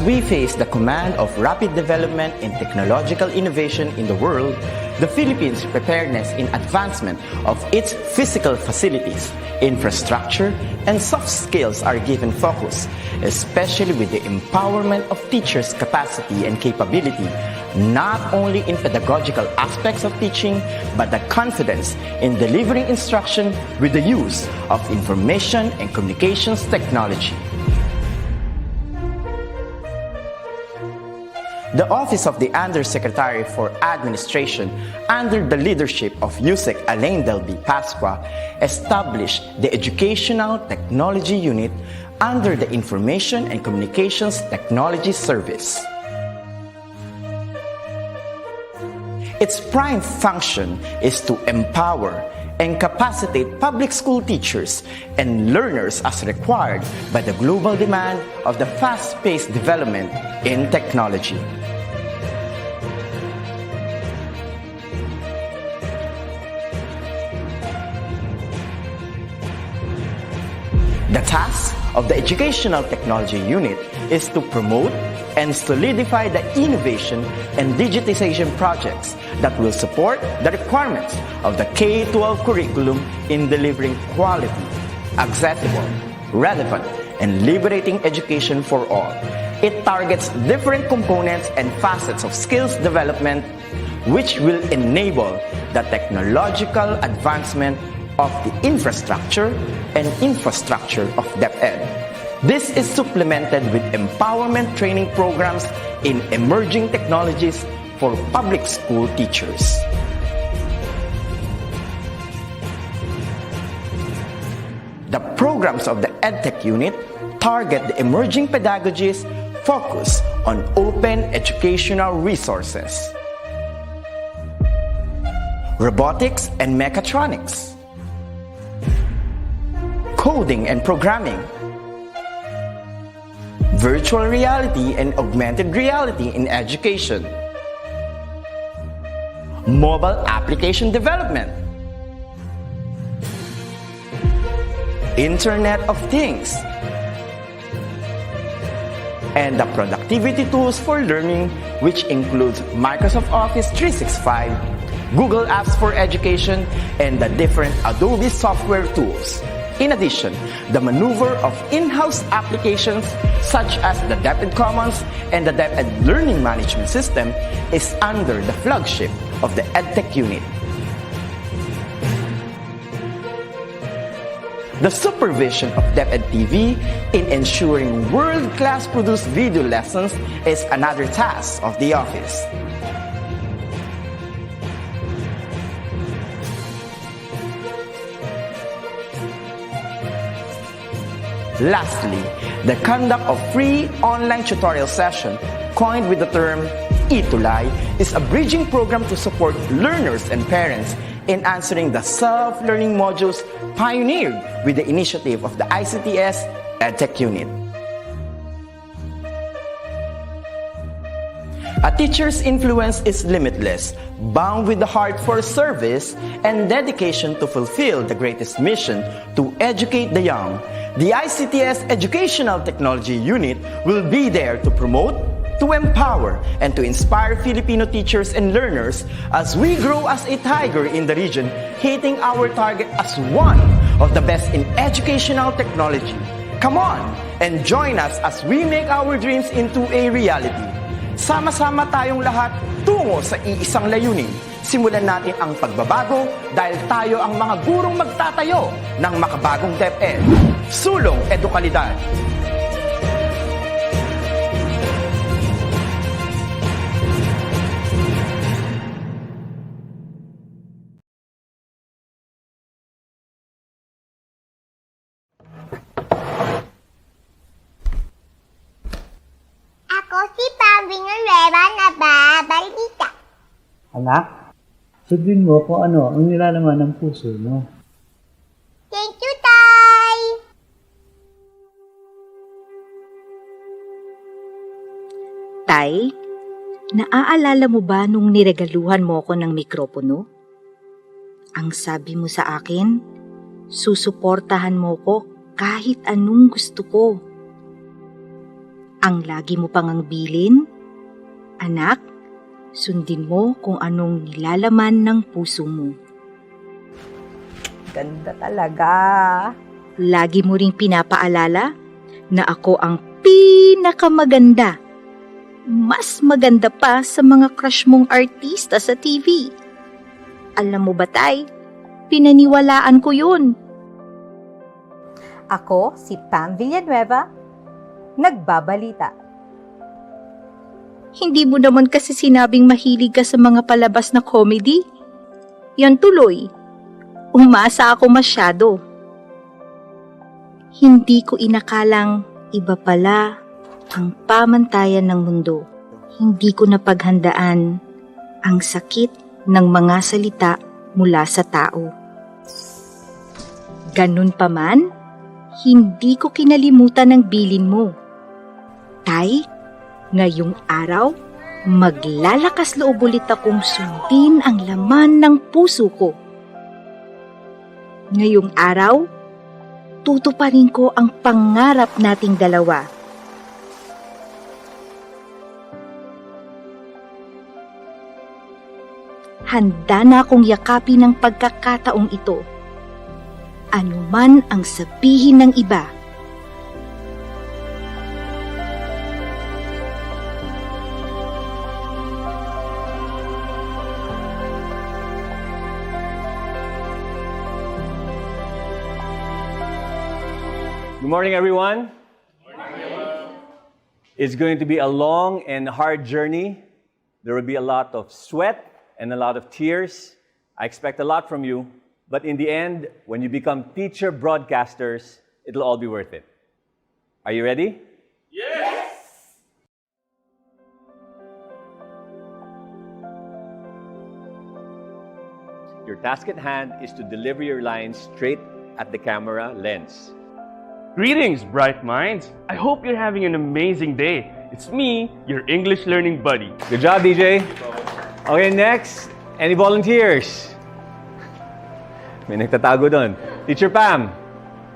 As we face the command of rapid development and technological innovation in the world, the Philippines' preparedness in advancement of its physical facilities, infrastructure, and soft skills are given focus, especially with the empowerment of teachers' capacity and capability, not only in pedagogical aspects of teaching, but the confidence in delivering instruction with the use of information and communications technology. The Office of the Undersecretary for Administration, under the leadership of Yusek Alain Delby Pasqua, established the Educational Technology Unit under the Information and Communications Technology Service. Its prime function is to empower and capacitate public school teachers and learners as required by the global demand of the fast-paced development in technology. The task of the Educational Technology Unit is to promote and solidify the innovation and digitization projects that will support the requirements of the K-12 curriculum in delivering quality, accessible, relevant, and liberating education for all. It targets different components and facets of skills development, which will enable the technological advancement of the infrastructure of DepEd. This is supplemented with empowerment training programs in emerging technologies for public school teachers. The programs of the EdTech unit target the emerging pedagogies focused on open educational resources, robotics and mechatronics, coding and programming, virtual reality and augmented reality in education, mobile application development, Internet of Things, and the productivity tools for learning, which includes Microsoft Office 365, Google Apps for Education, and the different Adobe software tools. In addition, the maneuver of in-house applications such as the DepEd Commons and the DepEd Learning Management System is under the flagship of the EdTech unit. The supervision of DepEd TV in ensuring world-class produced video lessons is another task of the office. Lastly, the conduct of free online tutorial session, coined with the term eTulay, is a bridging program to support learners and parents in answering the self-learning modules pioneered with the initiative of the ICTS-EdTech unit. A teacher's influence is limitless, bound with the heart for service and dedication to fulfill the greatest mission to educate the young. The ICTS Educational Technology Unit will be there to promote, to empower, and to inspire Filipino teachers and learners as we grow as a tiger in the region, hitting our target as one of the best in educational technology. Come on and join us as we make our dreams into a reality. Sama-sama tayong lahat tungo sa iisang layunin. Simulan natin ang pagbabago dahil tayo ang mga gurong magtatayo ng makabagong DepEd. Sulong Edukalidad. Ako si Pabing Nueva na babalita. Anak, sundin mo kung ano ang nilalaman ng puso mo. Thank you, Tay! Tay, naaalala mo ba nung niregaluhan mo ko ng mikropono? Ang sabi mo sa akin, susuportahan mo ko kahit anong gusto ko. ang lagi mo pang ang bilin? Anak, sundin mo kung anong nilalaman ng puso mo. Ganda talaga. Lagi mo ring pinapaalala na ako ang pinakamaganda. Mas maganda pa sa mga crush mong artista sa TV. Alam mo ba, Tay? Pinaniwalaan ko yun. Ako, si Pam Villanueva, nagbabalita. Hindi mo naman kasi sinabing mahilig ka sa mga palabas na comedy. Yan tuloy. Umasa ako masyado. Hindi ko inakalang iba pala ang pamantayan ng mundo. Hindi ko napaghandaan ang sakit ng mga salita mula sa tao. Ganun pa man, hindi ko kinalimutan ang bilin mo. Tay, ngayong araw, maglalakas loob ulit akong sundin ang laman ng puso ko. Ngayong araw, tutuparin ko ang pangarap nating dalawa. Handa na akong yakapin ang pagkakataong ito. Ano man ang sabihin ng iba. Good morning, everyone. It's going to be a long and hard journey. There will be a lot of sweat and a lot of tears. I expect a lot from you, but in the end, when you become teacher broadcasters, it'll all be worth it. Are you ready? Yes! Your task at hand is to deliver your lines straight at the camera lens. Greetings, bright minds! I hope you're having an amazing day. It's me, your English learning buddy. Good job, DJ. Okay, next. Any volunteers? May nagtatago doon. Teacher Pam.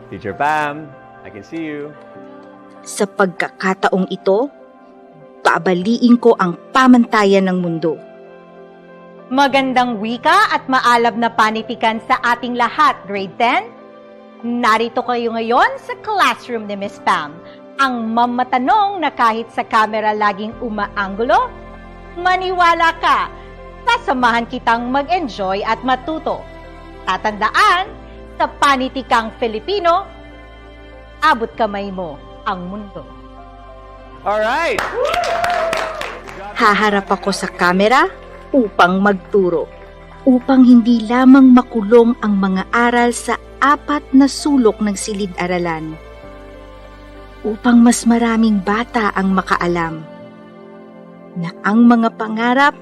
Teacher Pam, I can see you. Sa pagkakataong ito, babaliin ko ang pamantayan ng mundo. Magandang wika at maalab na panitikan sa ating lahat, grade 10. Narito kayo ngayon sa classroom ni Miss Pam, ang mamatanong na kahit sa camera laging umaanggulo, maniwala ka, sasamahan kitang mag-enjoy at matuto. Tatandaan, sa panitikang Filipino, abot kamay mo ang mundo. Alright! Haharap ako sa camera upang magturo, upang hindi lamang makulong ang mga aral sa 4 na sulok ng silid-aralan, upang mas maraming bata ang makaalam na ang mga pangarap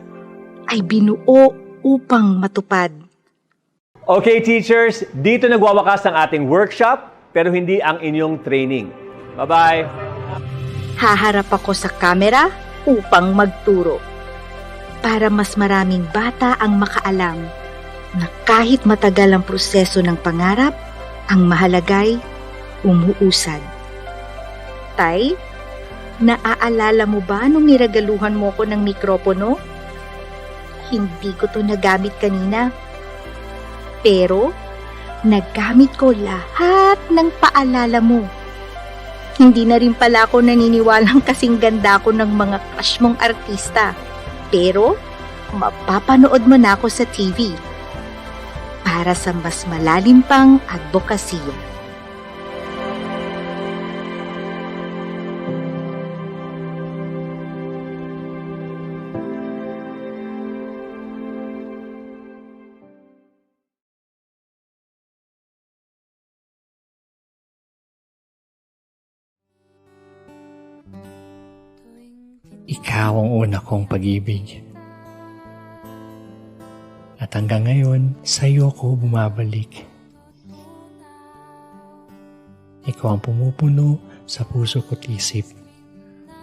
ay binuo upang matupad. Okay, teachers, dito nagwawakas ang ating workshop, pero hindi ang inyong training. Bye-bye! Haharap ako sa camera upang magturo, para mas maraming bata ang makaalam na kahit matagal ang proseso ng pangarap, ang mahalagay umuusad. Tay, naaalala mo ba nung niragaluhan mo ko ng mikropono? Hindi ko to nagamit kanina. Pero, nagamit ko lahat ng paalala mo. Hindi na rin pala ako naniniwalang kasing ganda ko ng mga crush mong artista. Pero, mapapanood mo na ako sa TV para sa mas malalim pang advokasya. Ikaw ang una kong pag-ibig. At hanggang ngayon, sa'yo ako bumabalik. Ikaw ang pumupuno sa puso ko't isip.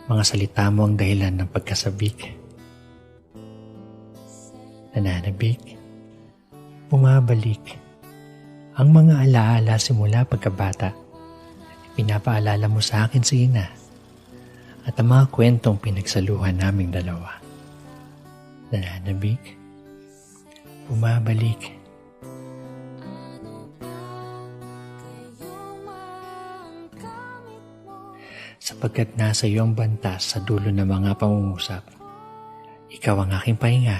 Mga salita mo ang dahilan ng pagkasabik. Nananabik, bumabalik. Ang mga alaala simula pagkabata, pinapaalala mo sa akin sa ina. at ang mga kwentong pinagsaluhan naming dalawa. Nananabik, bumabalik, sapagkat nasa iyo ang bantas sa dulo ng mga pangungusap. Ikaw ang aking pahinga,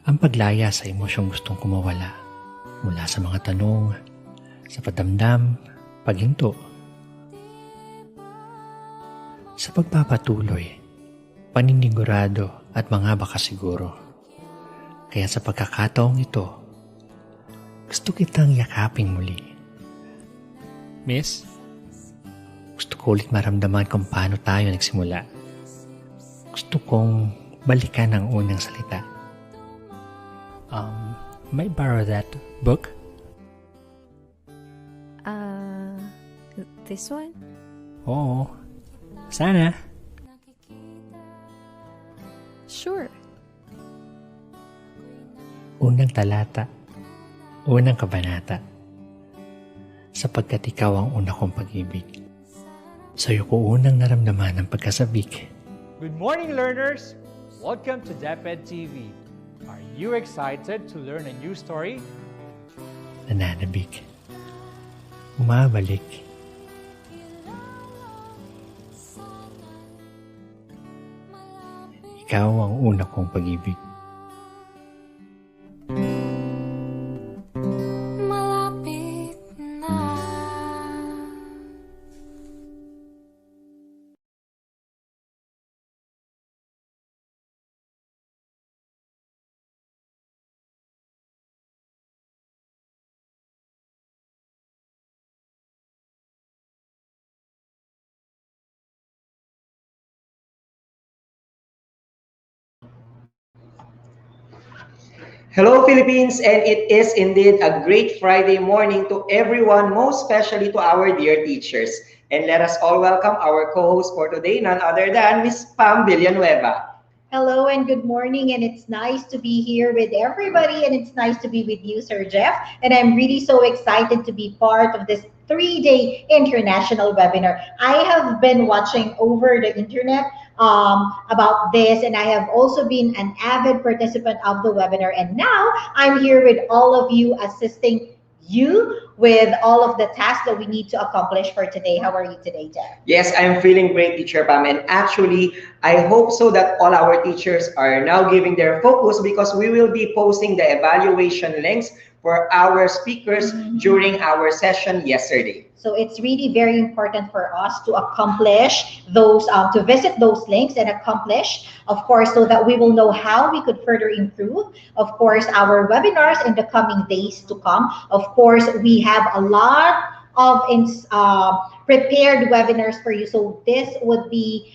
ang paglaya sa emosyong gustong kumawala mula sa mga tanong, sa padamdam, paghinto, sa pagpapatuloy, paninigurado at mga bakasiguro. Kaya sa pagkakataong ito, gusto kitang yakaping muli. Miss, gusto ko ulit maramdaman kung paano tayo nagsimula. Gusto kong balikan ang unang salita. May I borrow that book? This one? Oo. Sana. Sure. Unang talata. Unang kabanata. Sapagkat ikaw ang una kong pag-ibig. Sa'yo ko unang naramdaman ang pagkasabik. Good morning, learners! Welcome to DepEd TV. Are you excited to learn a new story? Nananabik. Umabalik. Ikaw ang una kong pag-ibig. Malapit na. Hello, Philippines, and it is indeed a great Friday morning to everyone, most especially to our dear teachers. And let us all welcome our co-host for today, none other than Miss Pam Villanueva. Hello and good morning, and it's nice to be here with everybody, and it's nice to be with you, Sir Jeff. And I'm really so excited to be part of this 3-day international webinar. I have been watching over the internet about this, and I have also been an avid participant of the webinar, and now I'm here with all of you, assisting you with all of the tasks that we need to accomplish for today. How are you today, Jeff? Yes, I'm feeling great, Teacher Pam, and actually I hope so that all our teachers are now giving their focus, because we will be posting the evaluation links for our speakers during our session yesterday. So it's really very important for us to accomplish those, to visit those links and accomplish, of course, so that we will know how we could further improve, of course, our webinars in the coming days to come. Of course, we have a lot of prepared webinars for you. So this would be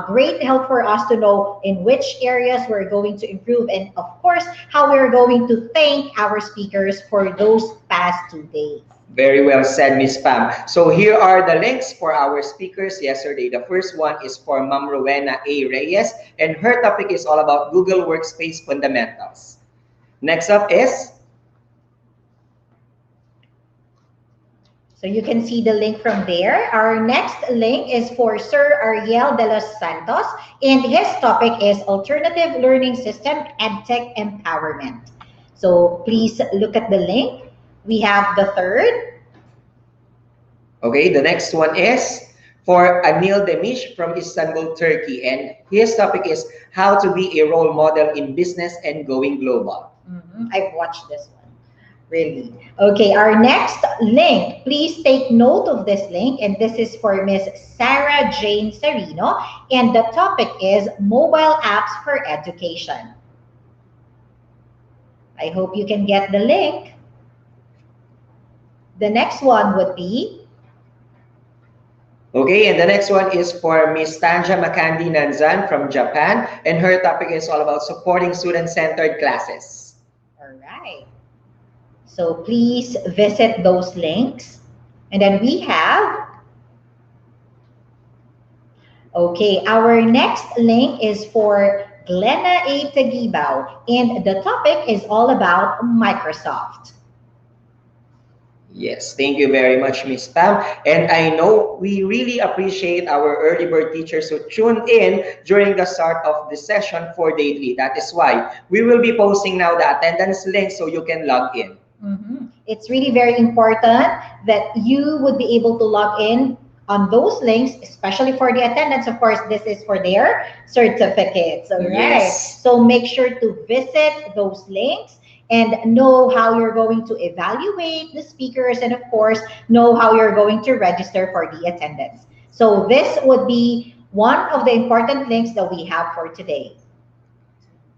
great help for us to know in which areas we're going to improve, and of course, how we're going to thank our speakers for those past 2 days. Very well said, Miss Pam. So here are the links for our speakers yesterday. The first one is for Ma'am Rowena A. Reyes, and her topic is all about Google Workspace Fundamentals. Next up is... So you can see the link from there. Our next link is for Sir Ariel de los Santos, and his topic is Alternative Learning System EdTech Empowerment. So please look at the link. We have the third. Okay, the next one is for Anil Demiş from Istanbul, Turkey, and his topic is how to be a role model in business and going global. I've watched this one. Really? Okay, our next link, please take note of this link, and this is for Miss Sarah Jane Serino, and the topic is Mobile Apps for Education. I hope you can get the link. The next one would be... Okay, and the next one is for Miss Tanja Makandi Nanzan from Japan, and her topic is all about supporting student-centered classes. All right. So please visit those links. And then we have... Okay, our next link is for Glenna A. Tagibao, and the topic is all about Microsoft. Yes, thank you very much, Miss Pam. And I know we really appreciate our early bird teachers who tuned in during the start of the session for day 3. That is why we will be posting now the attendance link so you can log in. It's really very important that you would be able to log in on those links, especially for the attendance. Of course, this is for their certificates, all right? Yes. So make sure to visit those links and know how you're going to evaluate the speakers, and of course, know how you're going to register for the attendance. So this would be one of the important links that we have for today.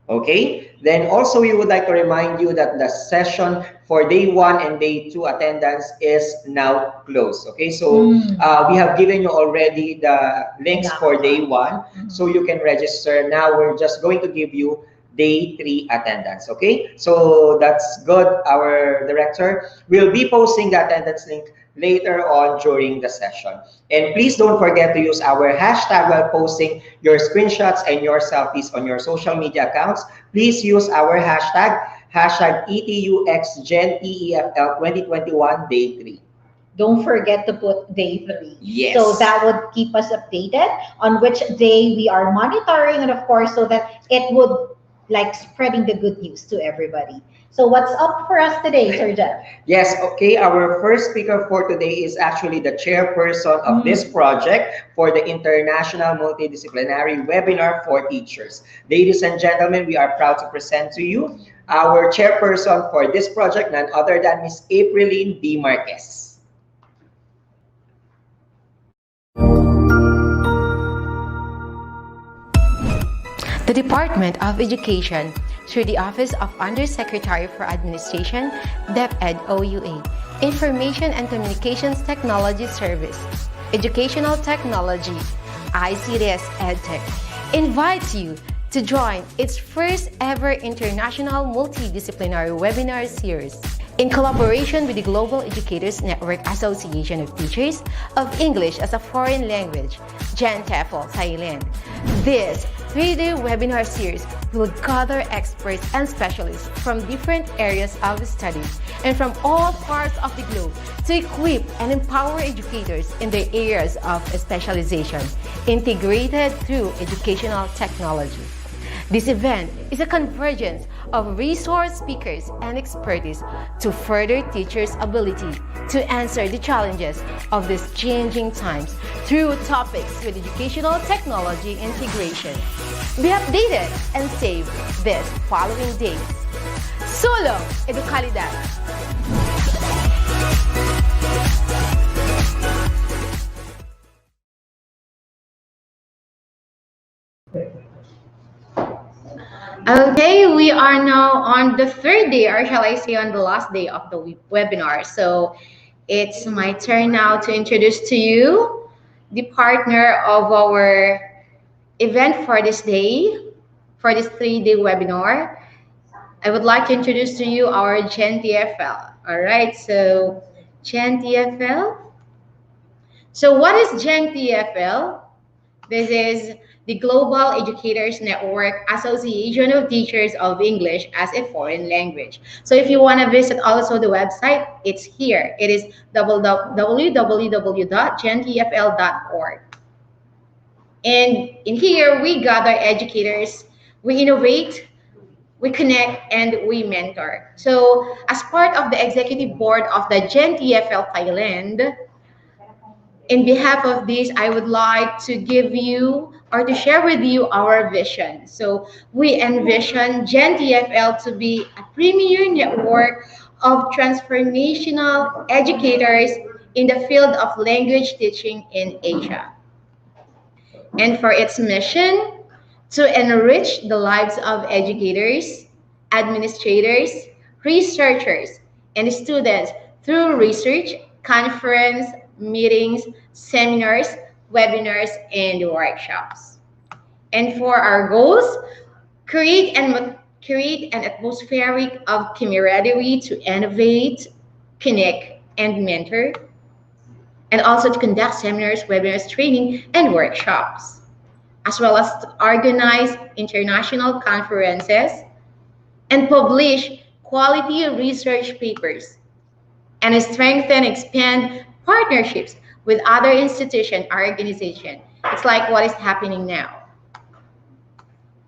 Okay, then also we would like to remind you that the session for day 1 and day 2 attendance is now closed. Okay, so we have given you already the links for day 1, so you can register. Now we're just going to give you day 3 attendance. Okay, so that's good. Our director will be posting the attendance link later on during the session. And please don't forget to use our hashtag while posting your screenshots and your selfies on your social media accounts. Please use our hashtag ETUXGenTEFL 2021 day 3. Don't forget to put day 3. Yes. So that would keep us updated on which day we are monitoring, and of course, so that it would like spreading the good news to everybody. So what's up for us today, Sir Jeff? Yes, okay. Our first speaker for today is actually the chairperson of this project for the International Multidisciplinary Webinar for Teachers. Ladies and gentlemen, we are proud to present to you our chairperson for this project, none other than Ms. Apriline D. Marquez. The Department of Education, through the Office of Undersecretary for Administration, DepEd OUA, Information and Communications Technology Service, Educational Technology, ICTS-EdTech, invites you to join its first ever International Multidisciplinary Webinar series in collaboration with the Global Educators Network Association of Teachers of English as a Foreign Language, GENTEFL, Thailand. This 3-day webinar series will gather experts and specialists from different areas of study and from all parts of the globe to equip and empower educators in their areas of specialization, integrated through educational technology. This event is a convergence of resource speakers and expertise to further teachers' ability to answer the challenges of these changing times through topics with educational technology integration. Be updated and save this following days. Solo Educalidad! Okay, we are now on the 3rd day, or shall I say on the last day of the webinar. So it's my turn now to introduce to you the partner of our event for this day, for this 3-day webinar. I would like to introduce to you our GENTEFL. All right, so GENTEFL. So what is GENTEFL? This is the Global Educators Network Association of Teachers of English as a Foreign Language. So if you want to visit also the website, it's here. It is www.gentefl.org. And in here, we gather educators, we innovate, we connect, and we mentor. So as part of the executive board of the GENTEFL Thailand, in behalf of this, I would like to give you or to share with you our vision. So we envision GENTEFL to be a premier network of transformational educators in the field of language teaching in Asia. And for its mission, to enrich the lives of educators, administrators, researchers, and students through research, conference, meetings, seminars, webinars, and workshops. And for our goals, create an atmospheric of camaraderie to innovate, connect, and mentor, and also to conduct seminars, webinars, training, and workshops, as well as to organize international conferences and publish quality research papers and strengthen, expand partnerships with other institutions or organizations. It's like what is happening now.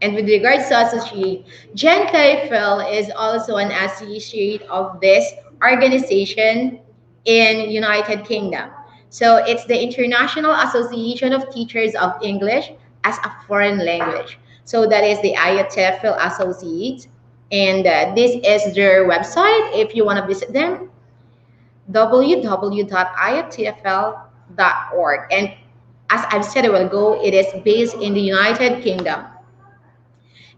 And with regards to associate, GENTEFL is also an associate of this organization in United Kingdom. So it's the International Association of Teachers of English as a Foreign Language. So that is the ICTS-EdTech Associate. And this is their website if you want to visit them, www.ictfl.org. And as I've said a while ago, it is based in the United Kingdom.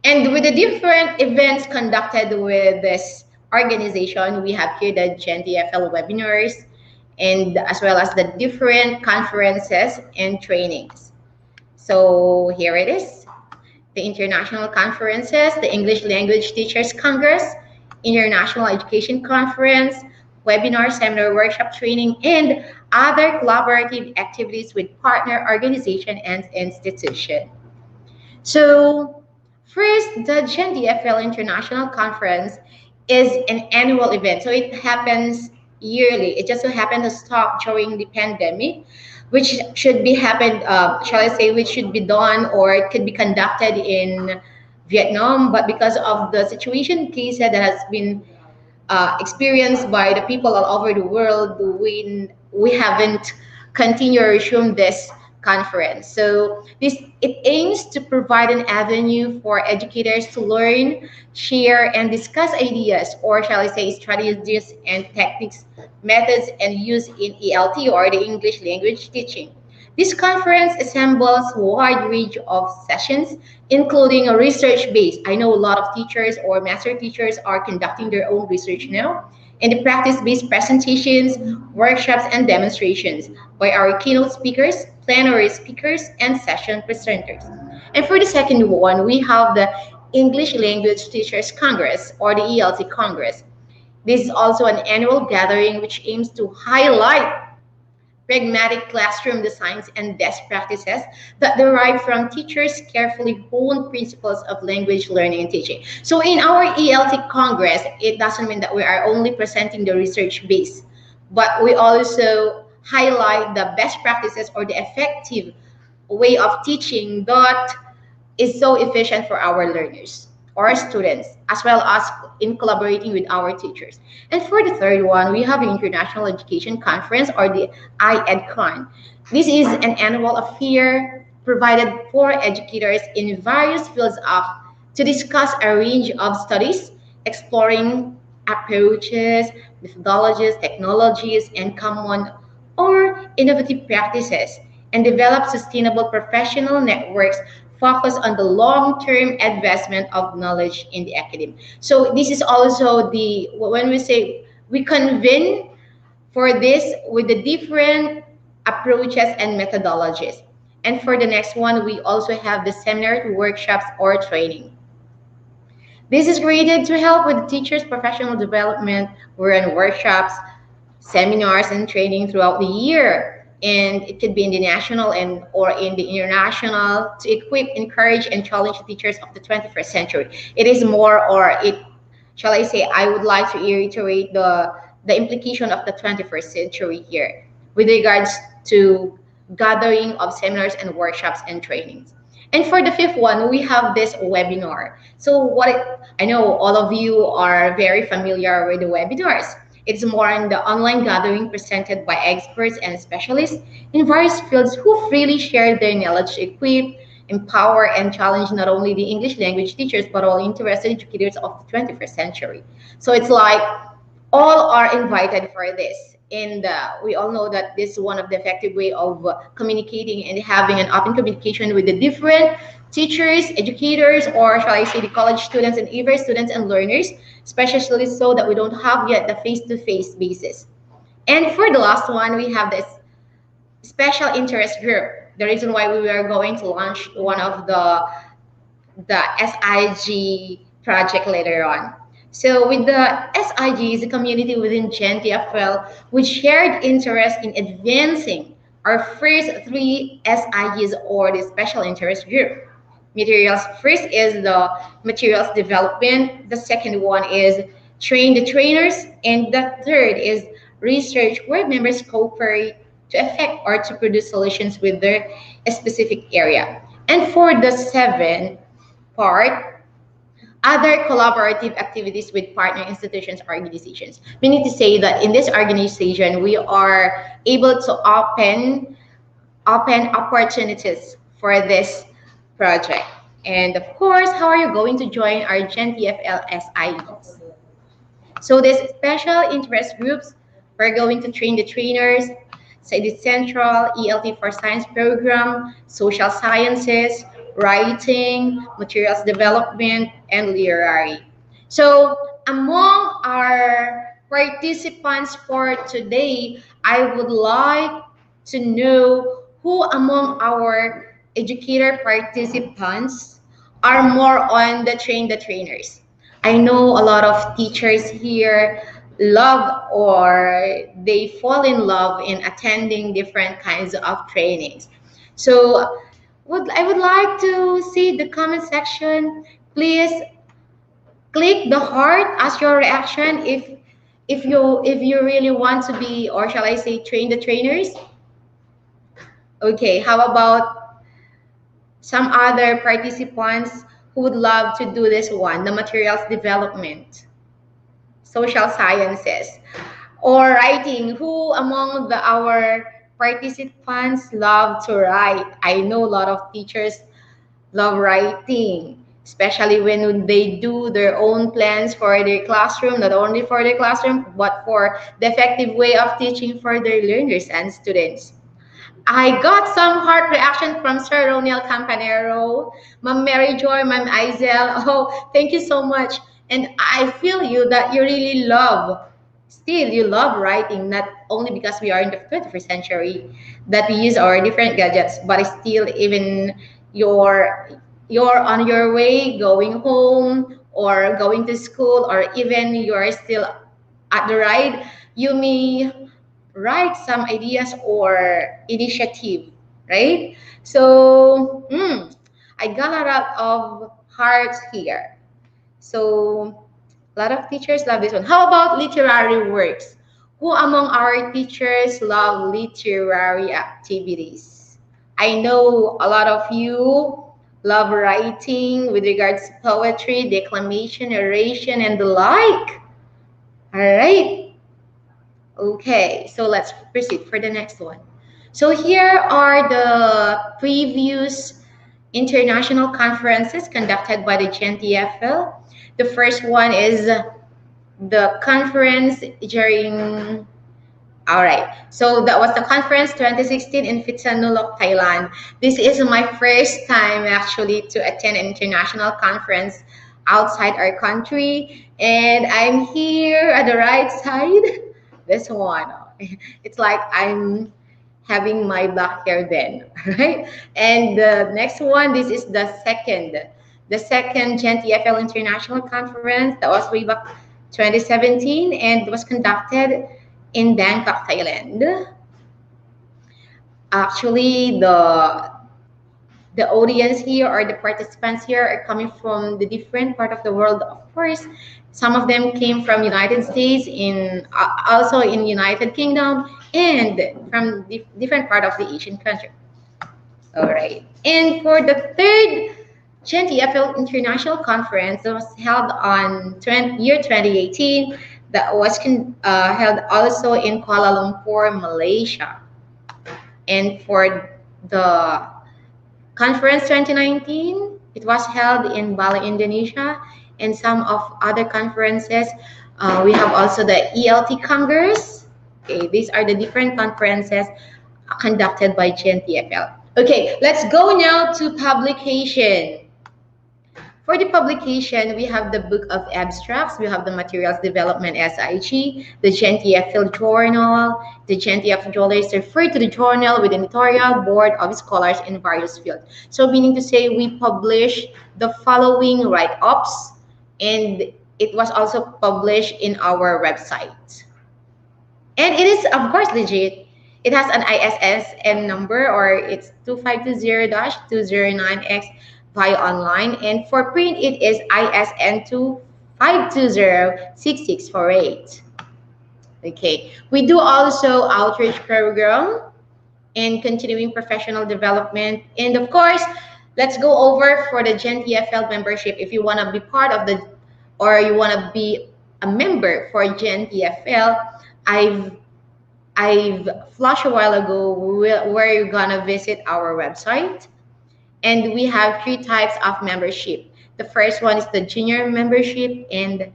And with the different events conducted with this organization, we have here the GENTEFL webinars, and as well as the different conferences and trainings. So here it is, the international conferences, the English Language Teachers Congress, International Education Conference, webinar, seminar, workshop, training, and other collaborative activities with partner organization and institution. So first, the GENTEFL International Conference is an annual event. So it happens yearly. It just so happened to stop during the pandemic, which should be happened, shall I say, which should be done or it could be conducted in Vietnam. But because of the situation case that has been experienced by the people all over the world, we haven't continued or resumed this conference. So it aims to provide an avenue for educators to learn, share, and discuss ideas, or shall I say strategies and techniques, methods, and use in ELT or the English language teaching. This conference assembles a wide range of sessions, including a research base. I know a lot of teachers or master teachers are conducting their own research now, and the practice-based presentations, workshops, and demonstrations by our keynote speakers, plenary speakers, and session presenters. And for the second one, we have the English Language Teachers Congress or the ELT Congress. This is also an annual gathering which aims to highlight pragmatic classroom designs and best practices that derive from teachers' carefully honed principles of language learning and teaching. So in our ELT Congress, it doesn't mean that we are only presenting the research base, but we also highlight the best practices or the effective way of teaching that is so efficient for our learners or students, as well as in collaborating with our teachers. And for the third one, we have the International Education Conference or the IEdCon. This is an annual affair provided for educators in various fields to discuss a range of studies, exploring approaches, methodologies, technologies, and common or innovative practices, and develop sustainable professional networks focused on the long-term advancement of knowledge in the academy. So this is also when we say we convene for this with the different approaches and methodologies. And for the next one, we also have the seminar, workshops, or training. This is created to help with teachers' professional development. We run workshops, seminars, and training throughout the year. And it could be in the national or in the international to equip, encourage, and challenge the teachers of the 21st century. It is more, or shall I say, I would like to reiterate the implication of the 21st century here with regards to gathering of seminars and workshops and trainings. And for the fifth one, we have this webinar. So I know all of you are very familiar with the webinars. It's more in the online gathering presented by experts and specialists in various fields who freely share their knowledge to equip, empower, and challenge not only the English language teachers, but all interested educators of the 21st century. So it's like all are invited for this. And we all know that this is one of the effective way of communicating and having an open communication with the different teachers, educators, or shall I say the college students and even students and learners, especially so that we don't have yet the face-to-face basis. And for the last one, we have this special interest group. The reason why we were going to launch one of the SIG project later on. So with the SIG is a community within GENTEFL with shared interest in advancing our first 3 SIGs or the special interest group. Materials, first is the materials development, the second one is train the trainers, and the third is research where members cooperate to effect or to produce solutions with their specific area. And for the seventh part, other collaborative activities with partner institutions or organizations. Meaning to say that in this organization, we are able to open opportunities for this project. And of course, how are you going to join our GenTFL SIEs? So these special interest groups, we're going to train the trainers, Study Central, ELT for Science program, social sciences, writing, materials development, and literary. So among our participants for today, I would like to know who among our educator participants are more on the train the trainers. I know a lot of teachers here love or they fall in love in attending different kinds of trainings. So I would like to see the comment section. Please click the heart as your reaction if you really want to be, or shall I say, train the trainers. Okay, how about some other participants who would love to do this one, the materials development, social sciences, or writing? Who among our participants love to write? I know a lot of teachers love writing, especially when they do their own plans for their classroom, not only for their classroom, but for the effective way of teaching for their learners and students. I got some heart reaction from Sir Roniel Campanero, Ma'am Mary Joy, Ma'am Izel. Oh, thank you so much. And I feel you that you really love, still you love writing, not only because we are in the 21st century that we use our different gadgets, but still even you're on your way going home or going to school, or even you're still at the ride, you may write some ideas or initiative, right? So I got a lot of hearts here. So a lot of teachers love this one. How about literary works? Who among our teachers love literary activities? I know a lot of you love writing with regards to poetry, declamation, oration, and the like. All right. Okay, so let's proceed for the next one. So here are the previous international conferences conducted by the GENTEFL. The first one is the conference during, all right, so that was the conference 2016 in Phitsanulok, Thailand. This is my first time actually to attend an international conference outside our country, and I'm here at the right side. This one, it's like I'm having my black hair then, right? And the next one, this is the second GENTEFL International Conference. That was way back 2017, and it was conducted in Bangkok, Thailand. Actually, the audience here or the participants here are coming from the different part of the world, of course. Some of them came from United States, also in United Kingdom, and from different part of the Asian country. All right. And for the third GENTEFL International Conference, that was held on year 2018, that was held also in Kuala Lumpur, Malaysia. And for the conference 2019, it was held in Bali, Indonesia, and some of other conferences. We have also the ELT Congress. Okay, these are the different conferences conducted by GENTEFL. Okay, let's go now to publication. For the publication, we have the Book of Abstracts, we have the Materials Development SIG, the GENTEFL Journal. The GENTEFL Journal is referred to the journal with an editorial board of scholars in various fields. So meaning to say we publish the following write-ups, and it was also published in our website. And it is, of course, legit. It has an ISSN number, or it's 2520-209X via online. And for print, it is ISN 2520-6648. Okay, we do also outreach program and continuing professional development. And of course, let's go over for the GenTFL membership. If you want to be part of the, or you want to be a member for GenTFL, I've flashed a while ago where you're gonna visit our website, and we have 3 types of membership. The first one is the junior membership, and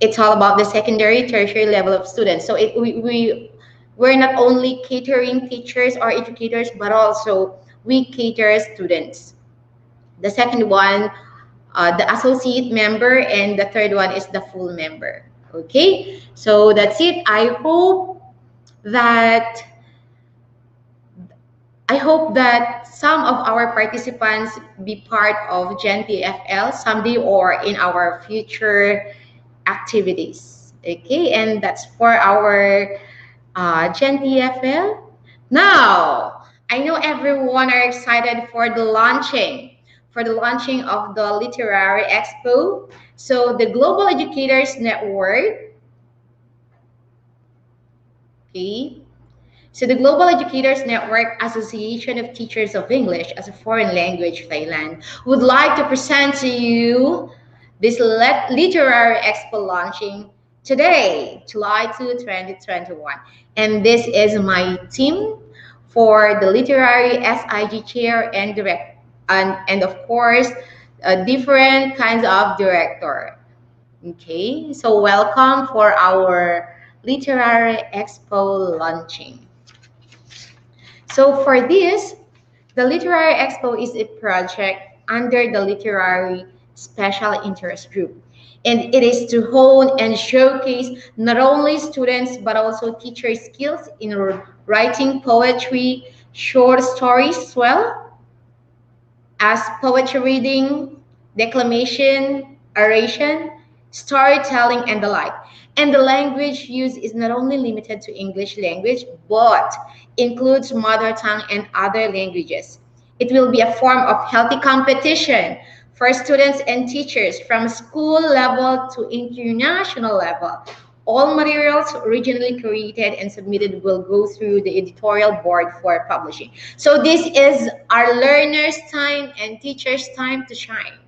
it's all about the secondary, tertiary level of students. So we're not only catering teachers or educators, but also we cater students. The second one, the associate member, and the third one is the full member. Okay, so that's it. I hope that some of our participants be part of GenTFL someday or in our future activities. Okay, and that's for our GenTFL. Now, I know everyone are excited for the launching of the Literary Expo. So the Global Educators Network, okay, so the Global Educators Network Association of Teachers of English as a Foreign Language Thailand would like to present to you this Literary Expo launching today, July 2, 2021. And this is my team for the Literary SIG Chair and Direct, and of course, different kinds of director. Okay, so welcome for our Literary Expo launching. So for this, the Literary Expo is a project under the Literary Special Interest Group. And it is to hone and showcase not only students, but also teacher skills in writing poetry, short stories as well as poetry reading, declamation, oration, storytelling, and the like. And the language used is not only limited to English language, but includes mother tongue and other languages. It will be a form of healthy competition for students and teachers from school level to international level. All materials originally created and submitted will go through the editorial board for publishing. So this is our learners' time and teachers' time to shine.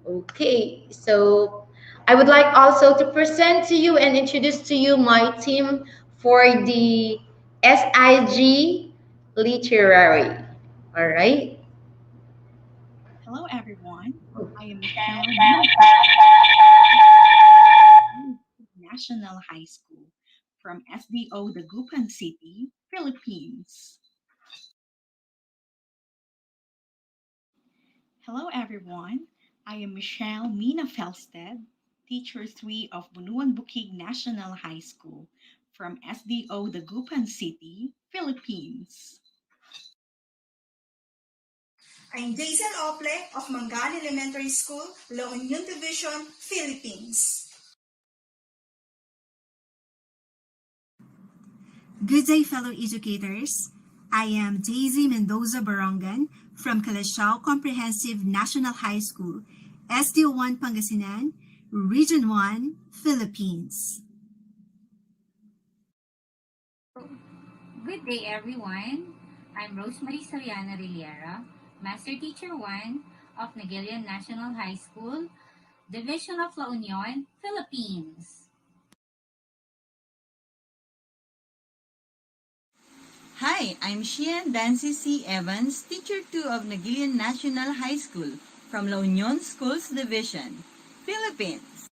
Okay, so I would like also to present to you and introduce to you my team for the SIG Literary. All right. Hello, everyone. I am National High School from SDO Dagupan City, Philippines. Hello, everyone. I am Michelle Mina Felsted, Teacher 3 of Bunuan Bukig National High School from SDO Dagupan City, Philippines. I'm Daisel Ople of Mangan Elementary School, La Union Division, Philippines. Good day, fellow educators. I am Daisy Mendoza Barongan from Calasiao Comprehensive National High School, SDO1 Pangasinan, Region 1, Philippines. Good day, everyone. I'm Rosemary Soriana Riliera, Master Teacher 1 of Nagilian National High School, Division of La Union, Philippines. Hi, I'm Shian Dancy C. Evans, Teacher 2 of Nagilian National High School from La Union Schools Division, Philippines.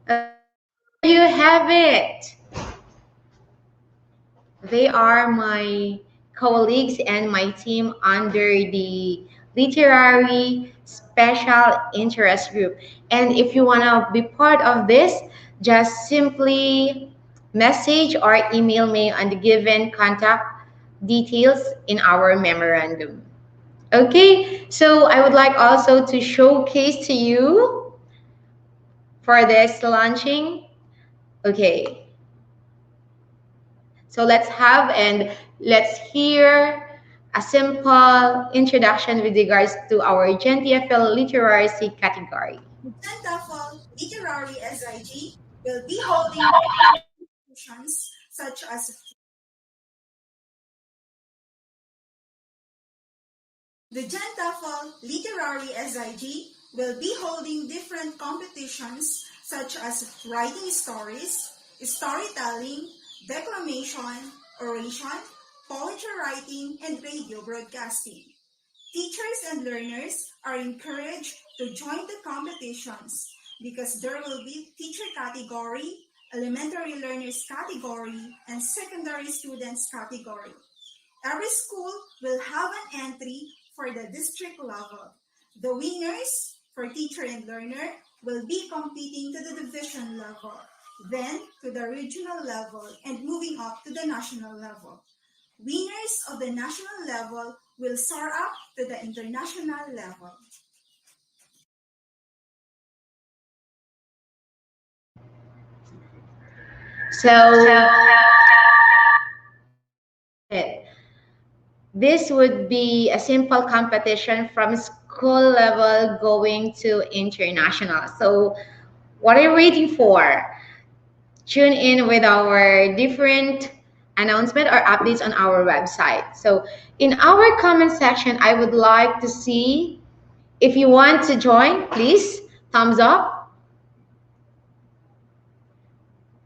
There you have it. They are my colleagues and my team under the Literary Special Interest Group. And if you want to be part of this, just simply message or email me on the given contact details in our memorandum. Okay, so I would like also to showcase to you for this launching. Okay, so let's have and let's hear a simple introduction with regards to our GENTEFL literacy category. The GENTEFL Literary SIG will be holding competitions such as the GENTEFL Literary SIG will be holding different competitions such as writing stories, storytelling, declamation, oration, poetry writing, and radio broadcasting. Teachers and learners are encouraged to join the competitions because there will be teacher category, elementary learners category, and secondary students category. Every school will have an entry for the district level. The winners for teacher and learner will be competing to the division level, then to the regional level, and moving up to the national level. Winners of the national level will soar up to the international level. This would be a simple competition from school level going to international. So what are you waiting for? Tune in with our different announcement or updates on our website. So in our comment section, I would like to see if you want to join, please thumbs up.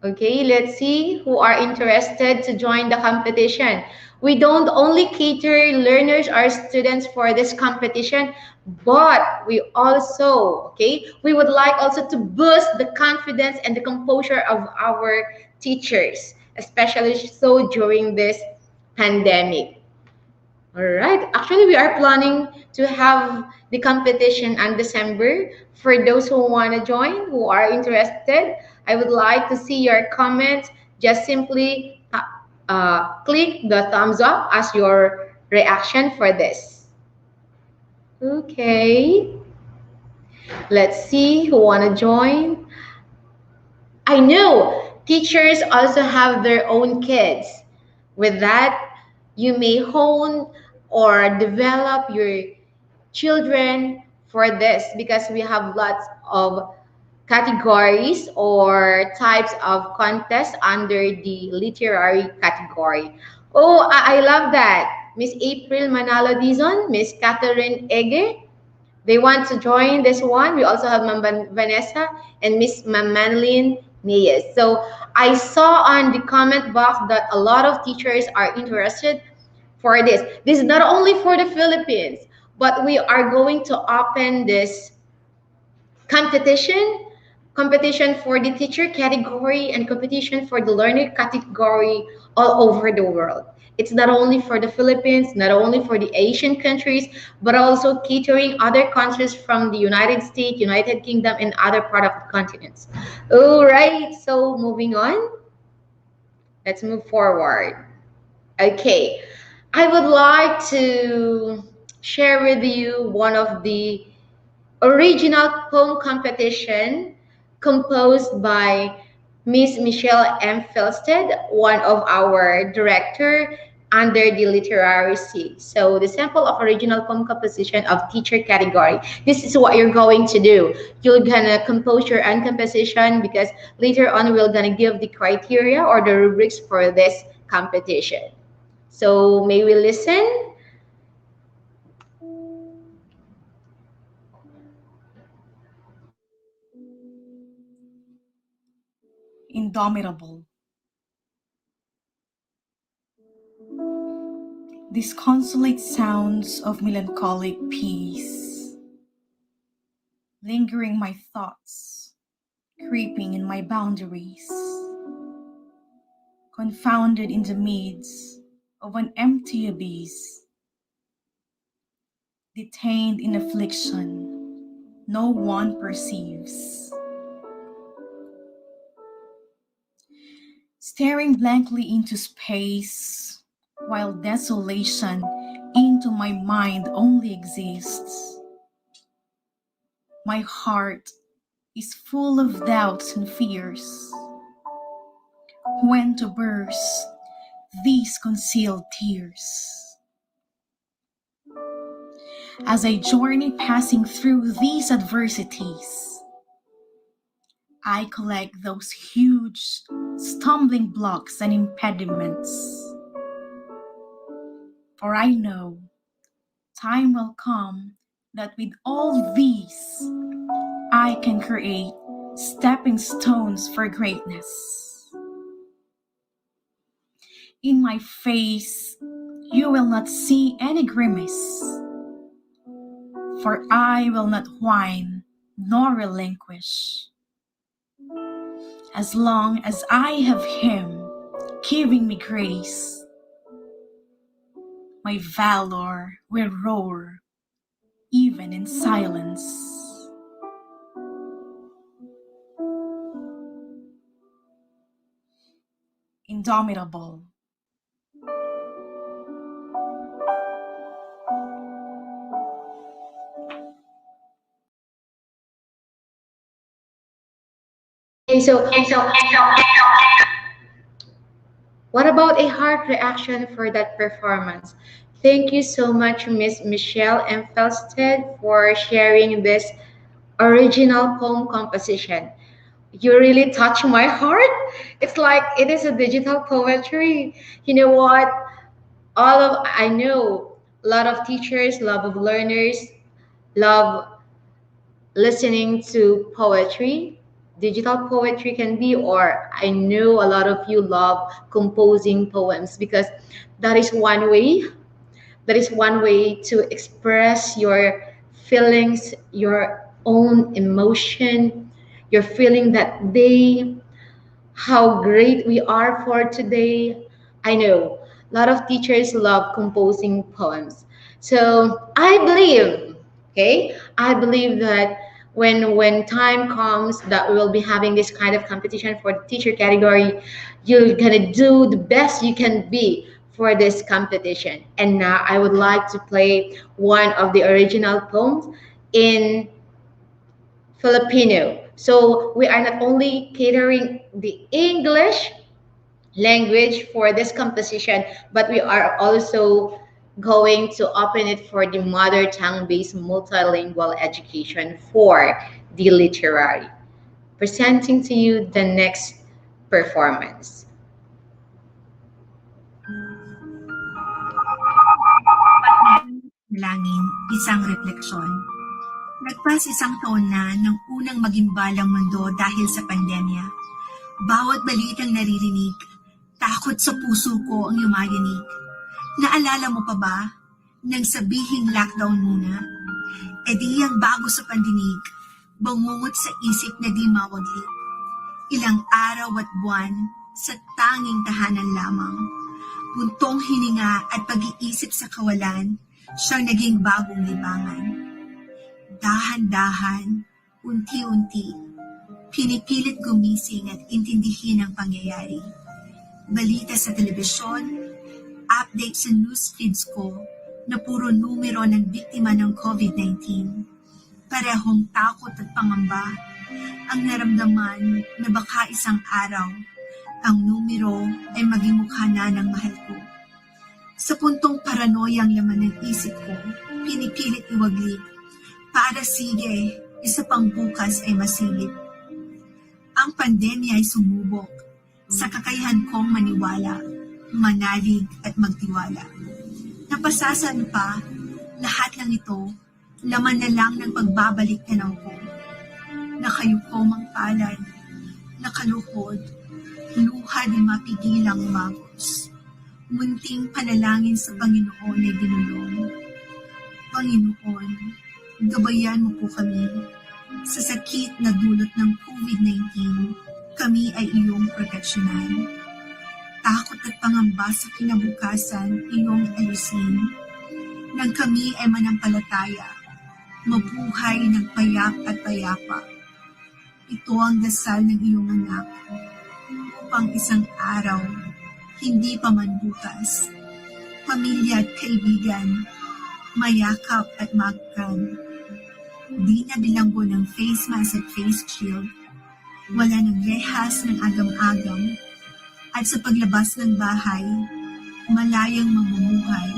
Okay, let's see who are interested to join the competition. We don't only cater learners or students for this competition, but we also, we would like also to boost the confidence and the composure of our teachers, especially so during this pandemic. All right, actually we are planning to have the competition on December. For those who want to join, who are interested, I would like to see your comments. Just simply click the thumbs up as your reaction for this. Okay, let's see who want to join. I know teachers also have their own kids. With that, you may hone or develop your children for this because we have lots of categories or types of contests under the literary category. Oh, I love that. Miss April Manalo Dizon, Miss Catherine Ege, they want to join this one. We also have Ma'am Vanessa and Miss Manlin Neyes. So I saw on the comment box that a lot of teachers are interested for this. This is not only for the Philippines, but we are going to open this competition for the teacher category and competition for the learner category all over the world. It's not only for the Philippines, not only for the Asian countries, but also catering other countries from the United States, United Kingdom, and other part of the continents. All right, so moving on. Let's move forward. Okay, I would like to share with you one of the original poem competition composed by Miss Michelle M. Felsted, one of our director under the literary seat. So the sample of original poem composition of teacher category. This is what you're going to do. You're gonna compose your own composition because later on we're gonna give the criteria or the rubrics for this competition. So may we listen? Indomitable. Disconsolate sounds of melancholic peace, lingering my thoughts, creeping in my boundaries, confounded in the midst of an empty abyss, detained in affliction, no one perceives. Staring blankly into space, while desolation into my mind only exists. My heart is full of doubts and fears. When to burst these concealed tears? As I journey passing through these adversities, I collect those huge stumbling blocks and impediments. For I know time will come that with all these, I can create stepping stones for greatness. In my face, you will not see any grimace, for I will not whine nor relinquish. As long as I have Him giving me grace, my valor will roar even in silence. Indomitable. What about a heart reaction for that performance? Thank you so much, Miss Michelle M. Felsted, for sharing this original poem composition. You really touch my heart. It's like it is a digital poetry. You know what? I know a lot of teachers, love of learners, love listening to poetry, digital poetry can be, or I know a lot of you love composing poems because that is one way, to express your feelings, your own emotion, your feeling that day, how great we are for today. I know a lot of teachers love composing poems. So I believe that when time comes that we will be having this kind of competition for the teacher category, you're gonna do the best you can be for this competition. And now I would like to play one of the original poems in Filipino. So we are not only catering the English language for this composition, but we are also going to open it for the mother tongue-based multilingual education for the literary. Presenting to you the next performance. Langin, isang refleksyon. Nagpas isang taon na nang unang maging balang mundo dahil sa pandemya. Bawat balitang naririnig, takot sa puso ko ang yumayanig. Naalala mo pa ba nang sabihing lockdown muna? E di ang bago sa pandinig, bangungot sa isip na di mawaglit. Ilang araw at buwan sa tanging tahanan lamang. Buntong hininga at pag-iisip sa kawalan, siyang naging bagong libangan. Dahan-dahan, unti-unti, pinipilit gumising at intindihin ang pangyayari. Balita sa telebisyon, update sa news feeds ko na puro numero ng biktima ng COVID-19. Parehong takot at pangamba ang naramdaman na baka isang araw ang numero ay maging mukha na ng mahal ko. Sa puntong paranoyang laman ng isip ko, pinipilit iwaglit para sige, isa pang bukas ay masilip. Ang pandemya ay sumubok sa kakayahan kong maniwala, manalig at magtiwala. Napasasan pa, lahat ng ito, laman na lang ng pagbabalik tanaw ko. Nakayuko mang palad, nakaluhod, luha di mapigilang umagos. Munting panalangin sa Panginoon ay binulong. Panginoon, gabayan mo po kami. Sa sakit na dulot ng COVID-19, kami ay iyong proteksyonan. Takot at pangamba sa kinabukasan, iyong alisin. Nang kami ay manampalataya, mabuhay ng payak at payapa. Ito ang dasal ng iyong anak. Upang isang araw, hindi pa man bukas, pamilya at kaibigan, mayakap at magkan. Di na bilanggo ng face mask at face shield, wala ng rehas ng agam-agam, at sa paglabas ng bahay, malayang mamumuhay,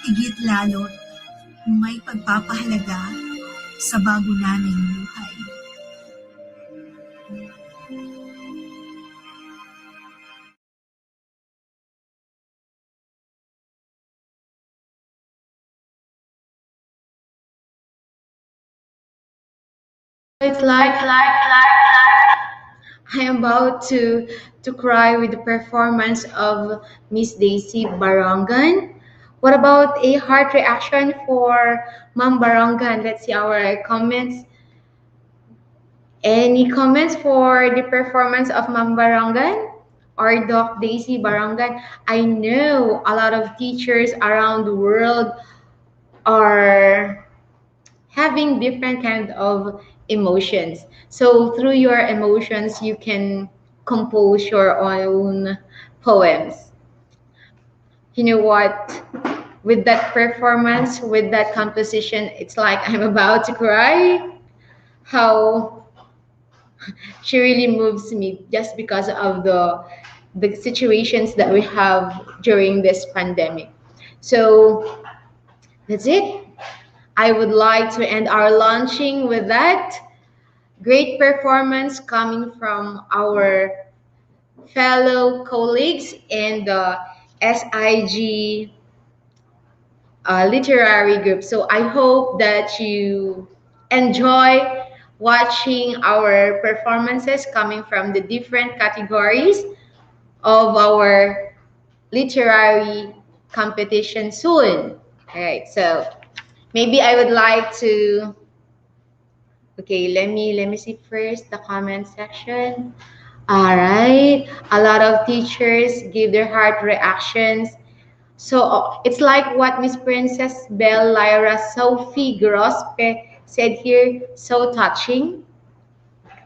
higit lalo't may pagpapahalaga sa bago naming buhay. It's like I am about to cry with the performance of Miss Daisy Barongan. What about a heart reaction for Ma'am Barongan? Let's see our comments. Any comments for the performance of Ma'am Barongan or Doc Daisy Barongan? I know a lot of teachers around the world are having different kind of emotions. So through your emotions, you can compose your own poems. You know what? With that performance, with that composition, it's like I'm about to cry. How she really moves me just because of the situations that we have during this pandemic. So that's it. I would like to end our launching with that. Great performance coming from our fellow colleagues in the SIG literary group. So I hope that you enjoy watching our performances coming from the different categories of our literary competition soon. All right, so maybe I would like to, okay, let me see first the comment section. All right, a lot of teachers give their heart reactions. So it's like what Miss Princess Belle Lyra Sophie Grospe said here, so touching.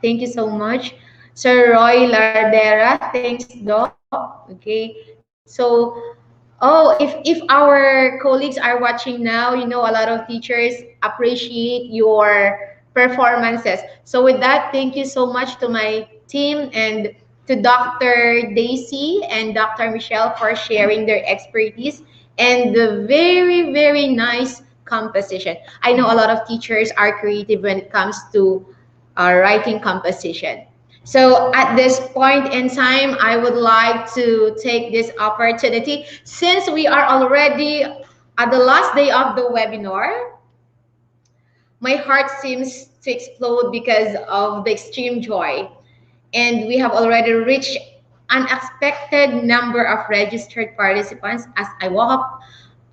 Thank you so much. Sir Roy Lardera, thanks, Doc. Okay, so if our colleagues are watching now, you know a lot of teachers appreciate your performances. So with that, thank you so much to my team and to Dr. Daisy and Dr. Michelle for sharing their expertise and the very, very nice composition. I know a lot of teachers are creative when it comes to writing composition. So at this point in time, I would like to take this opportunity, since we are already at the last day of the webinar, my heart seems to explode because of the extreme joy. And we have already reached an unexpected number of registered participants. As I woke up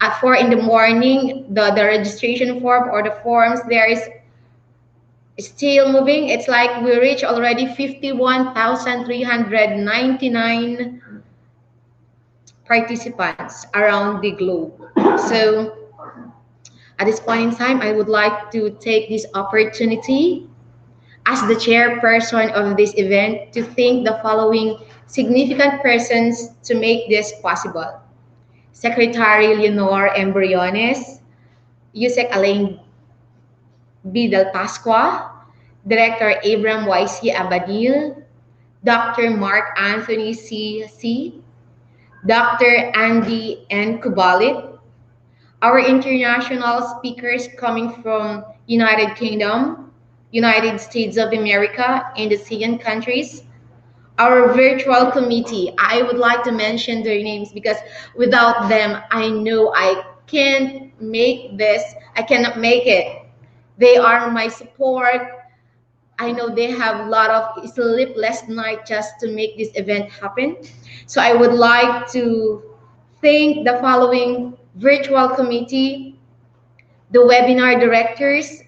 at 4 in the morning, the registration form or the forms there is still moving. It's like we reach already 51,399 participants around the globe. So at this point in time, I would like to take this opportunity as the chairperson of this event to thank the following significant persons to make this possible. Secretary Leonor Embriones, Yusek Alain B. Del Pasqua, Director Abram Y.C. Abadil, Dr. Mark Anthony C.C., Dr. Andy N. Kubalit, our international speakers coming from United Kingdom, United States of America, and the ASEAN countries, our virtual committee. I would like to mention their names because without them, I know I can't make this. I cannot make it. They are my support. I know they have a lot of sleepless night just to make this event happen. So I would like to thank the following virtual committee, the webinar directors,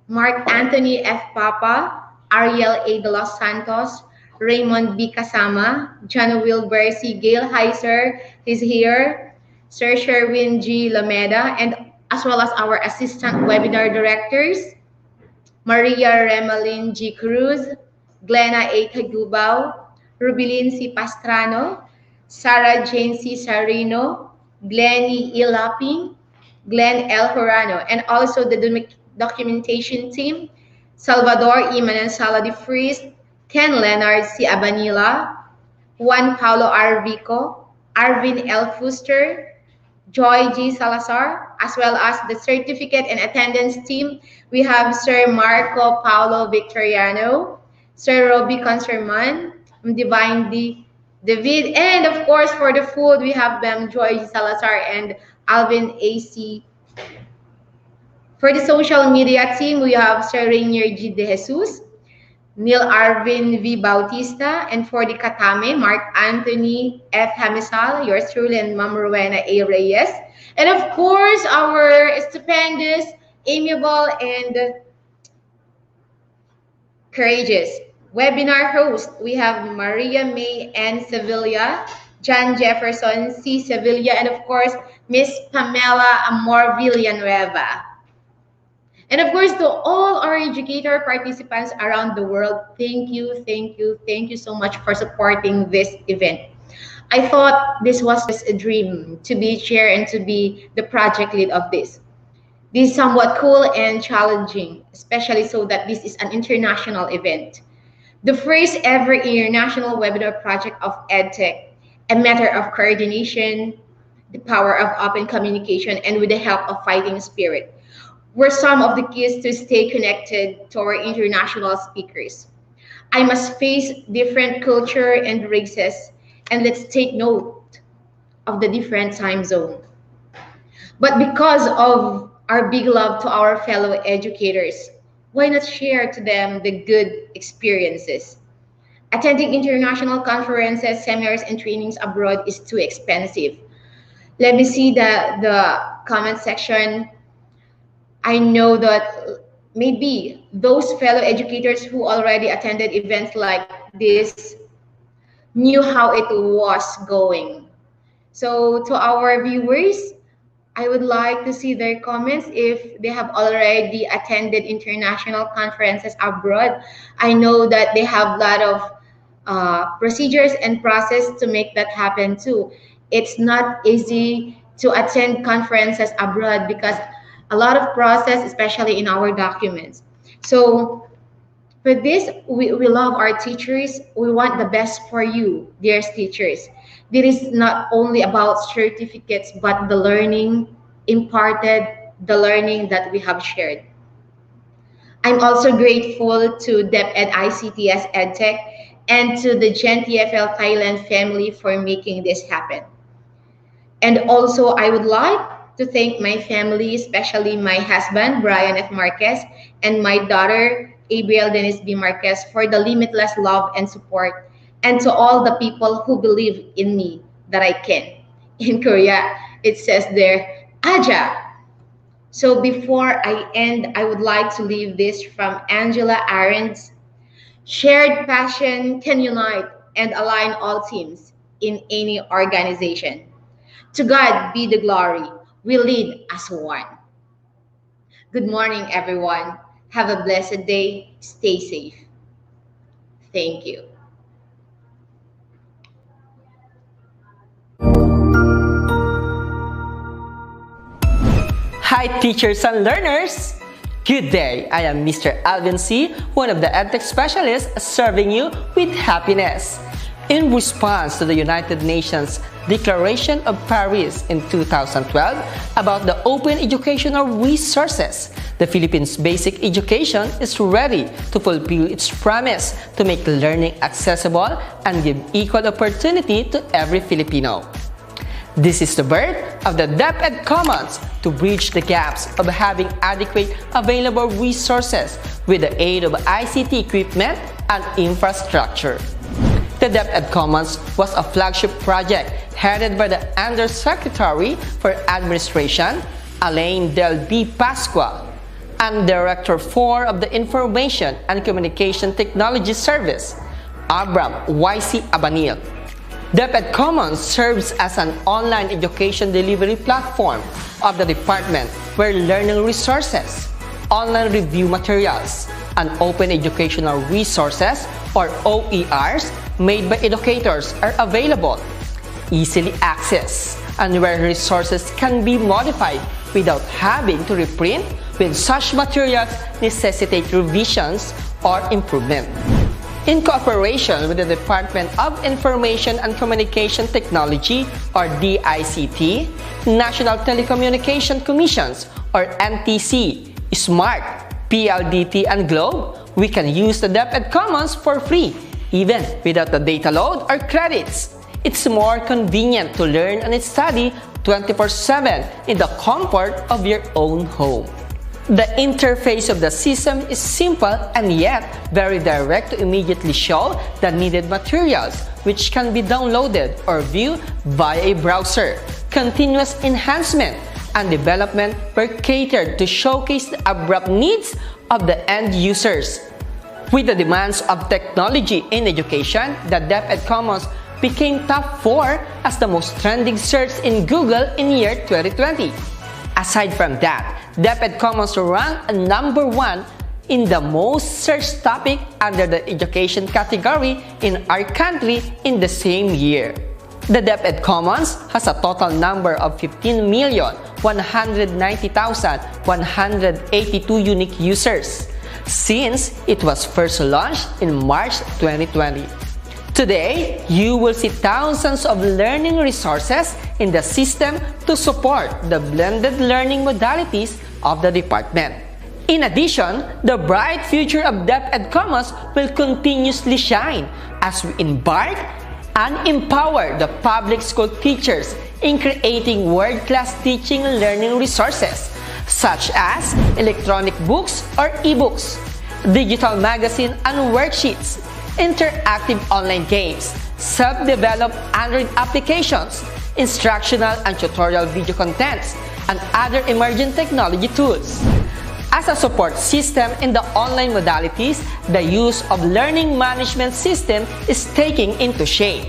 Mark Anthony F. Papa, Ariel A. de los Santos, Raymond B. Kasama, John Wilbur C. Gail Heiser is here, Sir Sherwin G. Lameda, and as well as our assistant webinar directors, Maria Remelin G. Cruz, Glenna A. Tagubao, Rubilin C. Pastrano, Sarah Jane C. Sarino, Glenny E. Laping, Glenn L. Horano, and also the documentation team, Salvador E. Manansala de Fries, Ken Leonard C. Abanila, Juan Paulo R. Vico, Arvin L. Fuster, Joy G. Salazar, as well as the certificate and attendance team. We have Sir Marco Paulo Victoriano, Sir Roby Conserman, Divine D. David, and of course for the food, we have them Joy G. Salazar and Alvin AC. For the social media team, we have Sir Rainier G. De Jesus, Neil Arvin V. Bautista, and for the Katame, Mark Anthony F. Hamisal, yours truly, and Ma'am Rowena A. Reyes. And of course, our stupendous, amiable, and courageous webinar host. We have Maria May N. Sevilla, John Jefferson C. Sevilla, and of course, Miss Pamela Amor Villanueva. And of course, to all our educator participants around the world, thank you so much for supporting this event. I thought this was just a dream to be chair and to be the project lead of this. This is somewhat cool and challenging, especially so that this is an international event. The first ever international webinar project of EdTech, a matter of coordination, the power of open communication, and with the help of fighting spirit, were some of the keys to stay connected to our international speakers. I must face different culture and races, and let's take note of the different time zone. But because of our big love to our fellow educators, why not share to them the good experiences? Attending international conferences, seminars, and trainings abroad is too expensive. Let me see the comment section. I know that maybe those fellow educators who already attended events like this knew how it was going. So to our viewers, I would like to see their comments if they have already attended international conferences abroad. I know that they have a lot of procedures and process to make that happen too. It's not easy to attend conferences abroad because a lot of process, especially in our documents. So for this, we love our teachers. We want the best for you, dear teachers. This is not only about certificates, but the learning imparted, the learning that we have shared. I'm also grateful to DepEd ICTS-EdTech and to the GENTEFL Thailand family for making this happen. And also, I would like to thank my family, especially my husband, Brian F. Marquez, and my daughter, Abriel Denise B. Marquez, for the limitless love and support, and to all the people who believe in me that I can. In Korea, it says there, Aja. So before I end, I would like to leave this from Angela Arendt's: shared passion can unite and align all teams in any organization. To God be the glory. We lead as one. Good morning, everyone. Have a blessed day. Stay safe. Thank you. Hi, teachers and learners. Good day. I am Mr. Alvin C., one of the EdTech specialists serving you with happiness. In response to the United Nations Declaration of Paris in 2012 about the open educational resources, the Philippines' basic education is ready to fulfill its promise to make learning accessible and give equal opportunity to every Filipino. This is the birth of the DepEd Commons to bridge the gaps of having adequate available resources with the aid of ICT equipment and infrastructure. The DepEd Commons was a flagship project headed by the Undersecretary for Administration, Alain Del B. Pascual, and Director 4 of the Information and Communication Technology Service, Abram YC Abanil. DepEd Commons serves as an online education delivery platform of the department where learning resources, online review materials, and open educational resources, or OERs, made by educators are available, easily accessed, and where resources can be modified without having to reprint when such materials necessitate revisions or improvement. in cooperation with the Department of Information and Communication Technology or DICT, National Telecommunication Commissions or NTC, SMART, PLDT, and Globe, we can use the DepEd Commons for free, even without the data load or credits. It's more convenient to learn and study 24/7 in the comfort of your own home. The interface of the system is simple and yet very direct to immediately show the needed materials, which can be downloaded or viewed via a browser. Continuous enhancement and development were catered to showcase the abrupt needs of the end users. With the demands of technology in education, the DepEd Commons became top 4 as the most trending search in Google in year 2020. Aside from that, DepEd Commons ranked number 1 in the most searched topic under the education category in our country in the same year. The DepEd Commons has a total number of 15,190,182 unique users since it was first launched in March 2020. Today, you will see thousands of learning resources in the system to support the blended learning modalities of the department. In addition, the bright future of DepEd Commons will continuously shine as we embark and empower the public school teachers in creating world-class teaching and learning resources such as electronic books or ebooks, digital magazine and worksheets, interactive online games, self-developed Android applications, instructional and tutorial video contents, and other emerging technology tools. As a support system in the online modalities, the use of learning management system is taking into shape.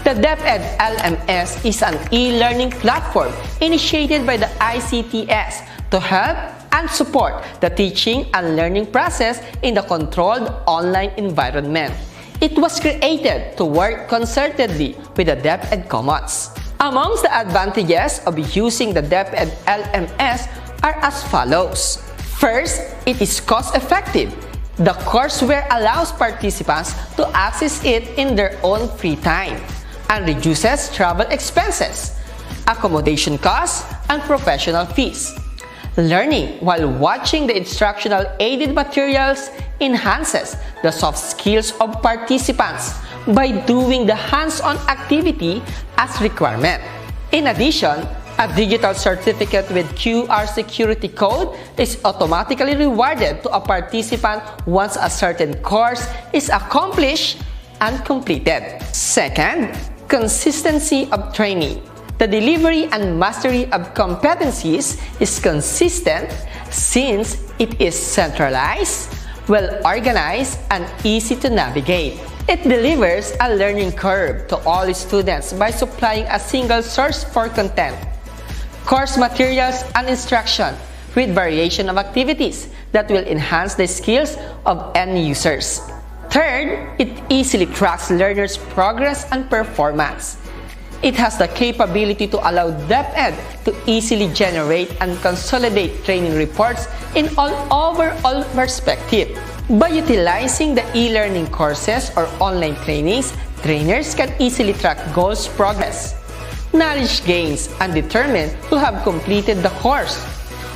The DepEd LMS is an e-learning platform initiated by the ICTS to help and support the teaching and learning process in the controlled online environment. It was created to work concertedly with the DepEd Commons. Amongst the advantages of using the DepEd LMS are as follows. First, it is cost-effective. The courseware allows participants to access it in their own free time and reduces travel expenses, accommodation costs, and professional fees. Learning while watching the instructional aided materials enhances the soft skills of participants by doing the hands-on activity as requirement. In addition, a digital certificate with QR security code is automatically rewarded to a participant once a certain course is accomplished and completed. Second, consistency of training. The delivery and mastery of competencies is consistent since it is centralized, well-organized, and easy to navigate. It delivers a learning curve to all students by supplying a single source for content, course materials, and instruction with variation of activities that will enhance the skills of end users. Third, it easily tracks learners' progress and performance. It has the capability to allow DepEd to easily generate and consolidate training reports in all overall perspective. By utilizing the e-learning courses or online trainings, trainers can easily track goals progress, knowledge gains, and determine who have completed the course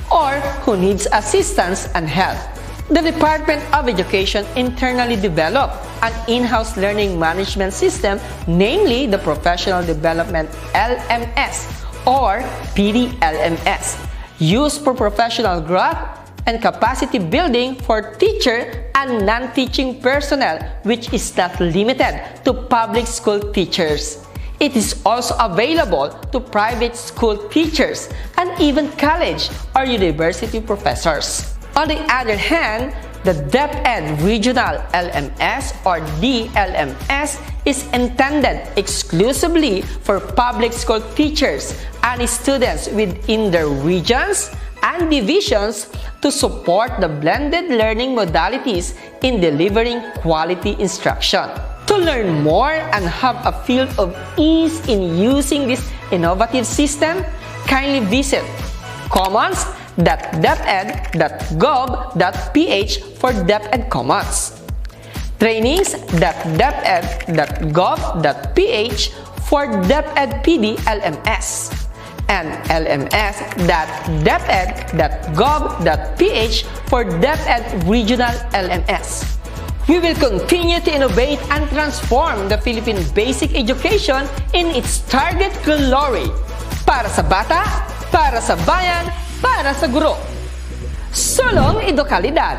or who needs assistance and help. The Department of Education internally developed an in-house learning management system, namely the Professional Development LMS or PDLMS, used for professional growth and capacity building for teacher and non-teaching personnel, which is not limited to public school teachers. It is also available to private school teachers and even college or university professors. On the other hand, the DepEd Regional LMS or DLMS is intended exclusively for public school teachers and students within their regions and divisions to support the blended learning modalities in delivering quality instruction. To learn more and have a feel of ease in using this innovative system, kindly visit commons.deped.gov.ph for DepEd Commons. trainings.deped.gov.ph for DepEd PD LMS and lms.deped.gov.ph for DepEd Regional LMS. We will continue to innovate and transform the Philippine basic education in its target glory. Para sa bata, para sa bayan, para sa guro. Sulong Edukalidad.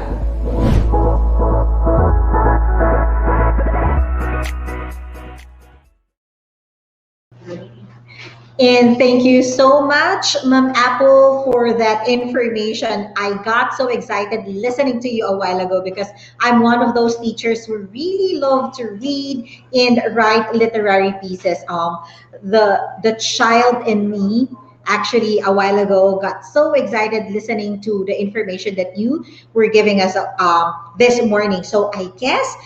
And thank you so much, Ma'am Apple, for that information. I got so excited listening to you a while ago because I'm one of those teachers who really love to read and write literary pieces. The child in me actually a while ago got so excited listening to the information that you were giving us this morning. So I guess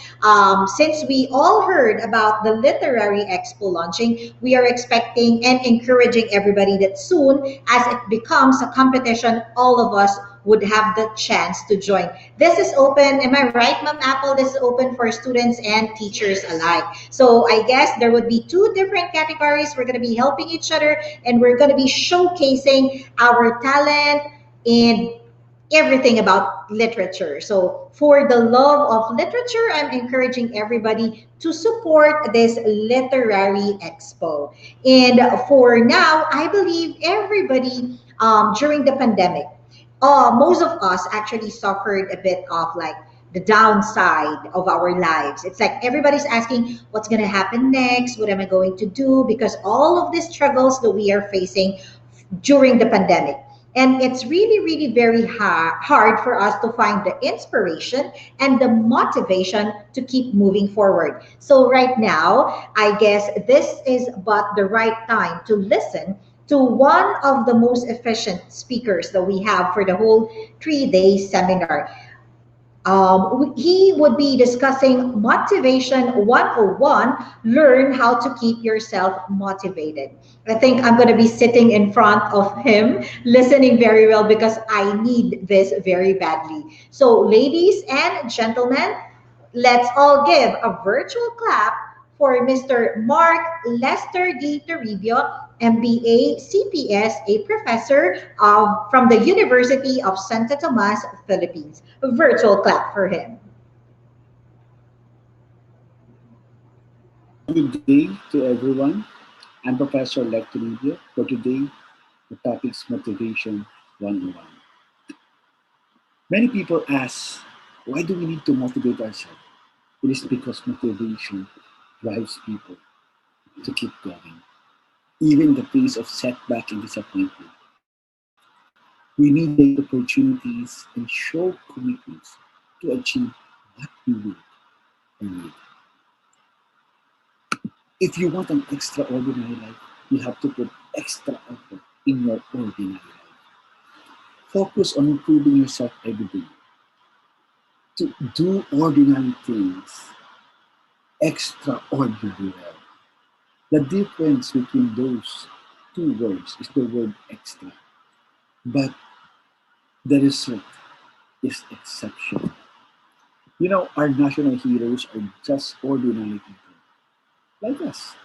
since we all heard about the literary expo launching, we are expecting and encouraging everybody that soon as it becomes a competition, all of us would have the chance to join. This is open, am I right, Ma'am Apple? This is open for students and teachers alike. So I guess there would be two different categories. We're going to be helping each other and we're going to be showcasing our talent and everything about literature. So for the love of literature, I'm encouraging everybody to support this literary expo. And for now, I believe everybody during the pandemic, most of us actually suffered a bit of like the downside of our lives. It's like everybody's asking, what's going to happen next? What am I going to do? Because all of these struggles that we are facing during the pandemic. And it's really, really very hard for us to find the inspiration and the motivation to keep moving forward. So right now, I guess this is but the right time to listen to one of the most efficient speakers that we have for the whole 3-day seminar. He would be discussing Motivation 101, learn how to keep yourself motivated. I think I'm going to be sitting in front of him, listening very well because I need this very badly. So ladies and gentlemen, let's all give a virtual clap for Mr. Mark Lester D. Toribio, MBA CPS, a professor from the University of Santo Tomas, Philippines. A virtual clap for him. Good day to everyone. I'm Professor Lester Toribio. For today, the topic is Motivation 101. Many people ask, why do we need to motivate ourselves? It is because motivation drives people to keep going, even in the face of setback and disappointment. We need the opportunities and show commitments to achieve what we want and need. If you want an extraordinary life, you have to put extra effort in your ordinary life. Focus on improving yourself every day. To do ordinary things extraordinarily well. The difference between those two words is the word extra, but the result is exceptional. You know, our national heroes are just ordinary people, like us.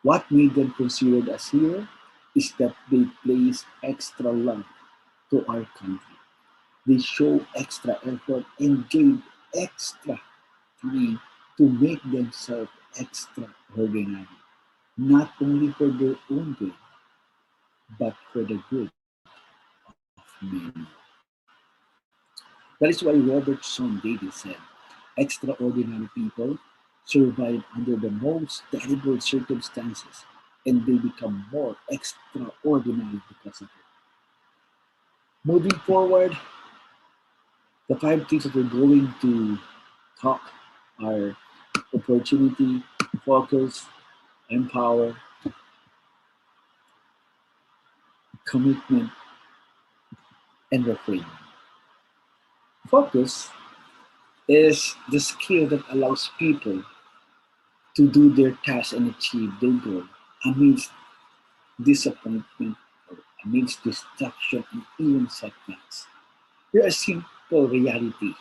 What made them considered as heroes is that they placed extra love to our country. They show extra effort and gave extra time to make themselves extraordinary, not only for their own good, but for the good of many. That is why Robertson Davies said, extraordinary people survive under the most terrible circumstances and they become more extraordinary because of it. Moving forward, the 5 things that we're going to talk are opportunity, focus, empower, commitment, and refrain. Focus is the skill that allows people to do their task and achieve their goal amidst disappointment or amidst distraction and even setbacks. Here are a simple reality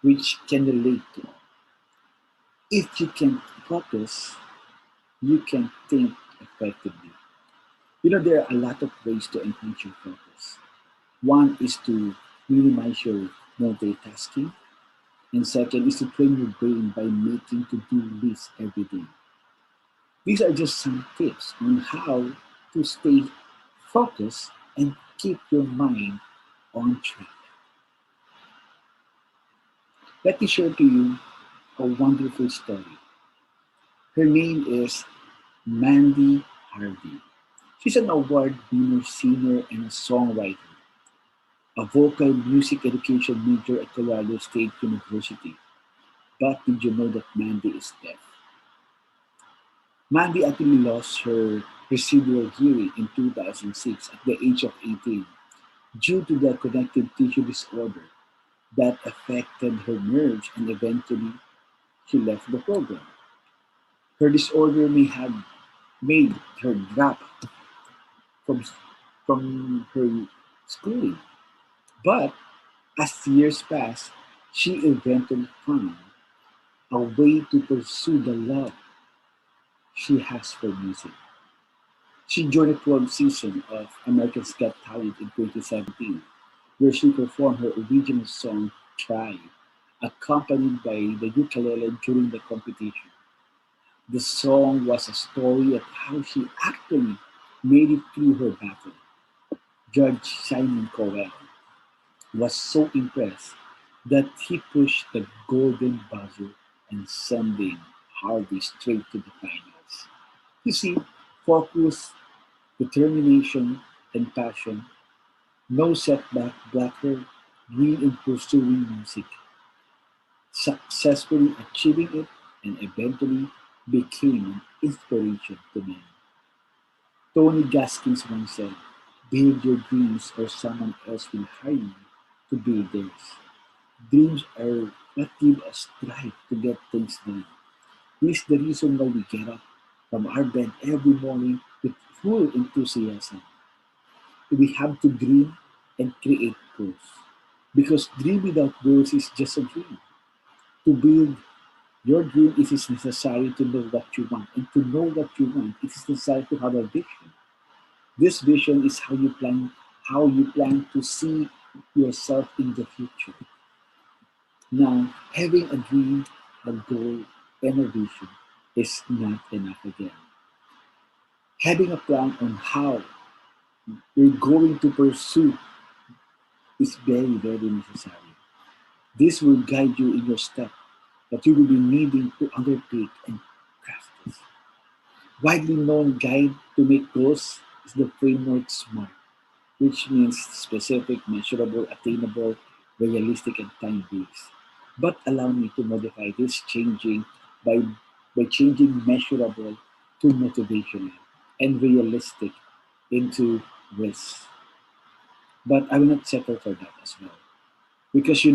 which can relate to all. If you can focus, you can think effectively. There are a lot of ways to enhance your focus. One is to minimize your multitasking, and second is to train your brain by making to-do lists every day. These are just some tips on how to stay focused and keep your mind on track. Let me share to you a wonderful story. Her name is Mandy Harvey. She's an award-winning singer and a songwriter, a vocal music education major at Colorado State University. But did you know that Mandy is deaf? Mandy actually lost her residual hearing in 2006 at the age of 18 due to the connective tissue disorder that affected her nerves, and eventually she left the program. Her disorder may have made her drop from, from her schooling, but as years passed, she eventually found a way to pursue the love she has for music. She joined the 12th season of America's Got Talent in 2017, where she performed her original song Try, accompanied by the ukulele during the competition. The song was a story of how she actually made it through her battle. Judge Simon Cowell was so impressed that he pushed the golden buzzer and sending Harvey straight to the finals. You see, focus, determination, and passion, no setback blocked her dream in pursuing music, successfully achieving it, and eventually became an inspiration to many. Tony Gaskins once said, build your dreams or someone else will hire you to build theirs. Dreams are what give us drive to get things done. This is the reason why we get up from our bed every morning with full enthusiasm. We have to dream and create goals. Because dream without goals is just a dream. To build your dream, it is necessary to know what you want. And to know what you want, it is necessary to have a vision. This vision is how you plan to see yourself in the future. Now, having a dream, a goal, and a vision is not enough again. Having a plan on how you're going to pursue is very, very necessary. This will guide you in your step that you will be needing to undertake and practice. Widely known guide to make goals is the framework SMART, which means specific, measurable, attainable, realistic, and time-based. But allow me to modify this by changing measurable to motivational and realistic into risk. But I will not settle for that as well. Because we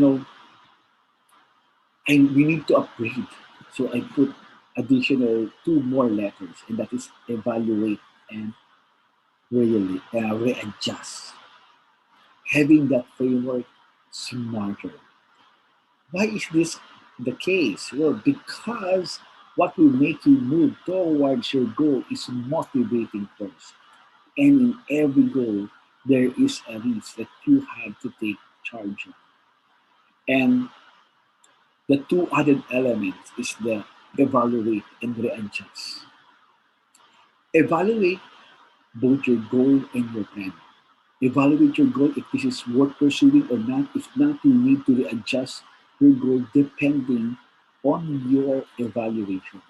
need to upgrade. So I put additional two more letters, and that is evaluate and really readjust. Having that framework smarter. Why is this the case? Well, because what will make you move towards your goal is motivating first. And in every goal, there is a risk that you have to take charge of. And the two added elements is the evaluate and readjust. Evaluate both your goal and your plan. Evaluate your goal if this is worth pursuing or not. If not, you need to readjust your goal depending on your evaluation.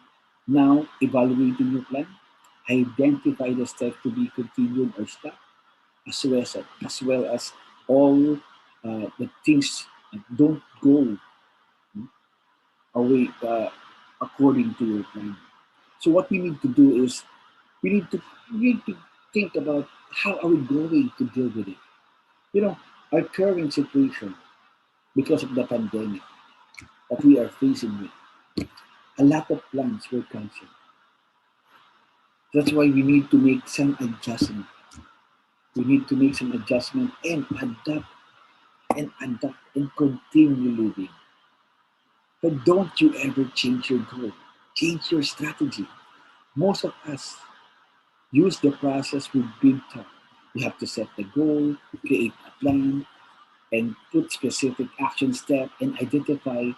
Now, evaluating your plan, identify the steps to be continued or stopped, as well as all the things that don't go away according to your plan. So what we need to do is we need to think about how are we going to deal with it. Our current situation because of the pandemic that we are facing with, a lot of plans were cancelled. That's why we need to make some adjustment. We need to make some adjustment and adapt and continue living. But don't you ever change your goal. Change your strategy. Most of us use the process we've been taught. You have to set the goal, create a plan, and put specific action steps and identify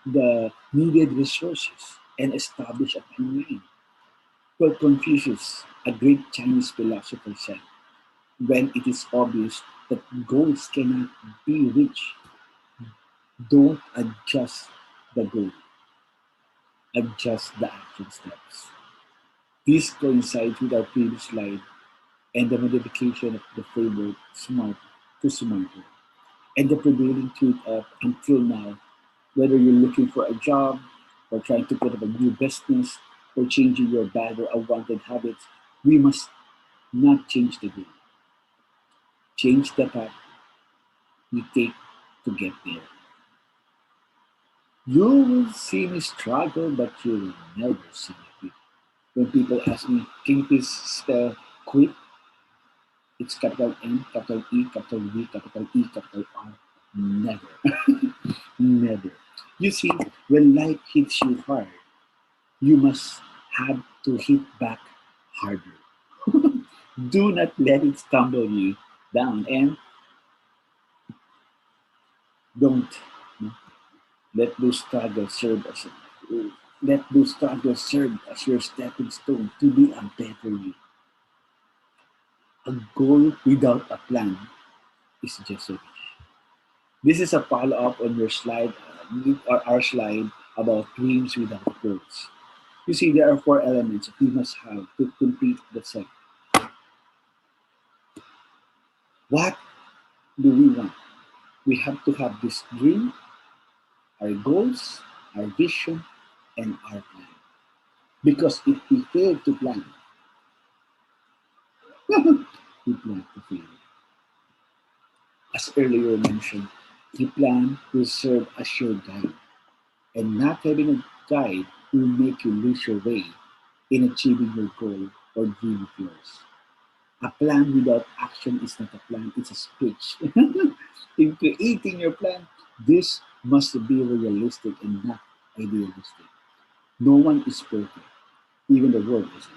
the needed resources and establish a timeline. Well, Confucius, a great Chinese philosopher, said, when it is obvious that goals cannot be reached, don't adjust the goal, adjust the action steps. This coincides with our previous slide and the modification of the framework smart to smarter. And the prevailing truth of until now, whether you're looking for a job or trying to put up a new business or changing your bad or unwanted habits, we must not change the goal. Change the path you take to get there. You will see me struggle, but you will never see me quit. When people ask me, can you please spell quit? It's capital N, capital E, capital V, capital E, capital R. Never. Never. You see, when life hits you hard, you must have to hit back harder. Do not let it stumble you down and don't let those struggles serve as your stepping stone to be a better you. A goal without a plan is just a wish. This is a follow-up on your slide, or our slide about dreams without goals. You see, there are four elements we must have to complete the set. What do we want? We have to have this dream, our goals, our vision, and our plan. Because if we fail to plan, we plan to fail. As earlier mentioned, the plan will serve as your guide, and not having a guide will make you lose your way in achieving your goal or dream of yours. A plan without action is not a plan, it's a speech. In creating your plan, this must be realistic and not idealistic. No one is perfect, even the world isn't.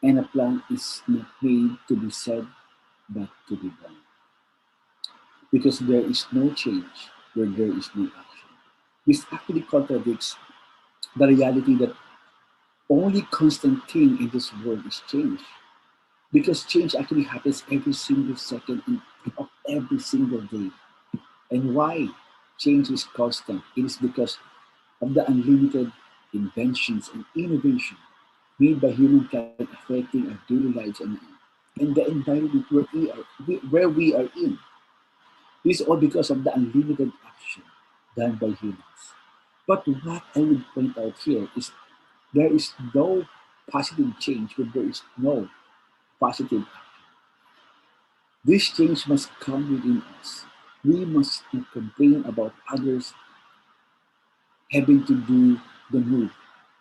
And a plan is not made to be said, but to be done. Because there is no change where there is no action. This actually contradicts the reality that only constant thing in this world is change. Because change actually happens every single second of every single day. And why change is constant? It is because of the unlimited inventions and innovation made by humankind affecting our daily lives and the environment where we are in. This is all because of the unlimited action done by humans. But what I would point out here is there is no positive change when there is no positive action. This change must come within us. We must not complain about others having to do the move.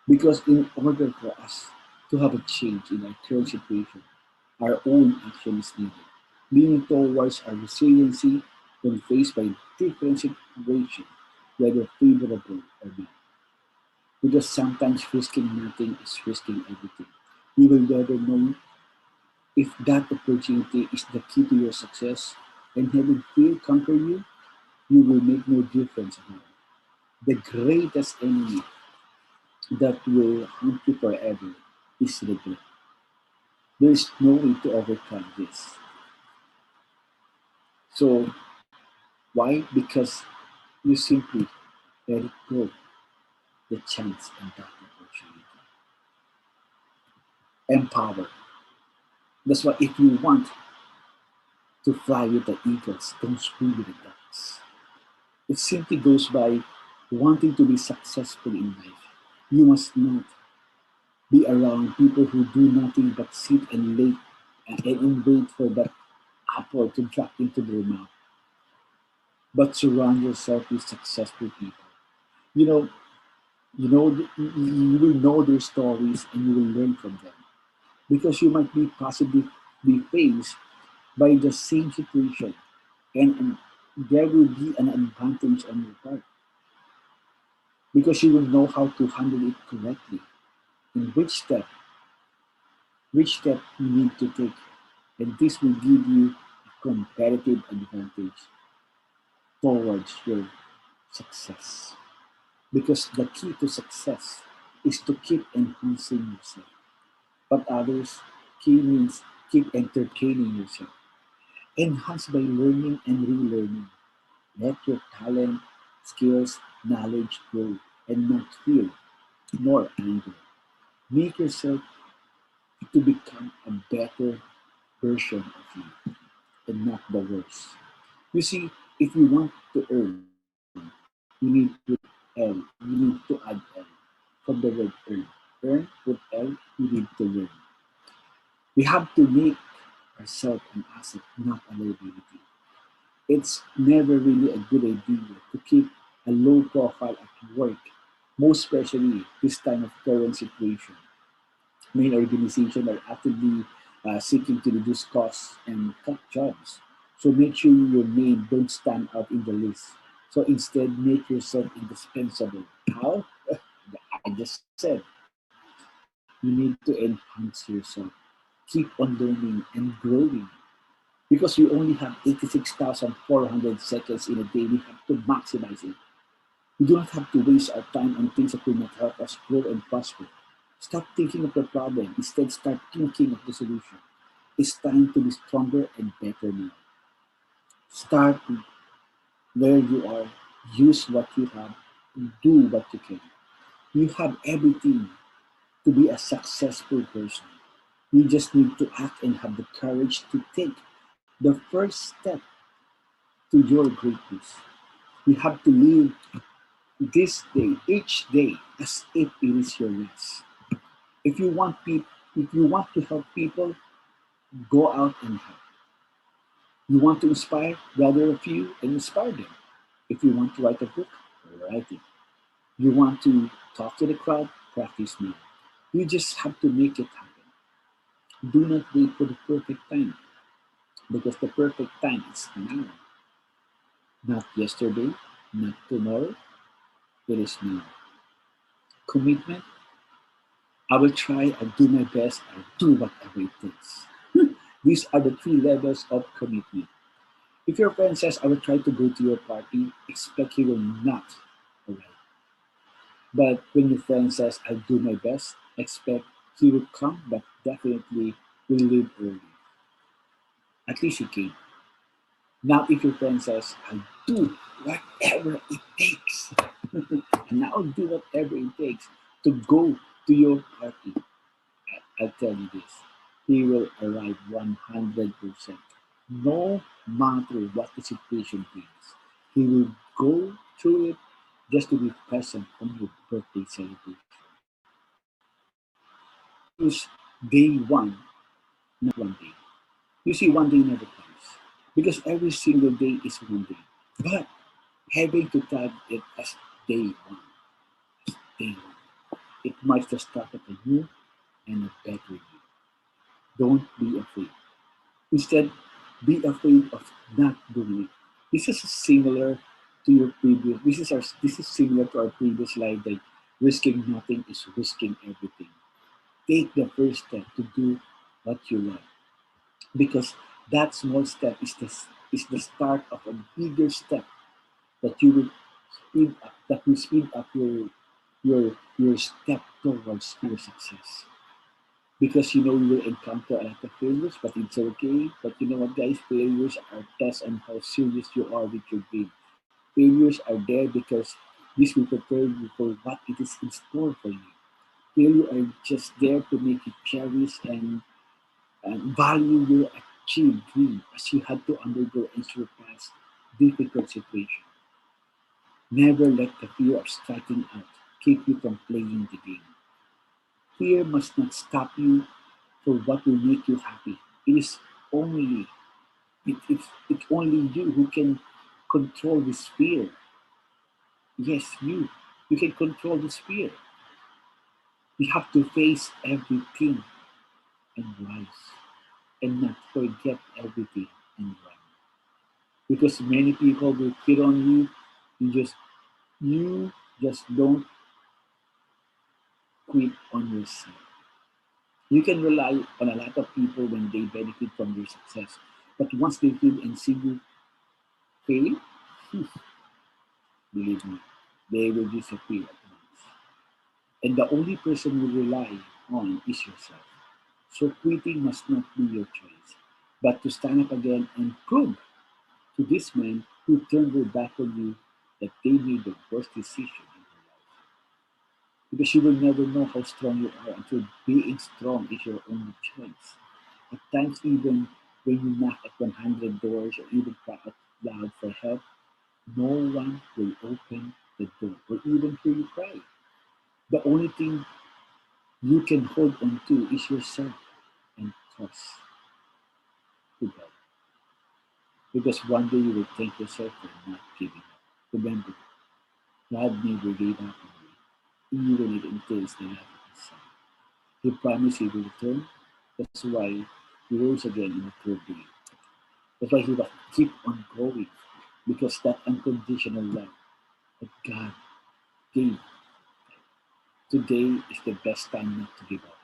Because in order for us to have a change in our current situation, our own action is needed, leaning towards our resiliency when faced by different situations, whether favorable or not. Because sometimes risking nothing is risking everything. You will never know if that opportunity is the key to your success, and having fear conquer you, you will make no difference at all. The greatest enemy that will haunt you forever is regret. There is no way to overcome this. So, why? Because you simply let it go, the chance and that opportunity. Empower. That's why if you want to fly with the eagles, don't swim with the ducks. It simply goes by wanting to be successful in life. You must not be around people who do nothing but sit and wait for that apple to drop into their mouth. But surround yourself with successful people. You know, you will know their stories and you will learn from them because you might be possibly be faced by the same situation, and there will be an advantage on your part. because you will know how to handle it correctly and which step you need to take. And this will give you a competitive advantage towards your success. Because the key to success is to keep enhancing yourself. But others, key means keep entertaining yourself. Enhance by learning and relearning. Let your talent, skills, knowledge grow and not fear nor anger. Make yourself to become a better version of you and not the worst. You see, if you want to earn, you need to L. You need to add L from the word earn. Earn with L, you need to learn. We have to make ourselves an asset, not a liability. It's never really a good idea to keep a low profile at work, most especially this time of current situation. Main organizations are actively seeking to reduce costs and cut jobs. So make sure your name don't stand out in the list. So instead, make yourself indispensable. How? I just said, you need to enhance yourself. Keep on learning and growing. Because we only have 86,400 seconds in a day, we have to maximize it. We do not have to waste our time on things that will not help us grow and prosper. Stop thinking of the problem. Instead, start thinking of the solution. It's time to be stronger and better now. Start where you are. Use what you have. Do what you can. You have everything to be a successful person. You just need to act and have the courage to take the first step to your greatness. You have to live this day, each day, as if it is your last. If you want people, if you want to help people, go out and help. You want to inspire, gather a few and inspire them. If you want to write a book, write it. You want to talk to the crowd, practice now. You just have to make it happen. Do not wait for the perfect time because the perfect time is now. Not yesterday, not tomorrow, it is now. Commitment, I will try, I'll do my best, I'll do whatever it takes. These are the three levels of commitment. If your friend says, I will try to go to your party, expect he will not arrive. But when your friend says, I'll do my best, expect he will come, but definitely will leave early. At least he came. Not if your friend says, I'll do whatever it takes. And I'll do whatever it takes to go to your party. I'll tell you this, he will arrive 100%. No matter what the situation brings. He will go through it just to be present on your birthday celebration. Choose day one, not one day. You see, one day never comes. Because every single day is one day. But having to tag it as day one, day one, it marks the start of a new and a better you. Don't be afraid. Instead, be afraid of not doing it. This is similar to your previous. This is similar to our previous slide that risking nothing is risking everything. Take the first step to do what you love, because that small step is the start of a bigger step that you will speed up your step towards your success. Because you know you will encounter a lot of failures, but it's okay. But you know what, guys? Failures are tests on how serious you are with your game. Failures are there because this will prepare you for what it is in store for you. Failure are just there to make you cherish and value your achieved dream as you had to undergo and surpass difficult situations. Never let the fear of starting out keep you from playing the game. Fear must not stop you for what will make you happy. It is only it's only you who can control this fear. Yes, you. You can control this fear. You have to face everything and rise and not forget everything and run. Because many people will quit on you. You Just don't quit on yourself. You can rely on a lot of people when they benefit from your success. But once they feel and see you fail, believe me, they will disappear at once. And the only person you rely on is yourself. So quitting must not be your choice, but to stand up again and prove to this man who turned their back on you that they made the worst decision in their life. Because you will never know how strong you are until being strong is your only choice. At times, even when you knock at 100 doors or even cry out loud for help, no one will open the door or even hear you cry. The only thing you can hold on to is yourself and trust to God. Because one day you will thank yourself for not giving up. Remember, God never gave up on you, even if it entails the life of his son. He promised he will return. That's why he rose again in the third day. That's why he will keep on going. Because that unconditional love that God gave, today is the best time not to give up,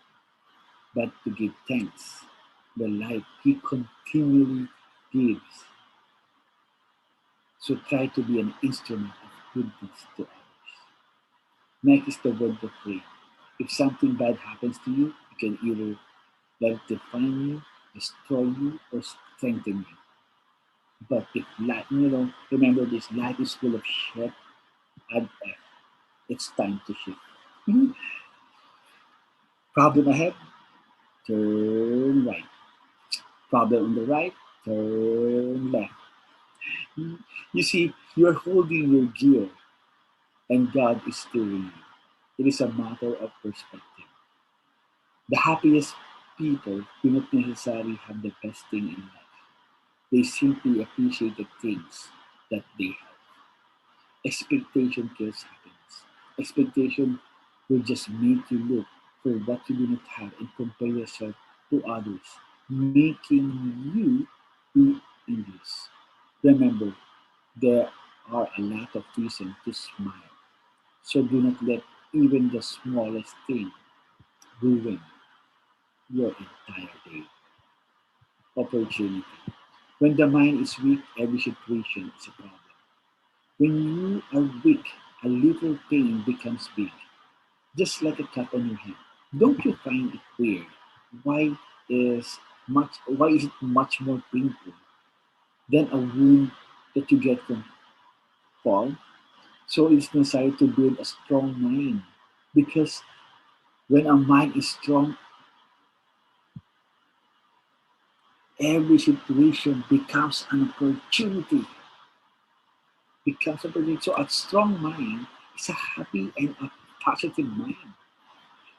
but to give thanks. The life he continually gives. So try to be an instrument of goodness to others. Next is the word of faith. If something bad happens to you, you can either let it define you, destroy you, or strengthen you. But if life, remember this, life is full of shit and F. It's time to shift. Problem ahead, turn right. Problem on the right, turn left. You see, you're holding your gear and God is steering you. It is a matter of perspective. The happiest people do not necessarily have the best thing in life. They simply appreciate the things that they have. Expectation kills happiness. Expectation will just make you look for what you do not have and compare yourself to others, making you be envious. Remember, there are a lot of reasons to smile. So do not let even the smallest thing ruin your entire day. Opportunity. When the mind is weak, every situation is a problem. When you are weak, a little pain becomes big, just like a cut on your head. Don't you find it weird? Why why is it much more painful than a wound that you get from fall? So it's necessary to build a strong mind. Because when a mind is strong, every situation becomes an opportunity. So a strong mind is a happy and a positive mind.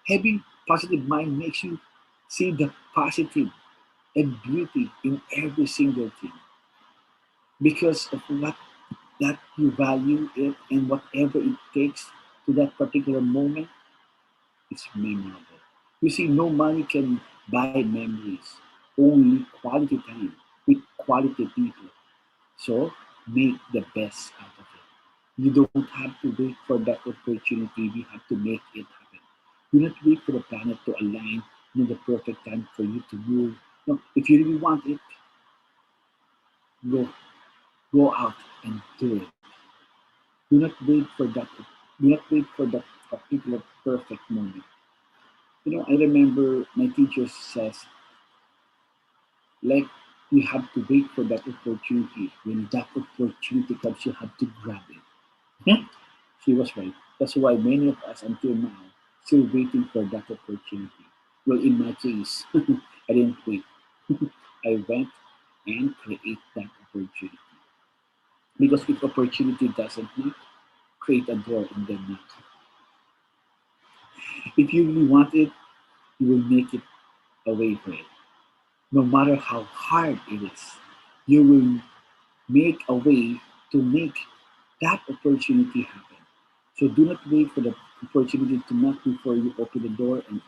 Having positive mind makes you see the positive and beauty in every single thing because of what that you value it and whatever it takes to that particular moment is memorable. You see, no money can buy memories, only quality time with quality people. So make the best out of it. You don't have to wait for that opportunity. We have to make it happen. Do not wait for the planet to align in the perfect time for you to move. No, if you really want it, go go out and do it. Do not wait for that. Do not wait for that particular perfect moment. I remember my teacher says, like, you have to wait for that opportunity. When that opportunity comes, you have to grab it. Hmm? She was right. That's why many of us until now still waiting for that opportunity. Well, in my case, I didn't wait. I went and create that opportunity. Because if opportunity doesn't knock, create a door and then knock. If you really want it, you will make it a way for it. No matter how hard it is, you will make a way to make that opportunity happen. So do not wait for the opportunity to knock before you open the door and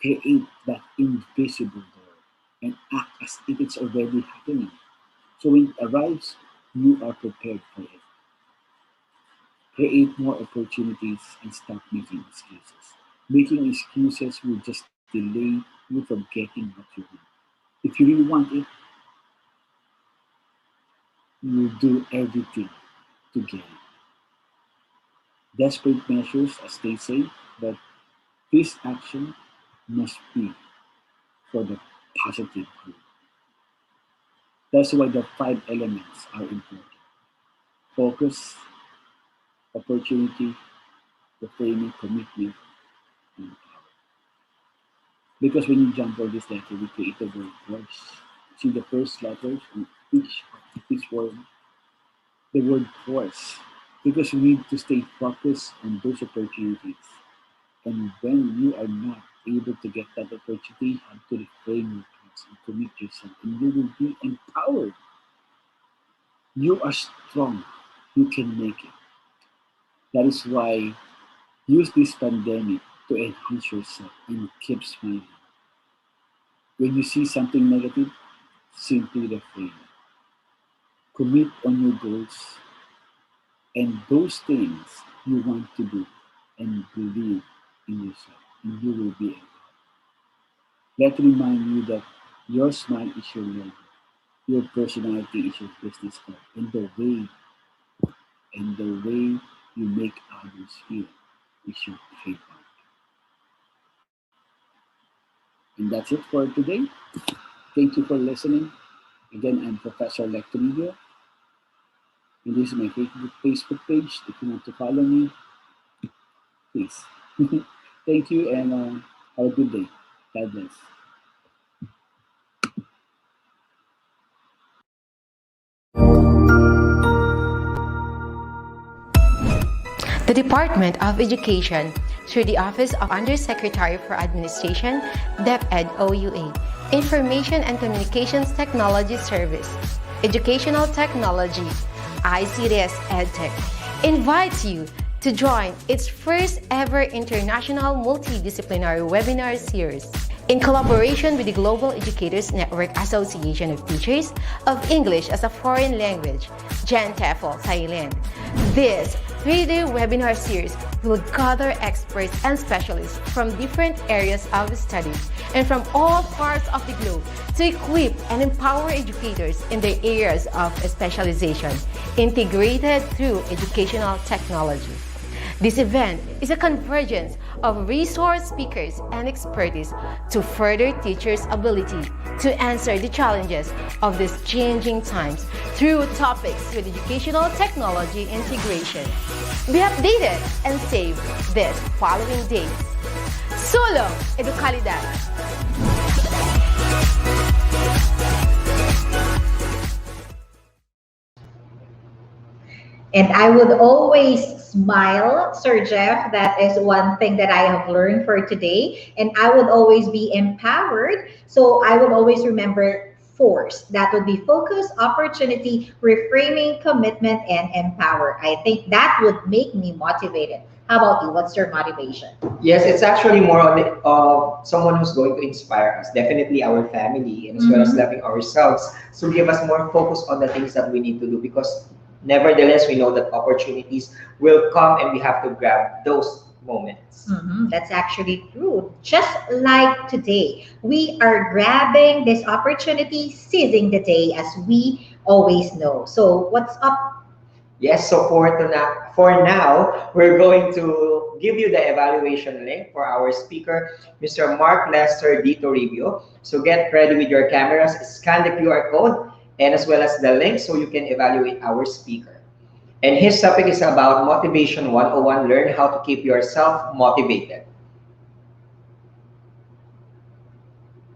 create that invisible door and act as if it's already happening. So when it arrives, you are prepared for it. create more opportunities, and stop making excuses. Making excuses will just delay you from getting what you want. If you really want it, you do everything to get it. Desperate measures, as they say, but this action must be for the positive good. That's why the five elements are important: focus, opportunity, reframing, commitment, and power. Because when you jump on this letter, we create the word course. See the first letters in each word, the word course. Because we need to stay focused on those opportunities. And when you are not able to get that opportunity, you have to reframe your thoughts and commit yourself, and you will be empowered. You are strong. You can make it. That is why use this pandemic to enhance yourself and keep smiling. When you see something negative, simply refrain. Commit on your goals and those things you want to do, and believe in yourself, and you will be able. Let me remind you that your smile is your logo, your personality is your business card, and the way you make others feel is your trademark. And that's it for today. Thank you for listening. Again, I'm Professor Lectorino, and this is my Facebook page. If you want to follow me, please. Thank you, and have a good day. God bless. The Department of Education, through the Office of Undersecretary for Administration, DepEd OUA, Information and Communications Technology Service, Educational Technology, ICTS-EdTech, invites you to join its first ever International Multidisciplinary Webinar series in collaboration with the Global Educators Network Association of Teachers of English as a Foreign Language, GENTEFL, Thailand. This 3-day webinar series will gather experts and specialists from different areas of study and from all parts of the globe to equip and empower educators in their areas of specialization, integrated through educational technology. This event is a convergence of resource speakers and expertise to further teachers' ability to answer the challenges of these changing times through topics with educational technology integration. Be updated and save this following days. Solo Educalidad. And I would always smile, Sir Jeff. That is one thing that I have learned for today. And I would always be empowered. So I would always remember force. That would be focus, opportunity, reframing, commitment, and empower. I think that would make me motivated. How about you? What's your motivation? Yes, it's actually more on someone who's going to inspire us. Definitely our family, and as well as loving ourselves. So give us more focus on the things that we need to do, because nevertheless, we know that opportunities will come and we have to grab those moments. That's actually true. Just like today, we are grabbing this opportunity, seizing the day, as we always know. So what's up? Yes, so for now, we're going to give you the evaluation link for our speaker, Mr. Mark Lester D. Toribio. So get ready with your cameras, scan the QR code, and as well as the link so you can evaluate our speaker. And his topic is about Motivation 101, learn how to keep yourself motivated.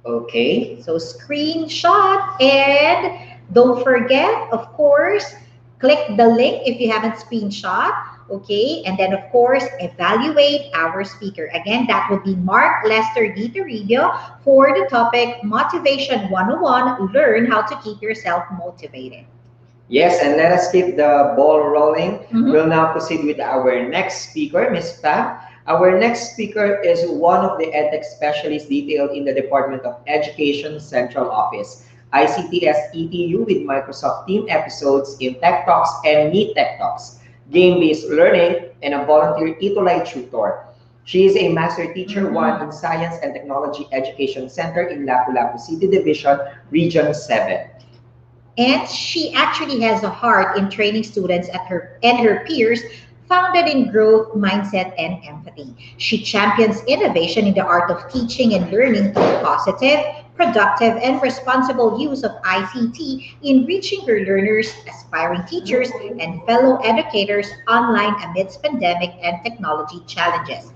Okay. So screenshot, and don't forget, of course, click the link if you haven't screenshot. Okay, and then of course evaluate our speaker. Again, that would be Mark Lester D. Toribio for the topic Motivation 101, learn how to keep yourself motivated. Yes, and let us keep the ball rolling. We'll now proceed with our next speaker, Ms. Pam. Our next speaker is one of the EdTech specialists detailed in the Department of Education Central Office, ICTS-EDU, with Microsoft Team episodes in Tech Talks and Meet Tech Talks. game-based learning, and a volunteer Itolay tutor. She is a Master Teacher 1 in Science and Technology Education Center in Lapu-Lapu City Division, Region 7. And she actually has a heart in training students at her and her peers, founded in growth, mindset, and empathy. She champions innovation in the art of teaching and learning through positive, productive, and responsible use of ICT in reaching her learners, aspiring teachers, and fellow educators online amidst pandemic and technology challenges.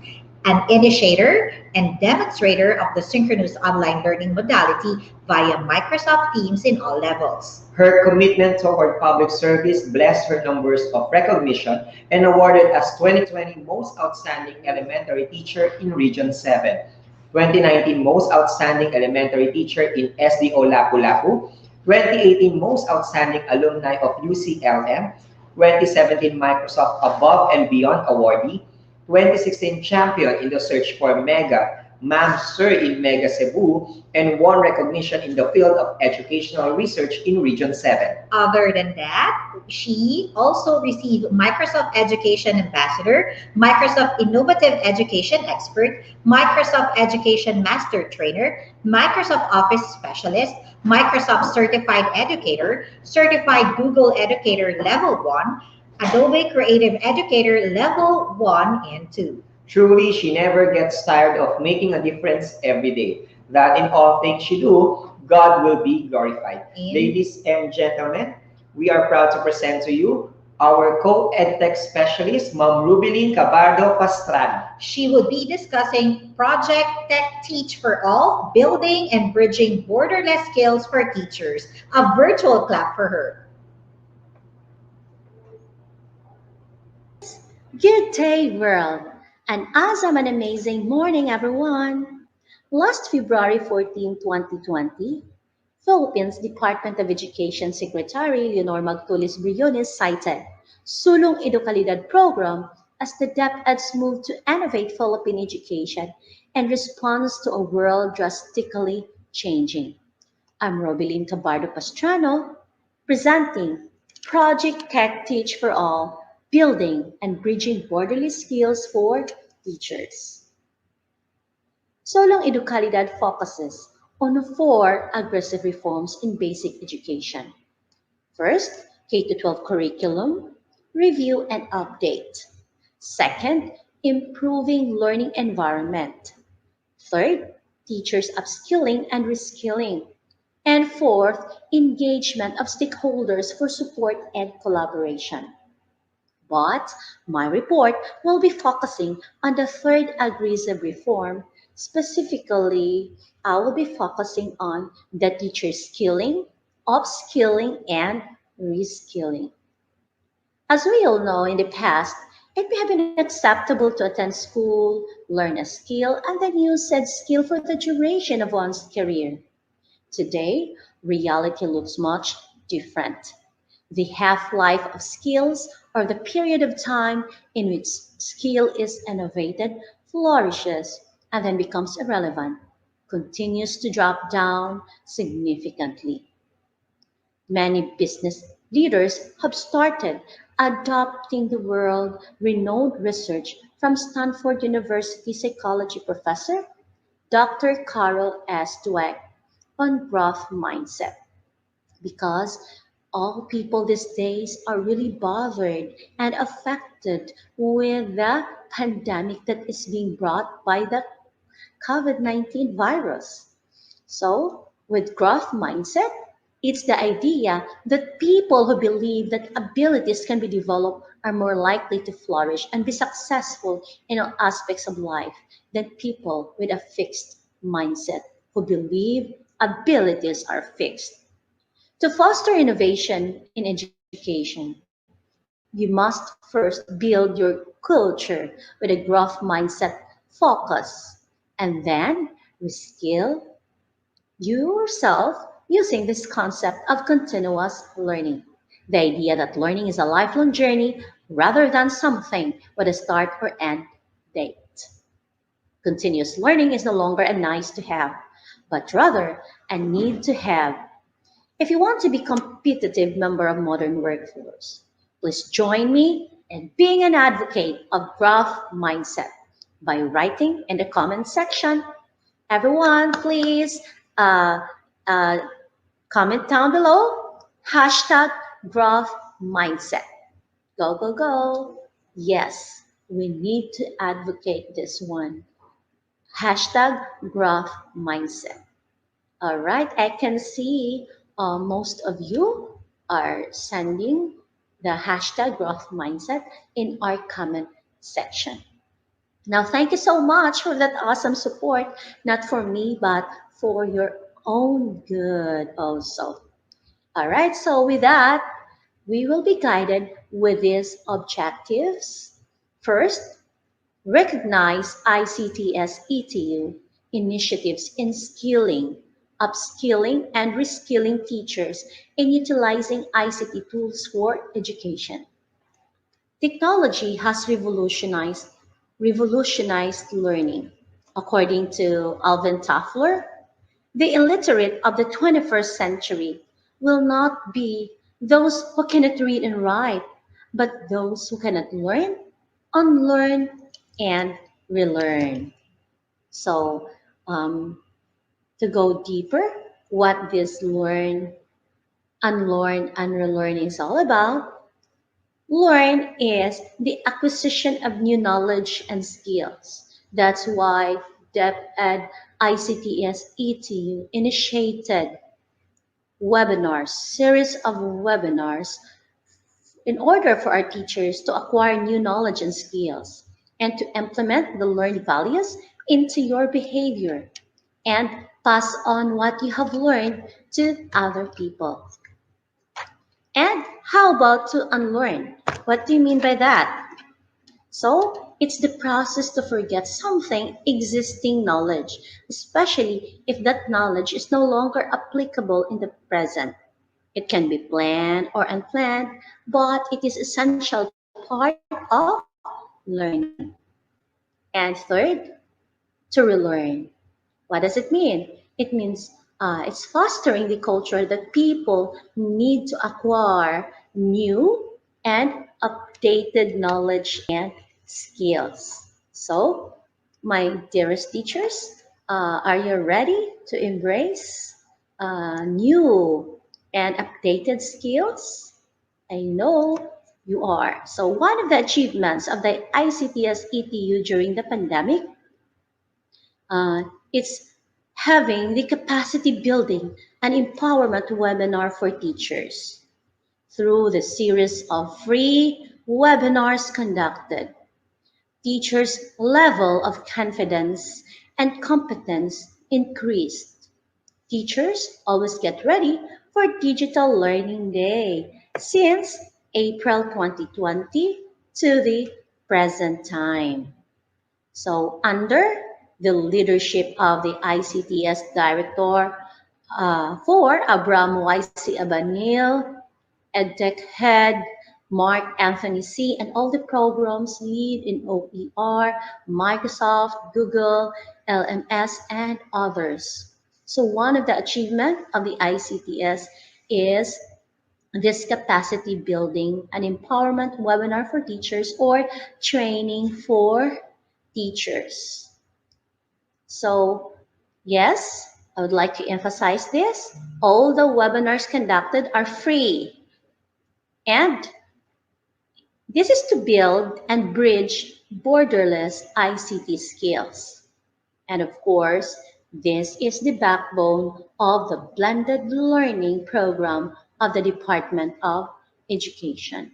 An initiator and demonstrator of the synchronous online learning modality via Microsoft Teams in all levels. Her commitment toward public service blessed her numbers of recognition and awarded as 2020 Most Outstanding Elementary Teacher in Region 7, 2019 Most Outstanding Elementary Teacher in SDO Lapu-Lapu, 2018 Most Outstanding Alumni of UCLM, 2017 Microsoft Above and Beyond Awardee, 2016 champion in the search for Mega, Ma'am Sir in Mega Cebu, and won recognition in the field of educational research in Region 7. Other than that, she also received Microsoft Education Ambassador, Microsoft Innovative Education Expert, Microsoft Education Master Trainer, Microsoft Office Specialist, Microsoft Certified Educator, Certified Google Educator Level 1, Adobe Creative Educator Level 1 and 2. Truly, she never gets tired of making a difference every day. That in all things she do, God will be glorified. Ladies and gentlemen, we are proud to present to you our co-EdTech specialist, Ma'am Rubilin Cabardo Pastrana. She will be discussing Project Tech Teach for All, building and bridging borderless skills for teachers. A virtual clap for her. Good day, world, and awesome and amazing morning, everyone. Last February 14, 2020, Philippines Department of Education Secretary Leonor Magtulis Briones cited Sulong Edukalidad program as the DepEd's move to innovate Philippine education in response to a world drastically changing. I'm Robilin Cabardo Pastrano, presenting Project Tech Teach for All, building and bridging borderless skills for teachers. Solong Edukalidad focuses on 4 aggressive reforms in basic education. First, K-12 curriculum, review and update. Second, improving learning environment. Third, teachers upskilling and reskilling. And fourth, engagement of stakeholders for support and collaboration. But my report will be focusing on the third aggressive reform. Specifically, I will be focusing on the teacher skilling, upskilling, and reskilling. As we all know, in the past, it may have been acceptable to attend school, learn a skill, and then use said skill for the duration of one's career. Today, reality looks much different. The half-life of skills, or the period of time in which skill is innovated, flourishes, and then becomes irrelevant, continues to drop down significantly. Many business leaders have started adopting the world-renowned research from Stanford University psychology professor Dr. Carol S. Dweck on growth mindset, because all people these days are really bothered and affected with the pandemic that is being brought by the COVID-19 virus. So, with growth mindset, it's the idea that people who believe that abilities can be developed are more likely to flourish and be successful in all aspects of life than people with a fixed mindset who believe abilities are fixed. To foster innovation in education, you must first build your culture with a growth mindset focus, and then reskill yourself using this concept of continuous learning. The idea that learning is a lifelong journey rather than something with a start or end date. Continuous learning is no longer a nice to have, but rather a need to have. If you want to be competitive member of modern workforce, please join me and being an advocate of growth mindset by writing in the comment section. Everyone, please uh, uh, comment down below hashtag growth mindset. Go, go, go. Yes, we need to advocate this one. Hashtag growth mindset. All right, I can see most of you are sending the hashtag growth mindset in our comment section. Now, thank you so much for that awesome support, not for me, but for your own good also. All right, so with that, we will be guided with these objectives. First, recognize ICTS-ETU initiatives in skilling, upskilling, and reskilling teachers in utilizing ICT tools for education. Technology has revolutionized learning. According to Alvin Toffler, the illiterate of the 21st century will not be those who cannot read and write, but those who cannot learn, unlearn, and relearn. So, to go deeper, what this learn, unlearn, and relearn is all about, learn is the acquisition of new knowledge and skills. That's why DepEd ICTS ETU initiated series of webinars in order for our teachers to acquire new knowledge and skills and to implement the learned values into your behavior and pass on what you have learned to other people. And how about to unlearn? What do you mean by that? So, it's the process to forget something existing knowledge, especially if that knowledge is no longer applicable in the present. It can be planned or unplanned, but it is essential part of learning. And third, to relearn. What does it mean? It means it's fostering the culture that people need to acquire new and updated knowledge and skills. So, my dearest teachers, are you ready to embrace new and updated skills? I know you are. So, one of the achievements of the ICTS ETU during the pandemic, uh, it's having the capacity building and empowerment webinar for teachers. Through the series of free webinars conducted, teachers' level of confidence and competence increased. Teachers always get ready for Digital Learning Day since April 2020 to the present time. So, under the leadership of the ICTS Director for Abram YC Abanil, EdTech Head Mark Anthony C., and all the programs lead in OER, Microsoft, Google, LMS, and others. So one of the achievements of the ICTS is this capacity building and empowerment webinar for teachers or training for teachers. So yes, I would like to emphasize this. All the webinars conducted are free. And this is to build and bridge borderless ICT skills. And of course, this is the backbone of the blended learning program of the Department of Education.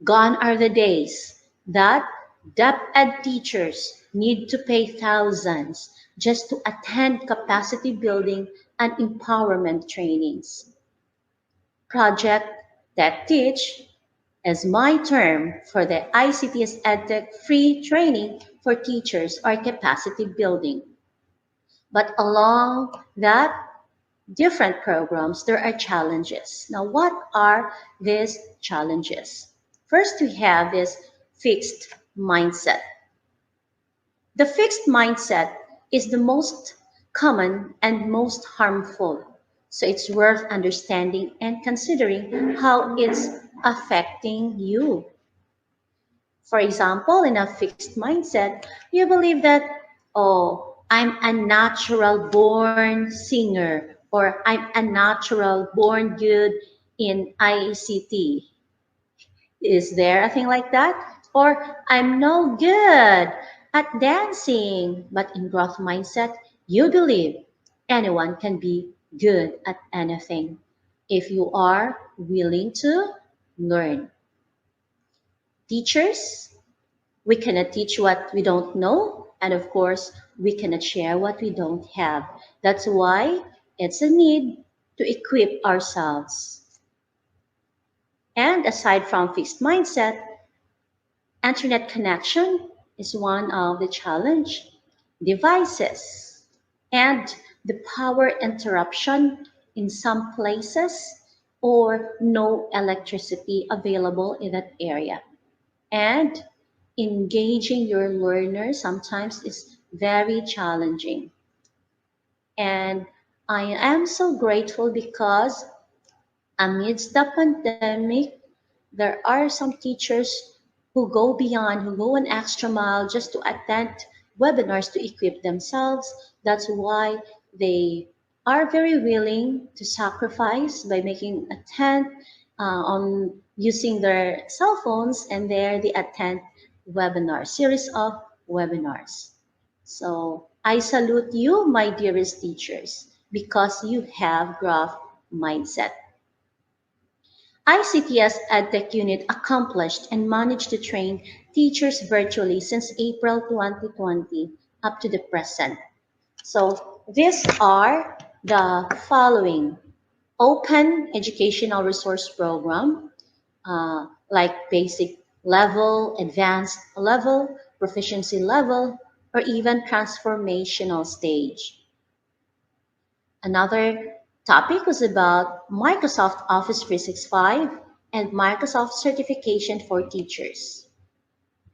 Gone are the days that DepEd teachers need to pay thousands just to attend capacity building and empowerment trainings. Project That Teach is my term for the ICTS-EdTech free training for teachers or capacity building. But along that different programs, there are challenges. Now, what are these challenges? First, we have this fixed mindset. The fixed mindset is the most common and most harmful. So it's worth understanding and considering how it's affecting you. For example, in a fixed mindset, you believe that, oh, I'm a natural born singer, or I'm a natural born good in ICT. Is there a thing like that? Or I'm no good at dancing. But in growth mindset, you believe anyone can be good at anything if you are willing to learn. Teachers, we cannot teach what we don't know, and of course, we cannot share what we don't have. That's why it's a need to equip ourselves. And aside from fixed mindset, internet connection is one of the challenge. Devices and the power interruption in some places, or no electricity available in that area. And engaging your learner sometimes is very challenging. And I am so grateful because amidst the pandemic, there are some teachers who go beyond, who go an extra mile just to attend webinars to equip themselves. That's why they are very willing to sacrifice by making a tent on using their cell phones, and there they attend webinar, series of webinars. So I salute you, my dearest teachers, because you have growth mindset. ICTS-EdTech unit accomplished and managed to train teachers virtually since April 2020 up to the present. So these are the following: open educational resource program, like basic level, advanced level, proficiency level, or even transformational stage. Another topic was about Microsoft Office 365 and Microsoft certification for teachers,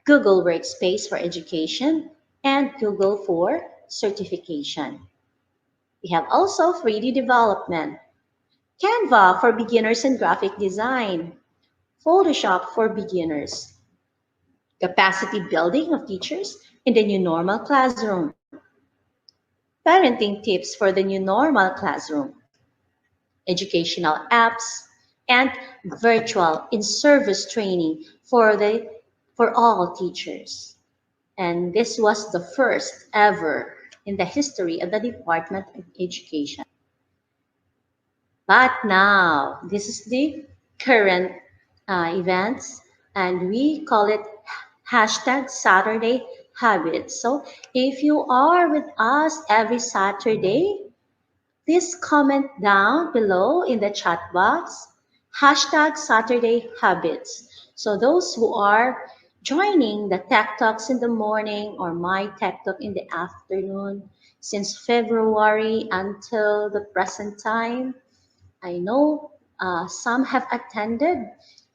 Google Workspace for education, and Google for certification. We have also 3D development, Canva for beginners and graphic design, Photoshop for beginners, capacity building of teachers in the new normal classroom, parenting tips for the new normal classroom, educational apps, and virtual in-service training for all teachers. And this was the first ever in the history of the Department of Education. But now, this is the current events, and we call it hashtag Saturday Habits. So if you are with us every Saturday, please comment down below in the chat box, hashtag Saturday Habits. So those who are joining the Tech Talks in the morning or my Tech Talk in the afternoon since February until the present time, I know some have attended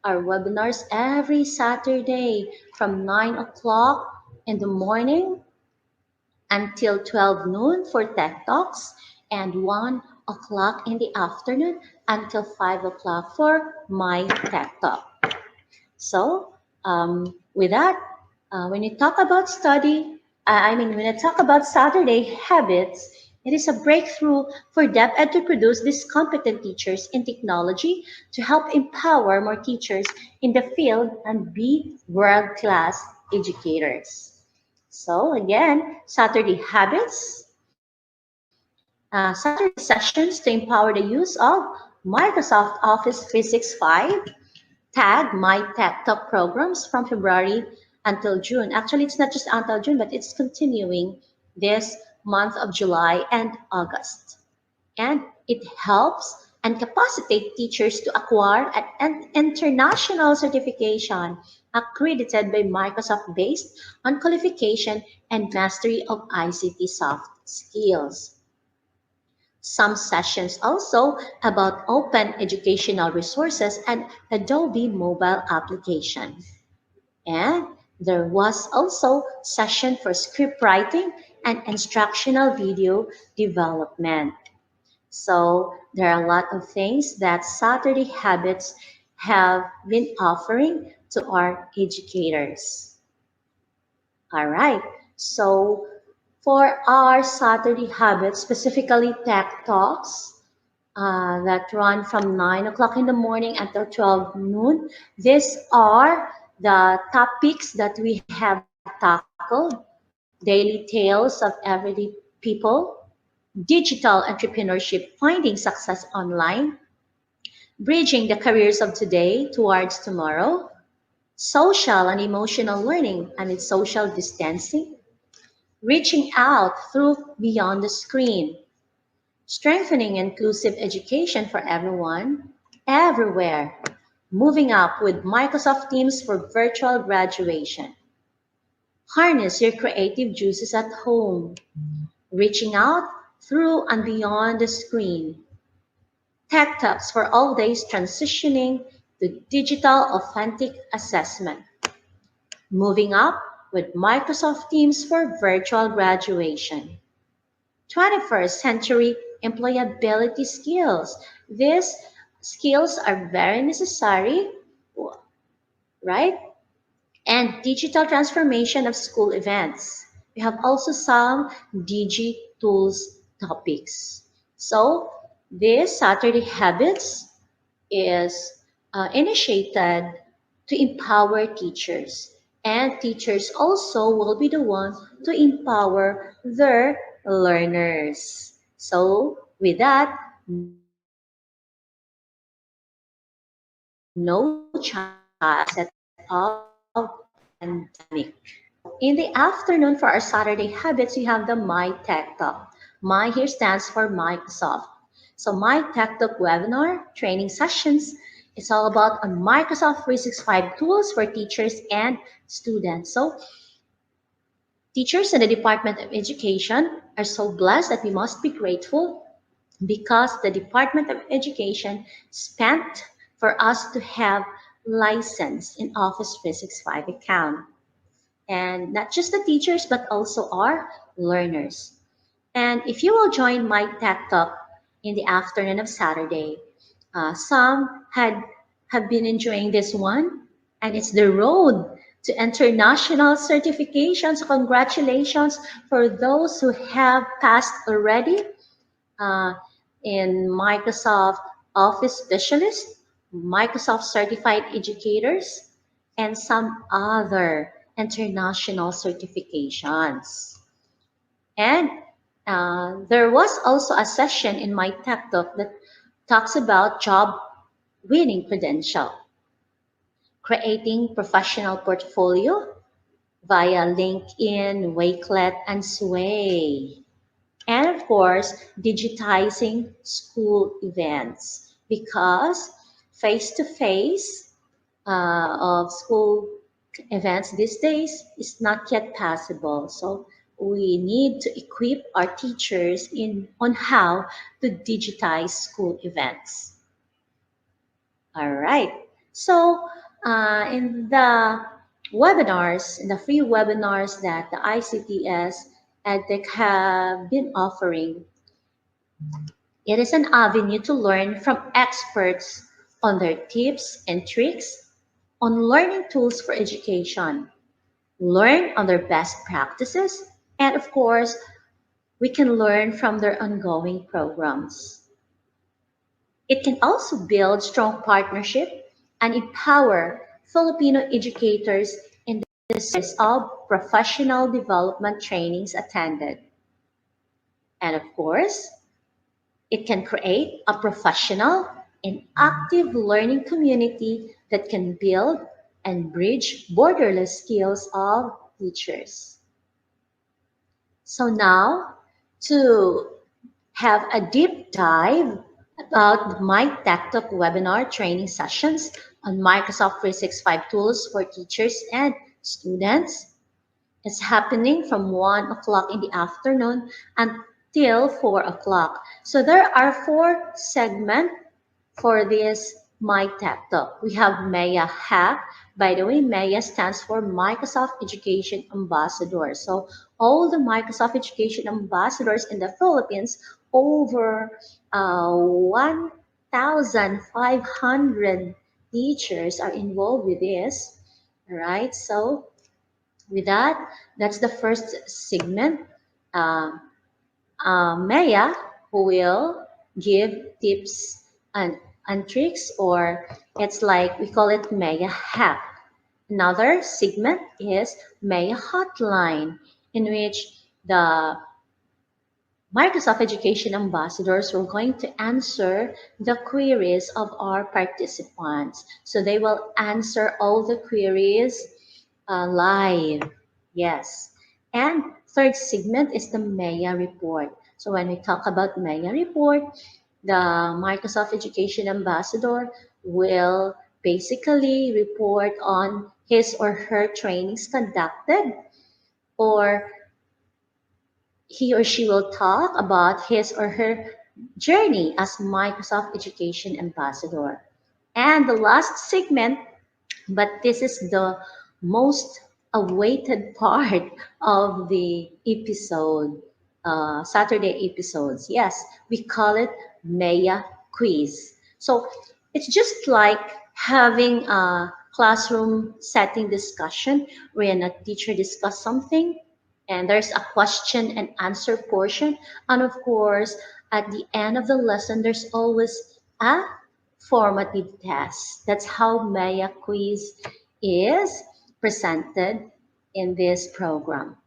our webinars every Saturday from 9 o'clock in the morning until 12 noon for Tech Talks, and 1 o'clock in the afternoon until 5 o'clock for my Tech Talk. So with that, when you talk about when I talk about Saturday habits, it is a breakthrough for DepEd to produce these competent teachers in technology to help empower more teachers in the field and be world-class educators. So again, Saturday habits, Saturday sessions to empower the use of Microsoft Office 365, tag My Tech Talk programs from February until June. Actually, it's not just until June, but it's continuing this month of July and August. And it helps and capacitate teachers to acquire an international certification accredited by Microsoft based on qualification and mastery of ICT soft skills. Some sessions also about open educational resources and Adobe mobile application. And there was also session for script writing and instructional video development. So there are a lot of things that Saturday Habits have been offering to our educators. All right, so for our Saturday habits, specifically tech talks that run from 9 o'clock in the morning until 12 noon, these are the topics that we have tackled: daily tales of everyday people, digital entrepreneurship, finding success online, bridging the careers of today towards tomorrow, social and emotional learning amid social distancing, reaching out through beyond the screen, strengthening inclusive education for everyone, everywhere, moving up with Microsoft Teams for virtual graduation. Harness your creative juices at home, reaching out through and beyond the screen. Tech Talks for all days transitioning to digital authentic assessment. Moving up with Microsoft Teams for virtual graduation. 21st century employability skills. These skills are very necessary, right? And digital transformation of school events. We have also some DG tools topics. So this Saturday Habits is initiated to empower teachers. And teachers also will be the ones to empower their learners. So with that, no child set of pandemic. In the afternoon for our Saturday habits, we have the My Tech Talk. My here stands for Microsoft. So My Tech Talk webinar training sessions, it's all about on Microsoft 365 tools for teachers and students. So teachers in the Department of Education are so blessed that we must be grateful because the Department of Education spent for us to have license in Office 365 account. And not just the teachers, but also our learners. And if you will join my Tech Talk in the afternoon of Saturday, some have been enjoying this one, and it's the road to international certification. So congratulations for those who have passed already in Microsoft Office Specialist, Microsoft Certified Educators, and some other international certifications. And there was also a session in my Tech Talk that talks about job winning credential, creating professional portfolio via LinkedIn, Wakelet, and Sway. And of course, digitizing school events because face-to-face of school events these days is not yet possible. So we need to equip our teachers on how to digitize school events. All right. So in the webinars, in the free webinars that the ICTS-EdTech have been offering, it is an avenue to learn from experts on their tips and tricks on learning tools for education, learn on their best practices, and of course, we can learn from their ongoing programs. It can also build strong partnership and empower Filipino educators in the series of professional development trainings attended. And of course, it can create a professional and active learning community that can build and bridge borderless skills of teachers. So now, to have a deep dive about my Tech Talk webinar training sessions on Microsoft 365 tools for teachers and students. It's happening from 1 o'clock in the afternoon until 4 o'clock. So there are 4 segments for this My Tech Talk. We have Maya Hack. By the way, Maya stands for Microsoft Education Ambassador. So all the Microsoft Education Ambassadors in the Philippines, over 1,500 teachers are involved with this. All right, so with that, that's the first segment. Uh, Maya, who will give tips and tricks, or it's like we call it Maya Hack. Another segment is Maya Hotline, in which the Microsoft Education Ambassadors were going to answer the queries of our participants. So they will answer all the queries live. Yes. And third segment is the Maya report. So when we talk about Maya report, the Microsoft Education Ambassador will basically report on his or her trainings conducted, or he or she will talk about his or her journey as Microsoft Education Ambassador. And the last segment, but this is the most awaited part of the episode, Saturday episodes. Yes, we call it Maya Quiz. So it's just like having a classroom setting discussion when a teacher discuss something and there's a question and answer portion. And of course, at the end of the lesson, there's always a formative test. That's how Maya Quiz is presented in this program.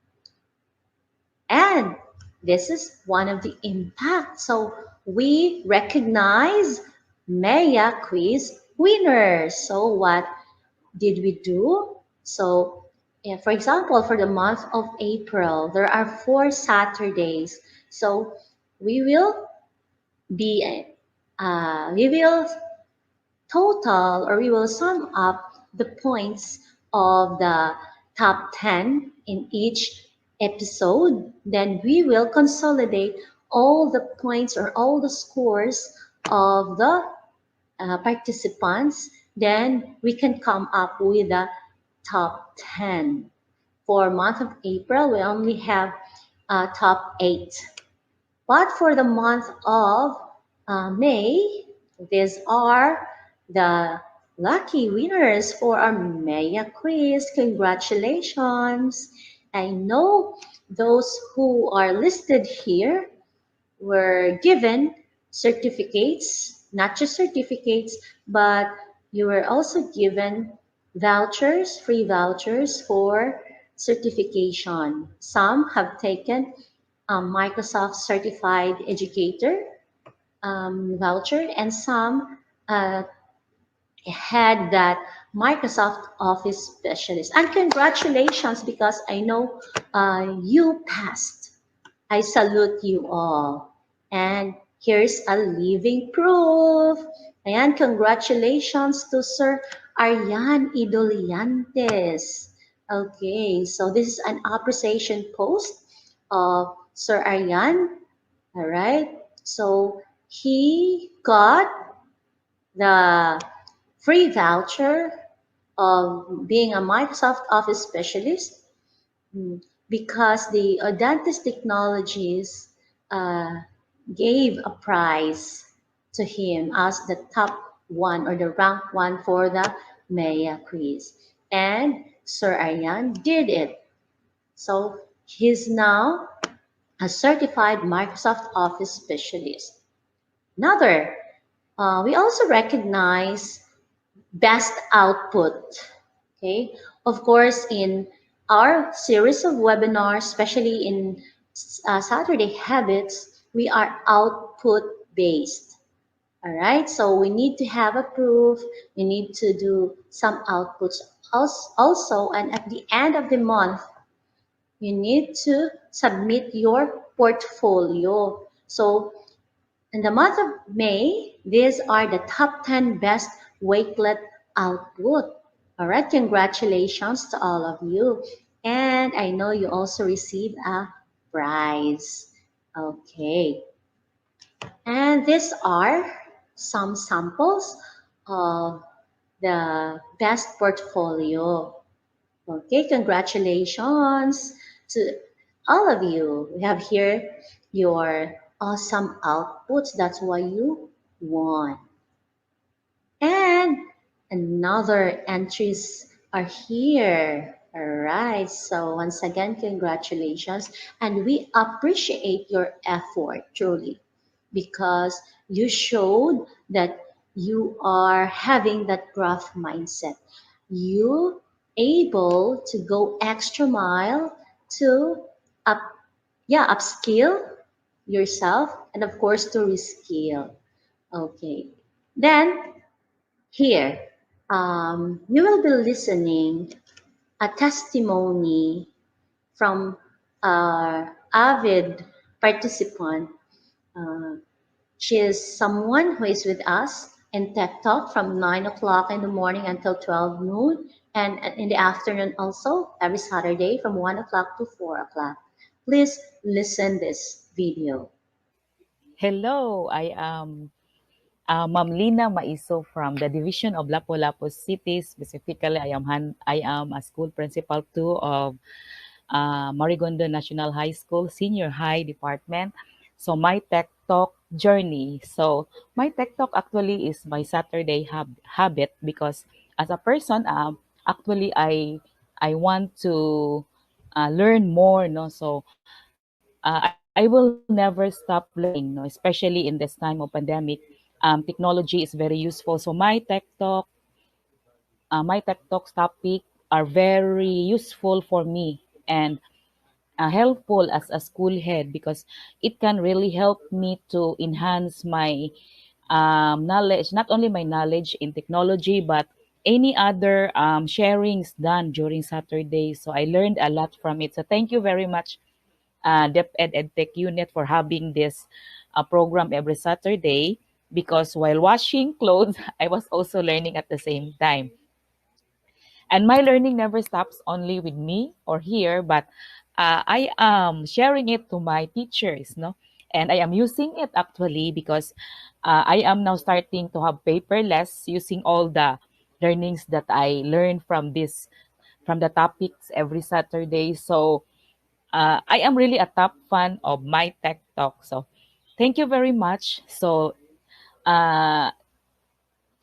And this is one of the impacts. So we recognize Maya Quiz winners. So what did we do? So, for example, for the month of April, there are 4 Saturdays. So we will be, we will total, or we will sum up the points of the top 10 in each episode. Then we will consolidate all the points or all the scores of the participants. Then we can come up with the top 10. For month of April, we only have top 8. But for the month of May, these are the lucky winners for our Maya quiz. Congratulations! I know those who are listed here were given certificates, not just certificates, but you were also given vouchers, free vouchers for certification. Some have taken Microsoft Certified Educator voucher, and some had that Microsoft Office Specialist. And congratulations, because I know you passed. I salute you all. And here's a living proof. And congratulations to Sir Aryan Idoliantes. Okay, so this is an appreciation post of Sir Aryan. All right, so he got the free voucher of being a Microsoft Office specialist because the Audantis Technologies gave a prize to him as the top one, or the rank one, for the Maya quiz. And Sir Aryan did it. So he's now a certified Microsoft Office specialist. Another, we also recognize best output. Okay, of course, in our series of webinars, especially in Saturday Habits, we are output based. All right, so we need to have a proof, we need to do some outputs also, and at the end of the month, you need to submit your portfolio. So in the month of May, these are the top 10 best Wakelet output. All right, congratulations to all of you. And I know you also received a prize. Okay. And these are some samples of the best portfolio. Okay, congratulations to all of you. We have here your awesome outputs. That's why you won. And another entries are here. All right. So once again, congratulations. And we appreciate your effort truly because you showed that you are having that growth mindset. You able to go extra mile to up upskill yourself and of course to reskill. Okay. Then here, we will be listening a testimony from our avid participant. Uh, she is someone who is with us in Tech Talk from 9 o'clock in the morning until 12 noon, and in the afternoon also, every Saturday from 1 o'clock to 4 o'clock. Please listen this video. Hello, I am Ma'am Lina Maiso from the Division of Lapu-Lapu City. Specifically, I am a school principal too of Marigondo National High School Senior High Department. So my Tech Talk journey. So my Tech Talk actually is my Saturday habit because as a person, actually I want to learn more. No, so I will never stop learning. No, especially in this time of pandemic. Technology is very useful. So my Tech Talks topic are very useful for me and helpful as a school head because it can really help me to enhance my knowledge, not only my knowledge in technology, but any other sharings done during Saturday. So I learned a lot from it. So thank you very much, DepEd EdTech unit, for having this program every Saturday because while washing clothes, I was also learning at the same time. And my learning never stops only with me or here, but I am sharing it to my teachers, no? And I am using it actually because I am now starting to have paperless using all the learnings that I learned from the topics every Saturday. So I am really a top fan of my Tech Talk. So thank you very much. So uh,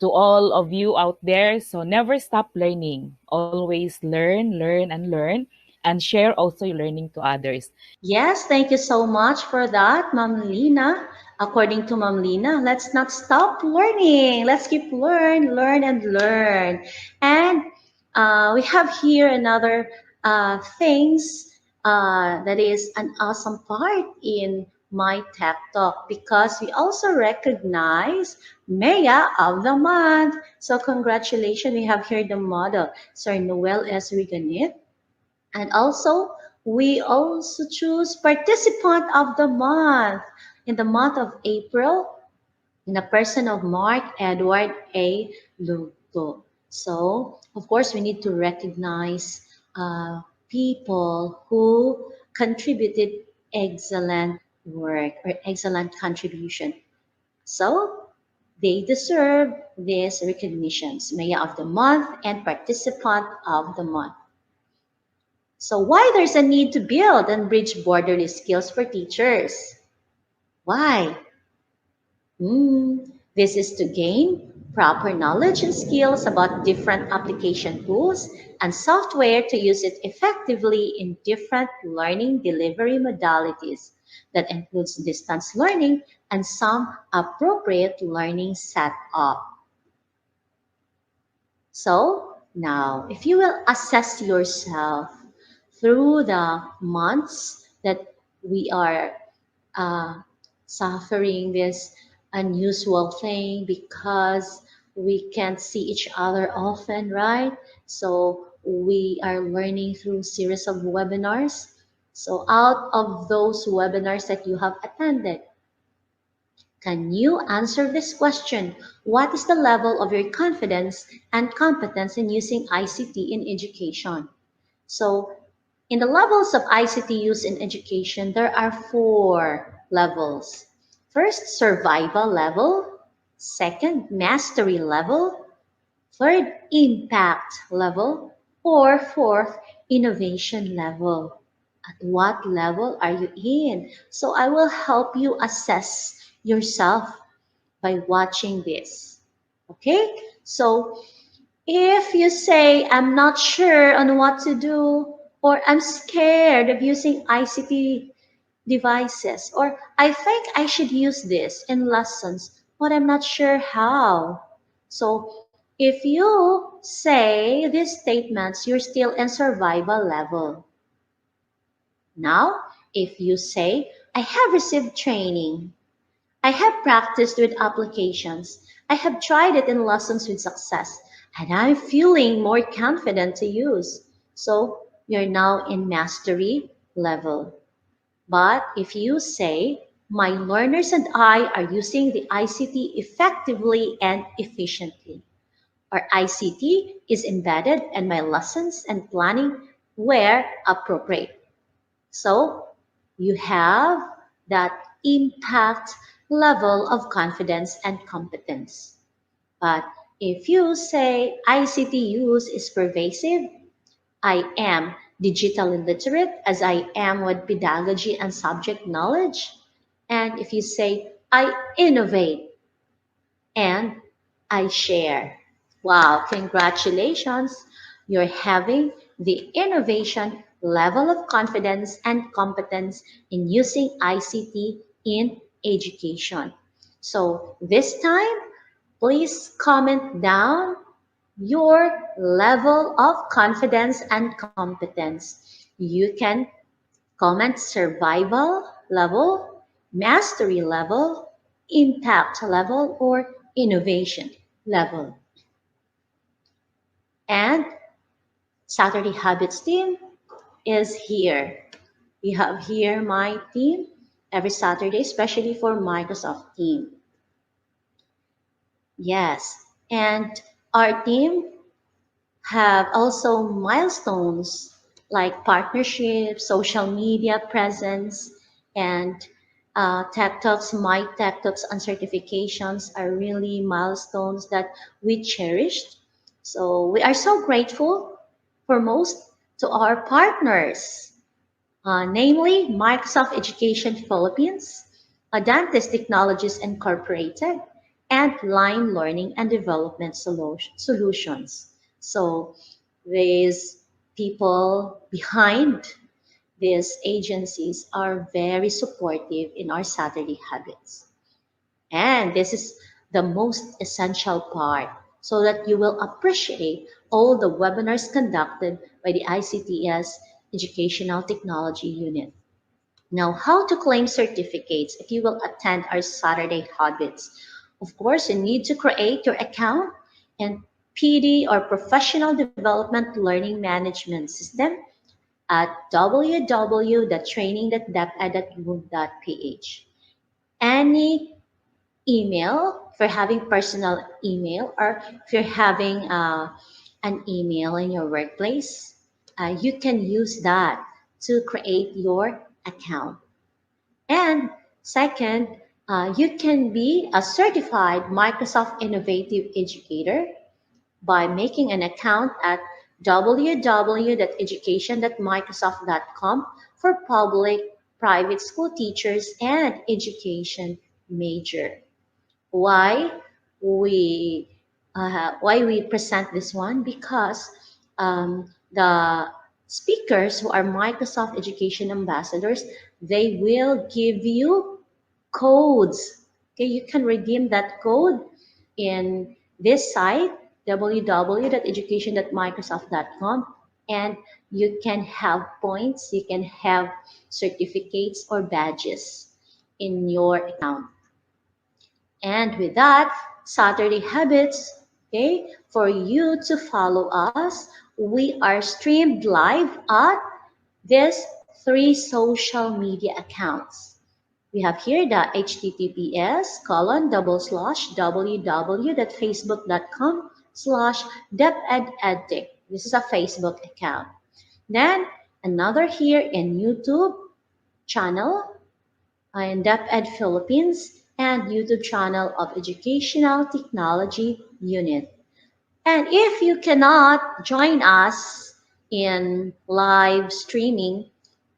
to all of you out there. So never stop learning. Always learn, learn, and learn, and share also your learning to others. Yes, thank you so much for that, Ma'am Lina. According to Ma'am Lina, let's not stop learning. Let's keep learn, and learn. And we have here another things that is an awesome part in my Tech Talk because we also recognize Maya of the Month. So congratulations, we have here the model, Sir Noel S. Riganit. And also, we also choose participant of the month in the month of April in the person of Mark Edward A. Lugo. So, of course, we need to recognize people who contributed excellent work or excellent contribution. So, they deserve these recognitions, Mayor of the Month and Participant of the Month. So why there's a need to build and bridge borderless skills for teachers? Why? This is to gain proper knowledge and skills about different application tools and software to use it effectively in different learning delivery modalities. That includes distance learning and some appropriate learning setup. So now, if you will assess yourself through the months that we are suffering this unusual thing because we can't see each other often, right? So we are learning through series of webinars. So out of those webinars that you have attended, can you answer this question? What is the level of your confidence and competence in using ICT in education? So in the levels of ICT use in education, there are 4 levels. First, survival level. Second, mastery level. Third, impact level. Or fourth, innovation level. At what level are you in? So I will help you assess yourself by watching this. Okay? So If you say, I'm not sure on what to do, or I'm scared of using ICT devices, or I think I should use this in lessons, but I'm not sure how. So if you say these statements, you're still in survival level. Now, if you say, I have received training, I have practiced with applications, I have tried it in lessons with success, and I'm feeling more confident to use. So you're now in mastery level. But if you say, my learners and I are using the ICT effectively and efficiently, or ICT is embedded in my lessons and planning where appropriate. So you have that impact level of confidence and competence. But if you say ICT use is pervasive, I am digitally literate as I am with pedagogy and subject knowledge. And if you say I innovate and I share, wow, congratulations, you're having the innovation level of confidence and competence in using ICT in education. So this time, please comment down your level of confidence and competence. You can comment survival level, mastery level, impact level, or innovation level. And Saturday Habits team is here. We have here my team every Saturday, especially for Microsoft team. Yes, and our team have also milestones like partnership, social media presence, and Tech Talks, My Tech Talks, and certifications are really milestones that we cherished. So we are so grateful for most to our partners, namely Microsoft Education Philippines, Adantes Technologies Incorporated, and Line Learning and Development Solutions. So these people behind these agencies are very supportive in our Saturday habits. And this is the most essential part so that you will appreciate all the webinars conducted by the ICTS Educational Technology Unit. Now, how to claim certificates if you will attend our Saturday habits. Of course, you need to create your account and PD or Professional Development Learning Management System at www.training.deped.gov.ph. Any email, if you're having personal email or if you're having an email in your workplace, you can use that to create your account. And second, you can be a certified Microsoft Innovative Educator by making an account at www.education.microsoft.com for public, private school teachers and education major. Why we present this one? Because the speakers who are Microsoft Education Ambassadors, they will give you codes. Okay, you can redeem that code in this site, www.education.microsoft.com, and you can have points, you can have certificates or badges in your account. And with that, Saturday habits, okay, for you to follow us, we are streamed live at these 3 social media accounts. We have here the https://www.facebook.com/DepEd-EdTech. This is a Facebook account. Then another here in YouTube channel in DepEd Philippines and YouTube channel of Educational Technology Unit. And if you cannot join us in live streaming,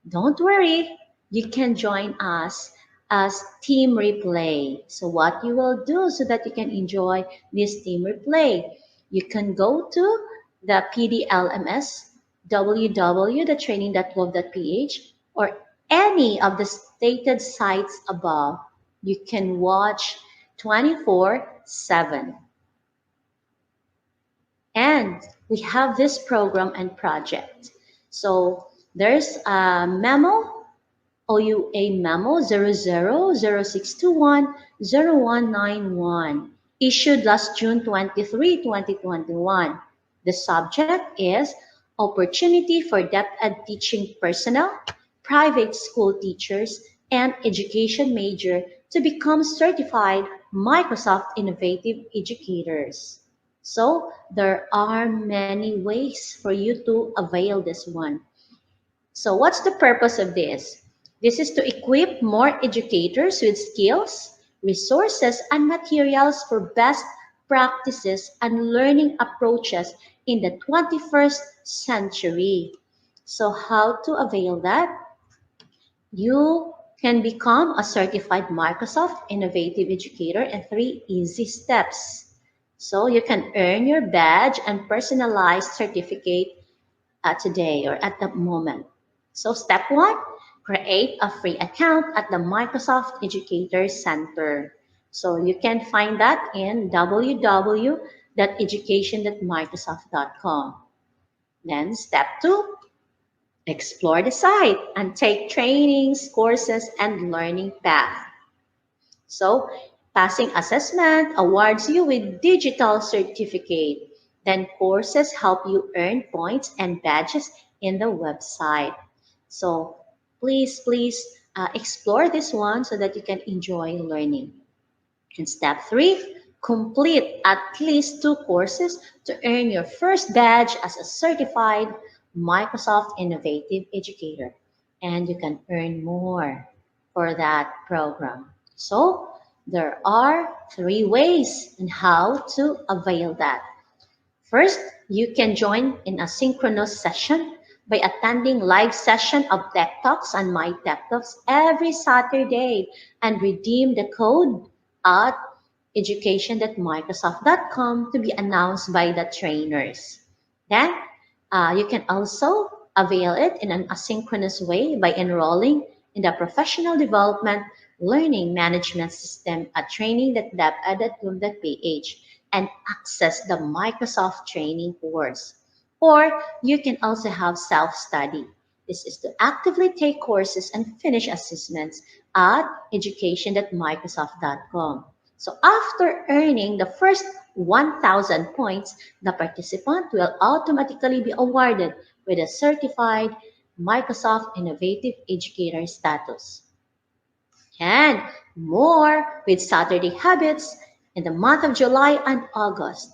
don't worry, you can join us as team replay. So what you will do so that you can enjoy this team replay, You can go to the PDLMS, www.training.gov.ph, or any of the stated sites above. You can watch 24/7. And we have this program and project. So there's a memo, OUA memo 0006210191, issued last June 23, 2021. The subject is Opportunity for DepEd Teaching Personnel, Private School Teachers, and Education Major to become certified Microsoft Innovative Educators. So there are many ways for you to avail this one. So what's the purpose of this? This is to equip more educators with skills, resources, and materials for best practices and learning approaches in the 21st century. So how to avail that? You can become a certified Microsoft Innovative Educator in 3 easy steps. So you can earn your badge and personalized certificate today or at the moment. So step 1, create a free account at the Microsoft Educator Center. So you can find that in www.education.microsoft.com. Then step 2, explore the site and take trainings, courses, and learning path. So passing assessment awards you with digital certificate. Then courses help you earn points and badges in the website. So please explore this one so that you can enjoy learning. And step 3, complete at least 2 courses to earn your first badge as a certified Microsoft Innovative Educator. And you can earn more for that program. So there are 3 ways on how to avail that. First, you can join in a synchronous session by attending live session of Tech Talks and My Tech Talks every Saturday and redeem the code at education.microsoft.com to be announced by the trainers. Then, you can also avail it in an asynchronous way by enrolling in the Professional Development Learning Management System at training.deped.gov.ph and access the Microsoft training course. Or you can also have self-study. This is to actively take courses and finish assessments at education.microsoft.com. So after earning the first 1,000 points, the participant will automatically be awarded with a certified Microsoft Innovative Educator status. And more with Saturday habits in the month of July and August.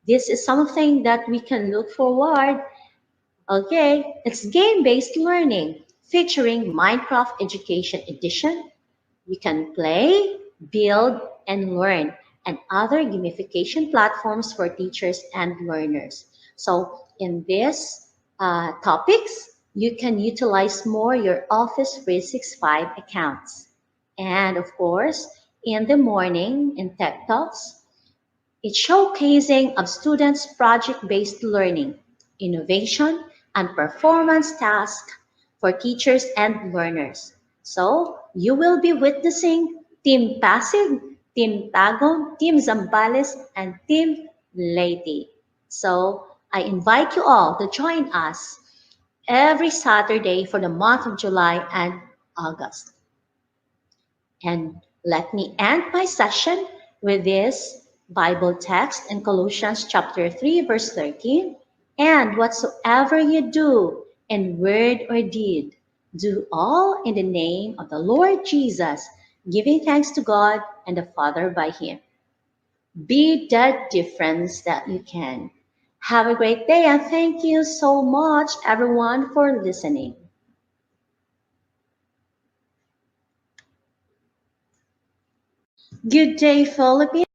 This is something that we can look forward. Okay, it's game-based learning featuring Minecraft Education Edition. We can play, build, and learn, and other gamification platforms for teachers and learners. So in these topics, you can utilize more your Office 365 accounts. And of course, in the morning in Tech Talks, it's showcasing of students' project-based learning, innovation, and performance tasks for teachers and learners. So you will be witnessing Team Pasig, Team Tagum, Team Zambales, and Team Leyte. So I invite you all to join us every Saturday for the month of July and August. And let me end my session with this Bible text in Colossians chapter 3, verse 13. And whatsoever you do in word or deed, do all in the name of the Lord Jesus, giving thanks to God and the Father by him. Be that difference that you can. Have a great day and thank you so much everyone for listening. Good day, Philippines.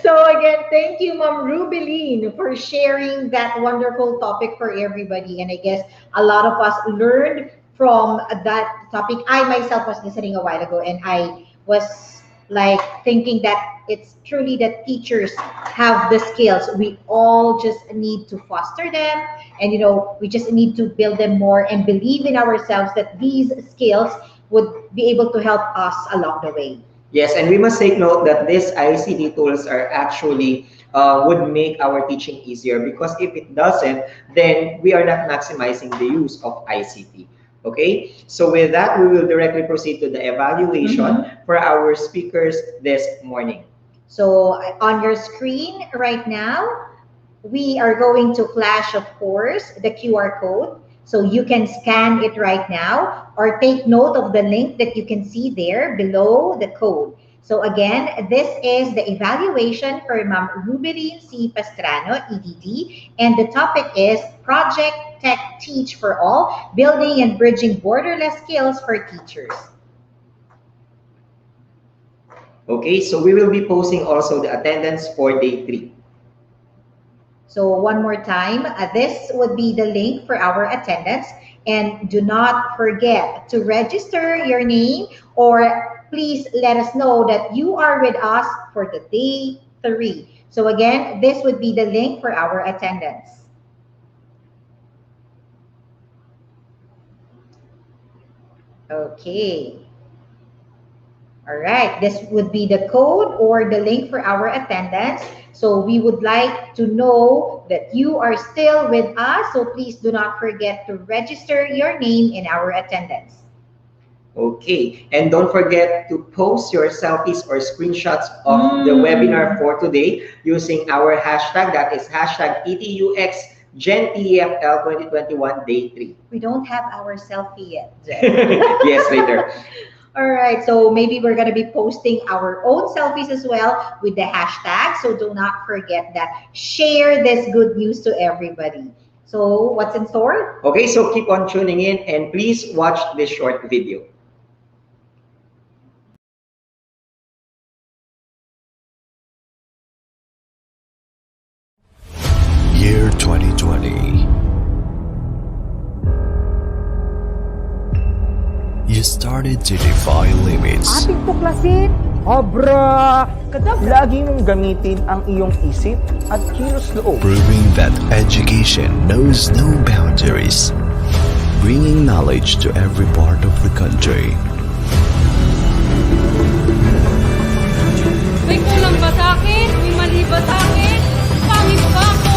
So again, thank you, Ma'am Rubeline, for sharing that wonderful topic for everybody. And I guess a lot of us learned from that topic. I myself was listening a while ago, and I was like thinking that it's truly that teachers have the skills. We all just need to foster them, and we just need to build them more and believe in ourselves that these skills would be able to help us along the way. Yes, and we must take note that these ICT tools are actually would make our teaching easier, because if it doesn't, then we are not maximizing the use of ICT. Okay, so with that, we will directly proceed to the evaluation for our speakers this morning. So on your screen right now, we are going to flash, of course, the QR code. So you can scan it right now or take note of the link that you can see there below the code. So again, this is the evaluation for Ma'am Rubeline C. Pastrano, EDD, and the topic is Project Tech Teach for All, Building and Bridging Borderless Skills for Teachers. Okay, so we will be posting also the attendance for day 3. So one more time, this would be the link for our attendance. And do not forget to register your name, or please let us know that you are with us for the day 3. So again, this would be the link for our attendance. Okay. All right, this would be the code or the link for our attendance. So we would like to know that you are still with us. So please do not forget to register your name in our attendance. Okay, and don't forget to post your selfies or screenshots of the webinar for today using our hashtag, that is hashtag ETUX GenTEFL 2021 Day 3. We don't have our selfie yet. Yes, later. All right, so maybe we're going to be posting our own selfies as well with the hashtag. So do not forget that. Share this good news to everybody. So what's in store? Okay, so keep on tuning in and please watch this short video. Year 2020. You started to defy limits. Ating tuklasin, obra, lagi mong gamitin ang iyong isip at kilos loob. Proving that education knows no boundaries. Bringing knowledge to every part of the country. May kulang ba sa akin? May mali ba sa akin? Pangit ba ako?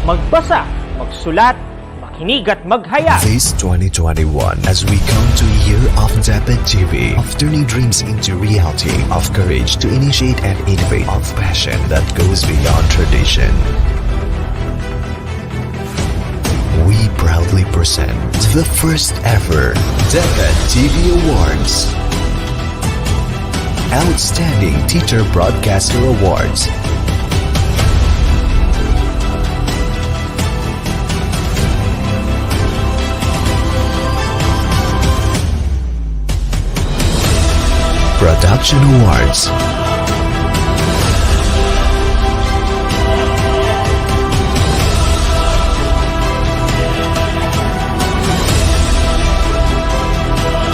Magbasa, magsulat, makinig at maghaya. This 2021, as we come to a year of DepEd TV, of turning dreams into reality, of courage to initiate and innovate, of passion that goes beyond tradition. We proudly present the first ever DepEd TV Awards. Outstanding Teacher Broadcaster Awards. Production Awards.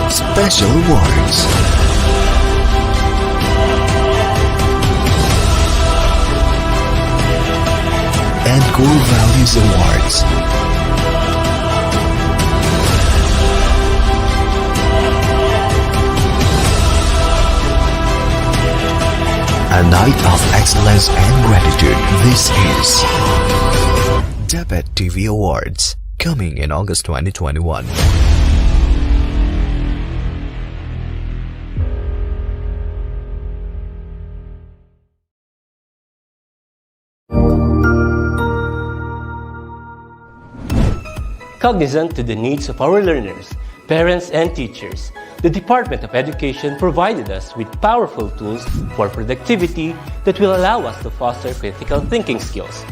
Special Awards. And Core Values Awards. A night of excellence and gratitude. This is DepEd TV Awards, coming in August 2021. Cognizant to the needs of our learners, parents, and teachers, the Department of Education provided us with powerful tools for productivity that will allow us to foster critical thinking skills,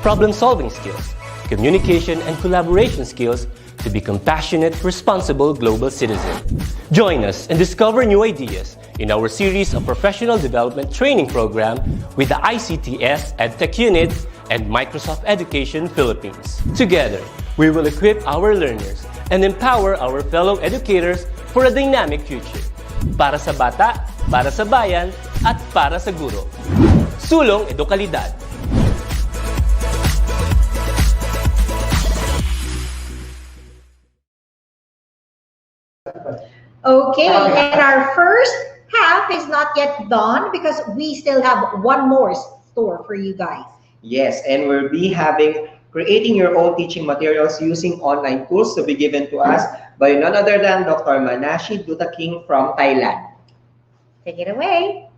problem-solving skills, communication and collaboration skills to be compassionate, responsible global citizens. Join us and discover new ideas in our series of professional development training program with the ICTS-EdTech unit and Microsoft Education Philippines. Together, we will equip our learners and empower our fellow educators for a dynamic future. Para sa bata, para sa bayan, at para sa guro. Sulong Edukalidad. Okay, and our first half is not yet done because we still have one more store for you guys. Yes, and we'll be having creating your own teaching materials using online tools to be given to us by none other than Dr. Manashi Dutaking from Thailand. Take it away.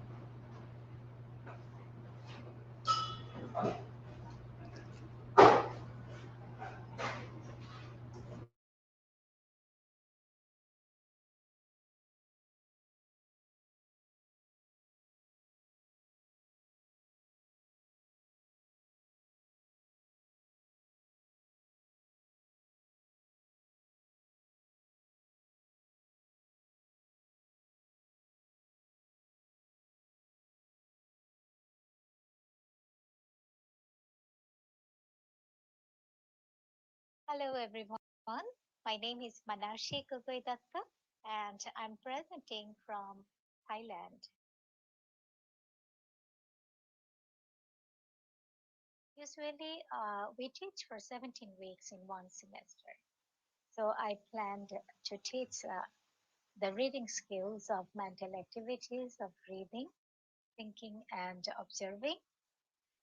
Hello everyone, my name is Manashi Kugoidatta and I'm presenting from Thailand. Usually we teach for 17 weeks in one semester. So I planned to teach the reading skills of mental activities of reading, thinking and observing,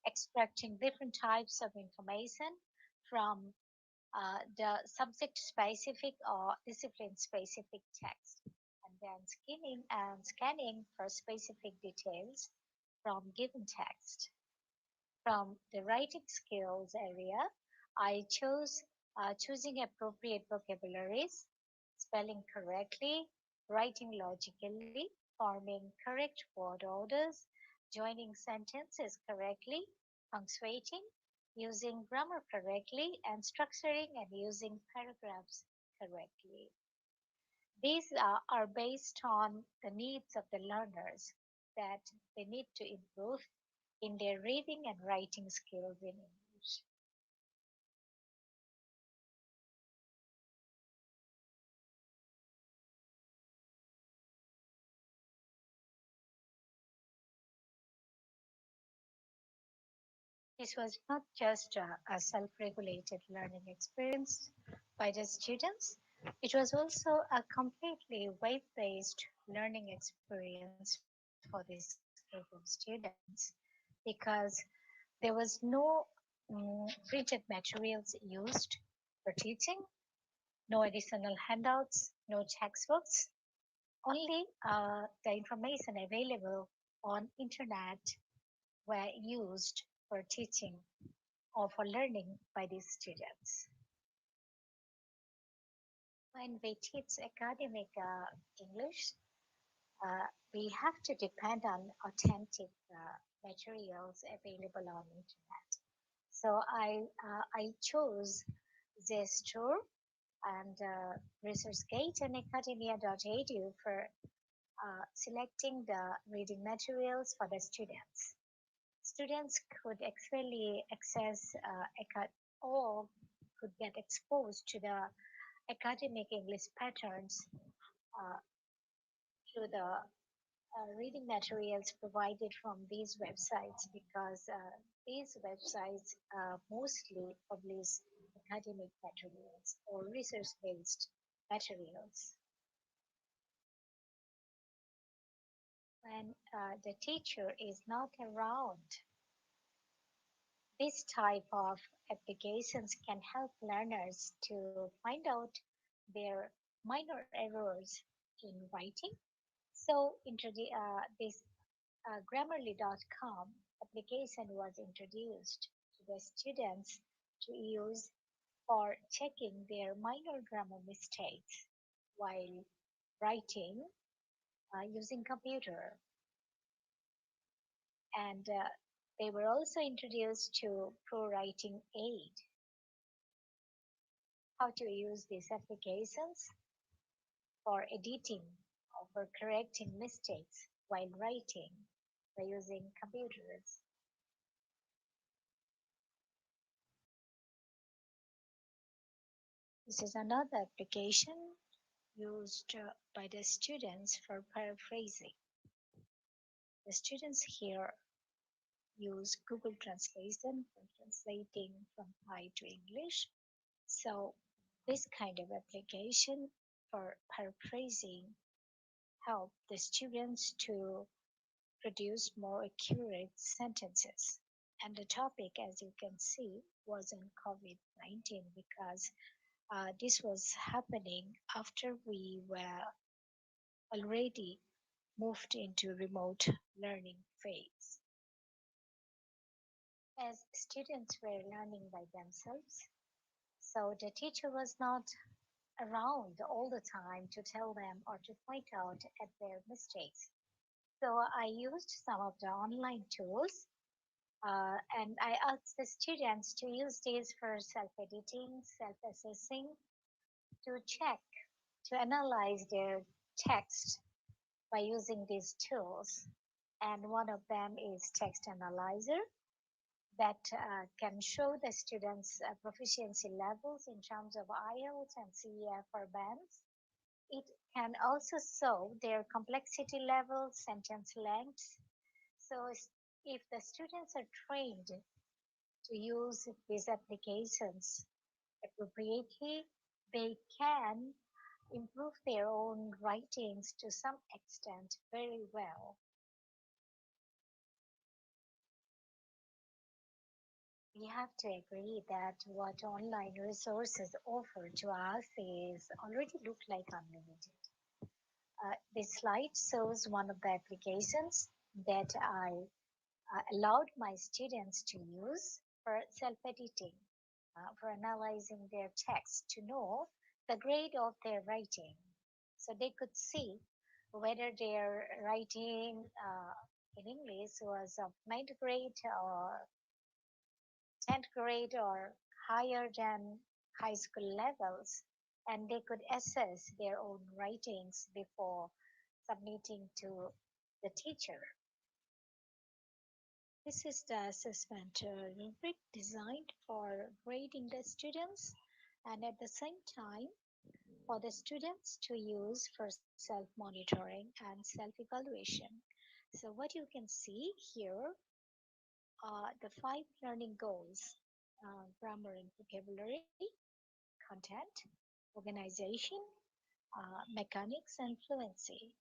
extracting different types of information from the subject-specific or discipline-specific text, and then skimming and scanning for specific details from given text. From the writing skills area, I chose choosing appropriate vocabularies, spelling correctly, writing logically, forming correct word orders, joining sentences correctly, punctuating, using grammar correctly, and structuring and using paragraphs correctly. These are based on the needs of the learners that they need to improve in their reading and writing skills in English. This was not just a self-regulated learning experience by the students, it was also a completely web-based learning experience for this group of students because there was no printed materials used for teaching, no additional handouts, no textbooks, only the information available on internet were used for teaching or for learning by these students. When we teach academic English, we have to depend on authentic materials available on internet. So I chose this tour and ResearchGate and academia.edu for selecting the reading materials for the students. Students could actually access or could get exposed to the academic English patterns through the reading materials provided from these websites because these websites mostly publish academic materials or research-based materials. When the teacher is not around, this type of applications can help learners to find out their minor errors in writing. So this Grammarly.com application was introduced to the students to use for checking their minor grammar mistakes while writing using computer. And they were also introduced to Pro Writing Aid. how to use these applications for editing or for correcting mistakes while writing by using computers. This is another application used by the students for paraphrasing. The students here use Google Translation for translating from Thai to English. So this kind of application for paraphrasing help the students to produce more accurate sentences. And the topic, as you can see, was on COVID-19 because this was happening after we were already moved into remote learning phase. As students were learning by themselves, so the teacher was not around all the time to tell them or to point out at their mistakes. So I used some of the online tools and I asked the students to use these for self-editing, self-assessing, to check, to analyze their text by using these tools. And one of them is text analyzer that can show the students' proficiency levels in terms of IELTS and CEFR bands. It can also show their complexity levels, sentence lengths. So if the students are trained to use these applications appropriately, they can improve their own writings to some extent very well. We have to agree that what online resources offer to us is already look like unlimited. This slide shows one of the applications that I allowed my students to use for self-editing, for analyzing their text to know the grade of their writing. So they could see whether their writing in English was of 9th grade or 10th grade or higher than high school levels, and they could assess their own writings before submitting to the teacher. This is the assessment rubric designed for grading the students and at the same time for the students to use for self-monitoring and self-evaluation. So what you can see here are the 5 learning goals: grammar and vocabulary, content, organization, mechanics, and fluency.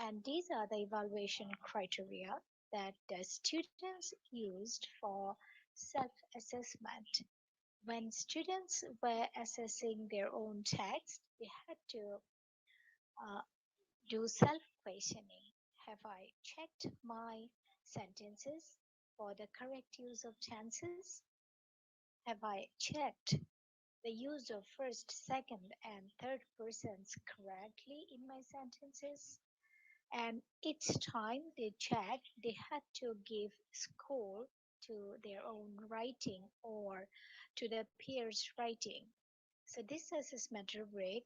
And these are the evaluation criteria that the students used for self-assessment. When students were assessing their own text, they had to do self-questioning. Have I checked my sentences for the correct use of tenses? Have I checked the use of first, second, and third persons correctly in my sentences? And each time they checked, they had to give score to their own writing or to the peers' writing. So this assessment rubric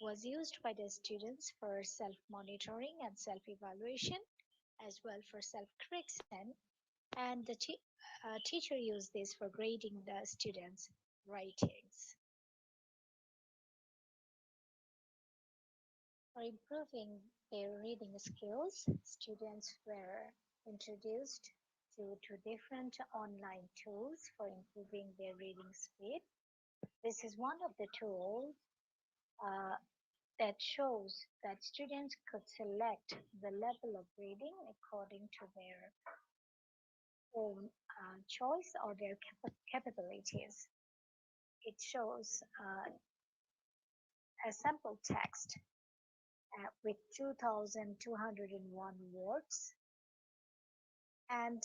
was used by the students for self-monitoring and self-evaluation, as well for self-correction, and the teacher used this for grading the students' writings. For improving their reading skills, students were introduced to different online tools for improving their reading speed. This is one of the tools that shows that students could select the level of reading according to their own choice or their capabilities. It shows a sample text with 2,201 words, and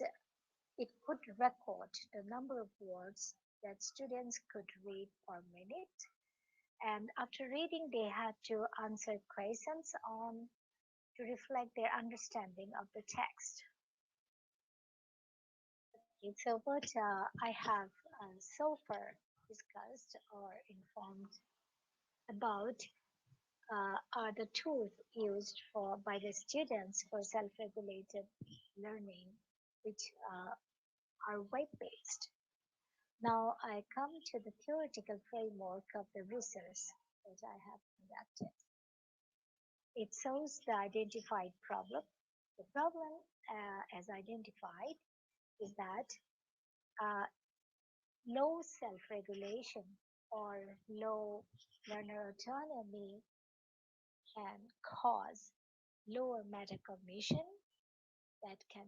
it could record the number of words that students could read per minute. And after reading, they had to answer questions on to reflect their understanding of the text. Okay, so what I have so far discussed or informed about are the tools used by the students for self-regulated learning, which are web-based. Now I come to the theoretical framework of the research that I have conducted. It shows the identified problem. The problem as identified is that low self-regulation or low learner autonomy can cause lower metacognition that can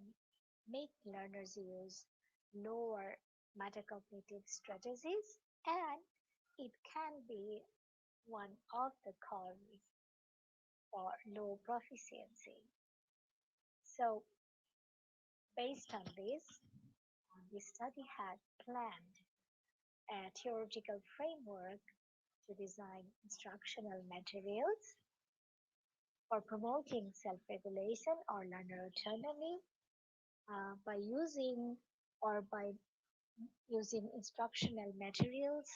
make learners use lower metacognitive strategies, and it can be one of the causes for low proficiency. So based on this study had planned a theoretical framework to design instructional materials for promoting self-regulation or learner autonomy by using instructional materials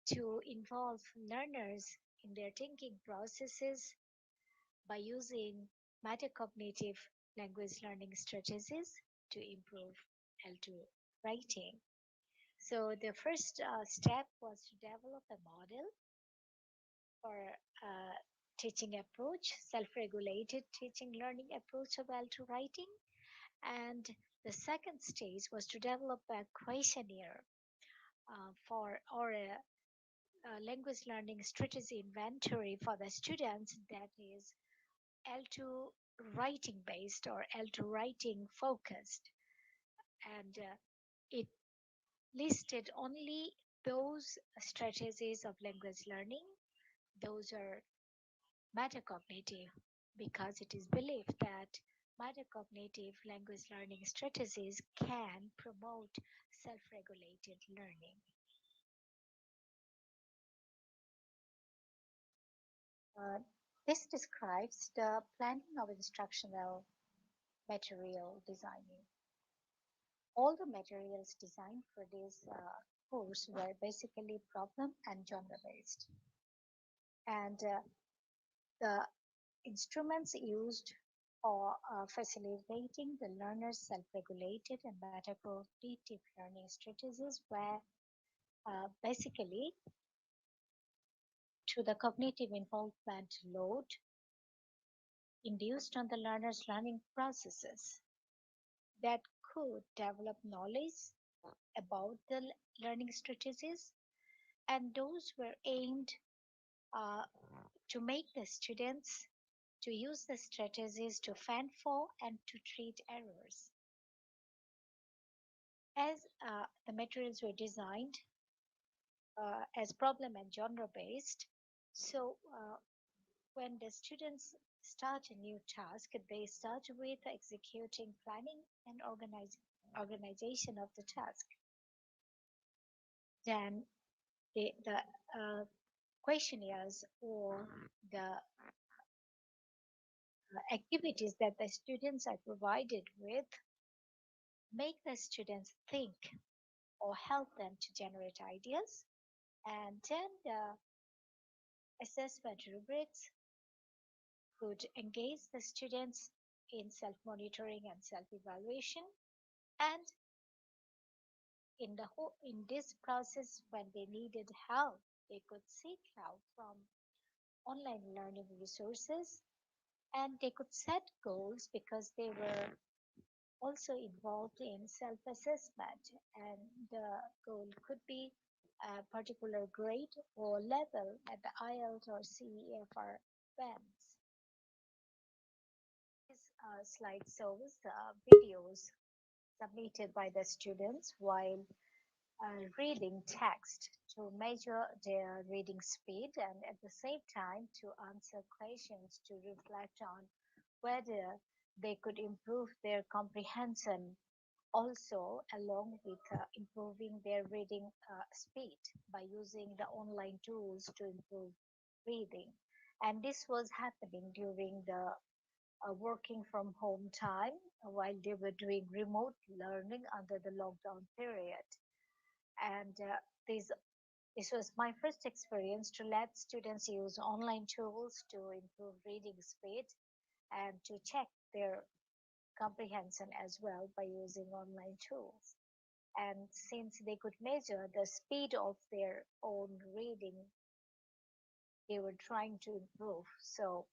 to involve learners in their thinking processes by using metacognitive language learning strategies to improve L2 writing. So the first step was to develop a model for teaching approach, self-regulated teaching learning approach of L2 writing. And the second stage was to develop a questionnaire or a language learning strategy inventory for the students that is L2 writing based or L2 writing focused. And it listed only those strategies of language learning. Those are metacognitive, because it is believed that metacognitive language learning strategies can promote self-regulated learning. This describes the planning of instructional material designing. All the materials designed for this course were basically problem and genre based. And the instruments used for facilitating the learner's self-regulated and metacognitive learning strategies were basically to the cognitive involvement load induced on the learner's learning processes that could develop knowledge about the learning strategies, and those were aimed to make the students to use the strategies to fend for and to treat errors. As the materials were designed as problem and genre based, so when the students start a new task, they start with executing planning and organization of the task. Then the questionnaires or the activities that the students are provided with make the students think or help them to generate ideas. And then the assessment rubrics could engage the students in self-monitoring and self-evaluation. And in this process, when they needed help, they could seek help from online learning resources, and they could set goals because they were also involved in self-assessment, and the goal could be a particular grade or level at the IELTS or CEFR bands. This slide shows videos submitted by the students while reading text to measure their reading speed, and at the same time to answer questions to reflect on whether they could improve their comprehension, also along with improving their reading speed by using the online tools to improve reading. And this was happening during the working from home time while they were doing remote learning under the lockdown period. And these This was my first experience to let students use online tools to improve reading speed and to check their comprehension as well by using online tools. And since they could measure the speed of their own reading, they were trying to improve. So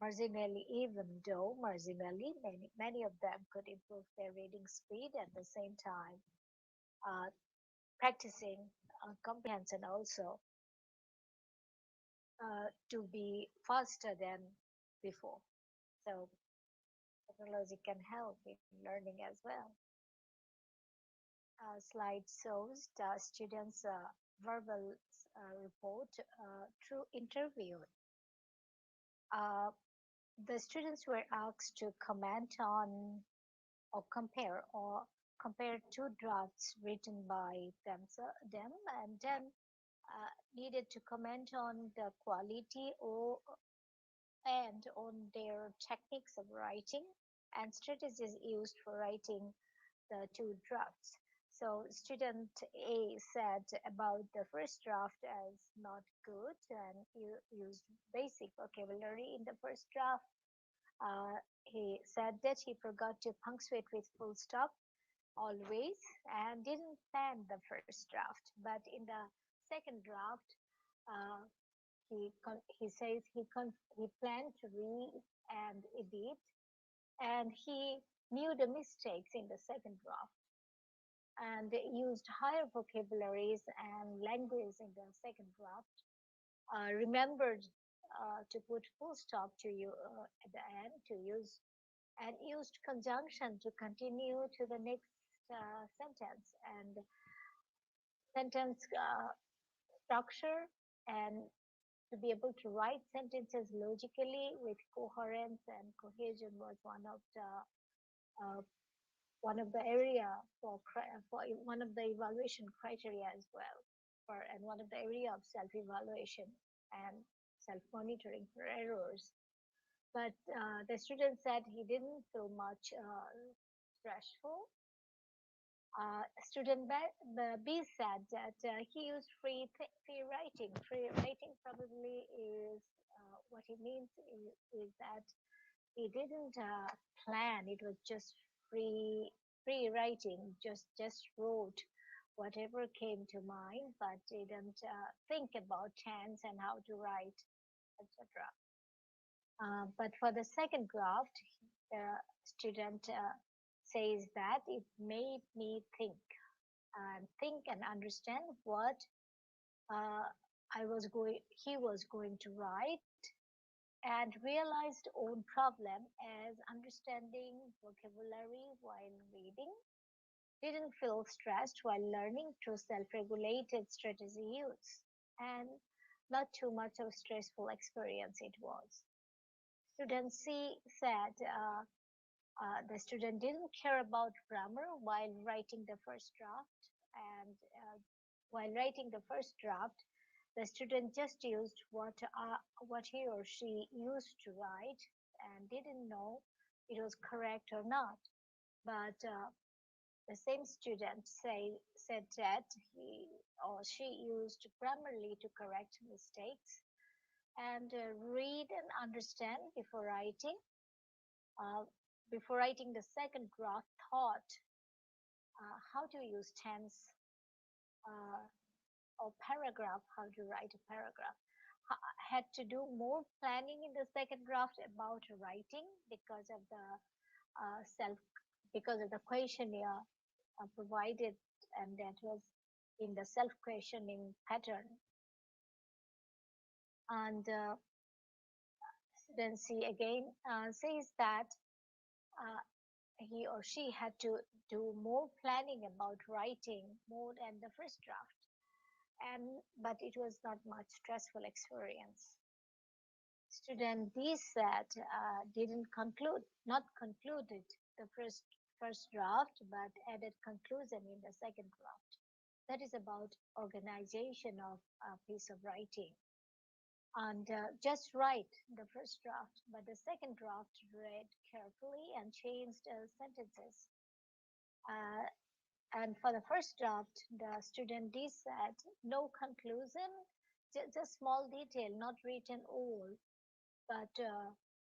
marginally, even though marginally, many of them could improve their reading speed at the same time, practicing comprehension also to be faster than before. So technology can help in learning as well. Slide shows the students' verbal report through interview. The students were asked to comment on or compare two drafts written by them and then needed to comment on the quality and on their techniques of writing and strategies used for writing the two drafts. So student A said about the first draft as not good and used basic vocabulary in the first draft. He said that he forgot to punctuate with full stop always and didn't plan the first draft. But in the second draft, he says he planned to read and edit, and he knew the mistakes in the second draft and used higher vocabularies and language in the second draft. Remembered to put full stop to you at the end to use and used conjunction to continue to the next sentence and sentence structure and to be able to write sentences logically with coherence and cohesion was one of the area for one of the evaluation criteria as well and one of the area of self-evaluation and self-monitoring for errors. But the student said he didn't feel much stressful. Student B said that he used free writing. Free writing probably is what he means is that he didn't plan. It was just free writing. Just wrote whatever came to mind, but didn't think about tense and how to write, etc. But for the second draft, the student says that it made me think and understand what he was going to write and realized own problem as understanding vocabulary while reading, didn't feel stressed while learning through self-regulated strategy use, and not too much of stressful experience it was. Student C said the student didn't care about grammar while writing the first draft, and while writing the first draft, the student just used what he or she used to write and didn't know it was correct or not. But the same student said that he or she used Grammarly to correct mistakes and read and understand before writing. Before writing the second draft, thought how to use tense or paragraph, how to write a paragraph. Had to do more planning in the second draft about writing because of the questionnaire provided, and that was in the self-questioning pattern. And then C again says that he or she had to do more planning about writing more than the first draft, but it was not much stressful experience. Student D said not concluded the first draft, but added conclusion in the second draft. That is about organization of a piece of writing. And just write the first draft, but the second draft read carefully and changed sentences. And for the first draft, the student D said, no conclusion, just small detail, not written all. But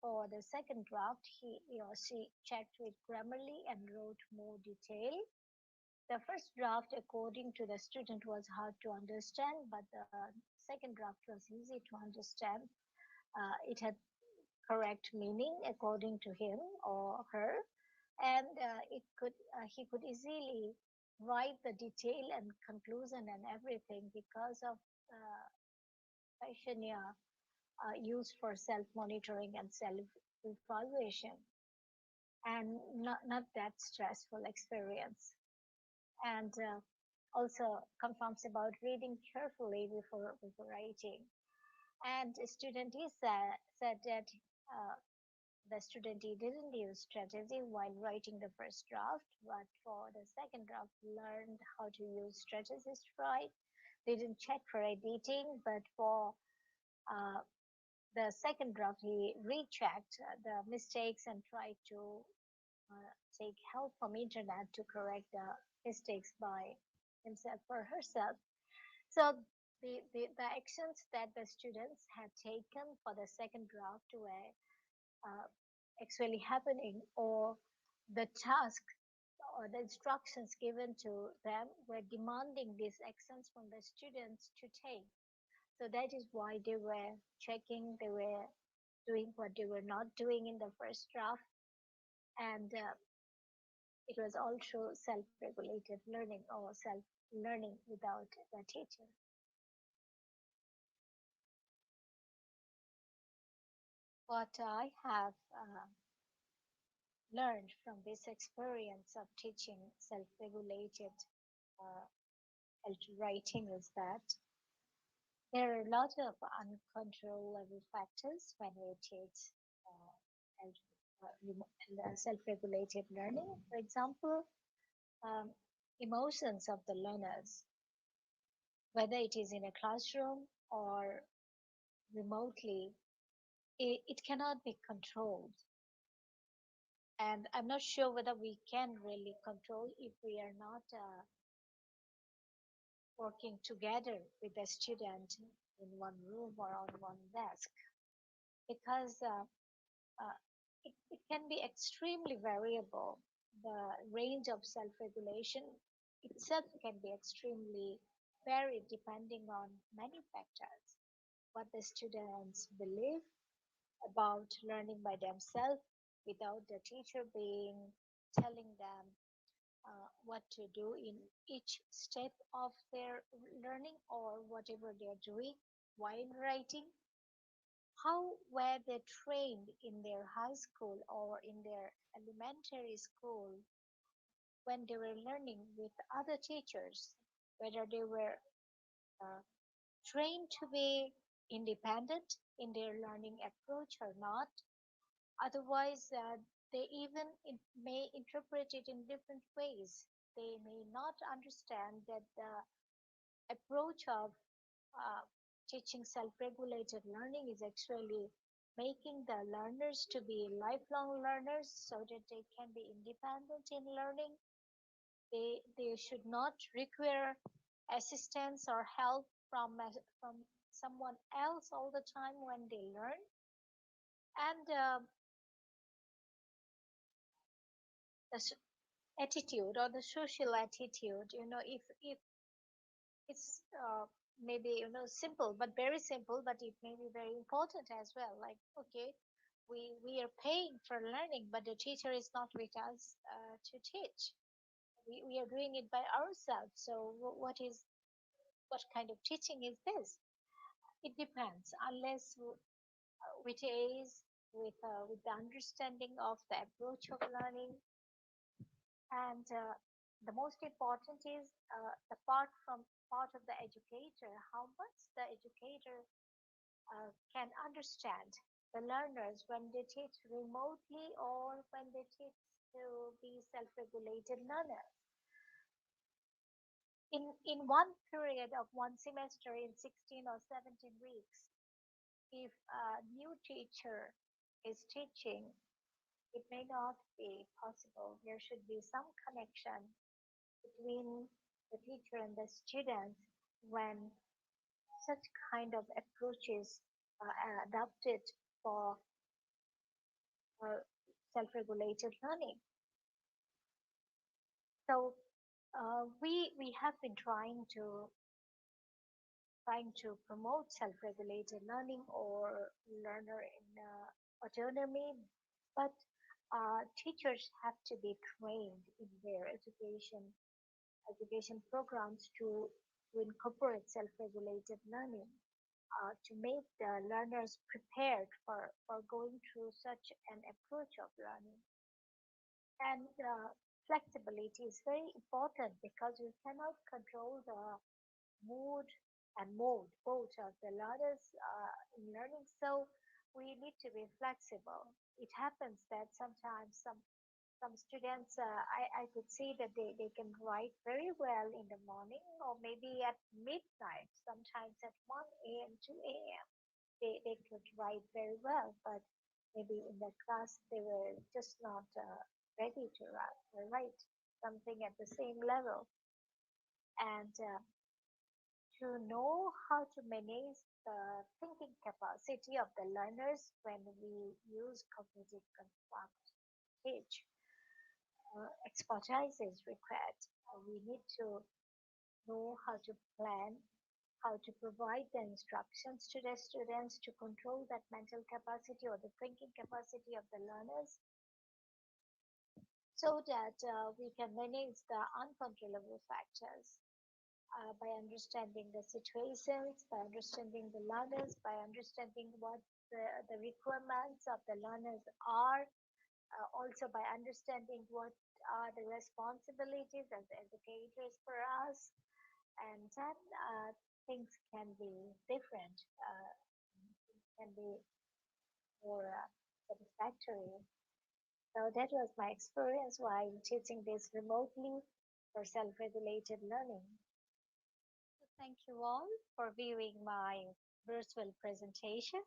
for the second draft, he or she checked with Grammarly and wrote more detail. The first draft, according to the student, was hard to understand, but the second draft was easy to understand. It had correct meaning according to him or her, and he could easily write the detail and conclusion and everything because of questionnaire used for self-monitoring and self-evaluation, and not that stressful experience. And also confirms about reading carefully before writing. And student E said that the student E didn't use strategy while writing the first draft, but for the second draft learned how to use strategies to write. They didn't check for editing, but for the second draft, he rechecked the mistakes and tried to take help from internet to correct the mistakes by himself or herself. So the actions that the students had taken for the second draft were actually happening, or the task or the instructions given to them were demanding these actions from the students to take. So that is why they were checking, they were doing what they were not doing in the first draft. And it was also self-regulated learning or self-learning without the teacher. What I have learned from this experience of teaching self-regulated writing is that there are a lot of uncontrollable factors when we teach self-regulated learning. For example, emotions of the learners, whether it is in a classroom or remotely, it cannot be controlled. And I'm not sure whether we can really control if we are not working together with the student in one room or on one desk, because it can be extremely variable. The range of self-regulation itself can be extremely varied depending on many factors. What the students believe about learning by themselves without the teacher being telling them what to do in each step of their learning or whatever they're doing while writing. How were they trained in their high school or in their elementary school when they were learning with other teachers, whether they were trained to be independent in their learning approach or not? Otherwise, they even may interpret it in different ways. They may not understand that the approach of teaching self-regulated learning is actually making the learners to be lifelong learners so that they can be independent in learning. They should not require assistance or help from someone else all the time when they learn. And the attitude or the social attitude, if it's maybe simple, but very simple, but it may be very important as well. Like, okay, we are paying for learning, but the teacher is not with us to teach. We are doing it by ourselves. So what kind of teaching is this? It depends. Unless with age, with the understanding of the approach of learning, and the most important is the part of the educator, how much the educator can understand the learners when they teach remotely or when they teach to be self-regulated learners. In one period of one semester in 16 or 17 weeks, if a new teacher is teaching, it may not be possible. There should be some connection between the teacher and the students when such kind of approaches are adopted for self-regulated learning. So we have been trying to promote self-regulated learning or learner in autonomy, but teachers have to be trained in their education programs to incorporate self-regulated learning, to make the learners prepared for going through such an approach of learning. And flexibility is very important because we cannot control the mood and mode both of the learners in learning. So we need to be flexible. It happens that sometimes some students, I could see that they can write very well in the morning or maybe at midnight, sometimes at 1 a.m., 2 a.m. They could write very well, but maybe in the class they were just not ready to write something at the same level. And to know how to manage the thinking capacity of the learners when we use cognitive construct teach. Expertise is required. We need to know how to plan, how to provide the instructions to the students to control that mental capacity or the thinking capacity of the learners so that we can manage the uncontrollable factors by understanding the situations, by understanding the learners, by understanding what the requirements of the learners are, also by understanding what are the responsibilities as educators for us, and then things can be different, can be more satisfactory. So that was my experience while teaching this remotely for self-regulated learning. So thank you all for viewing my virtual presentation,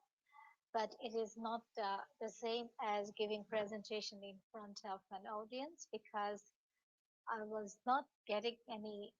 but it is not the same as giving presentation in front of an audience because I was not getting any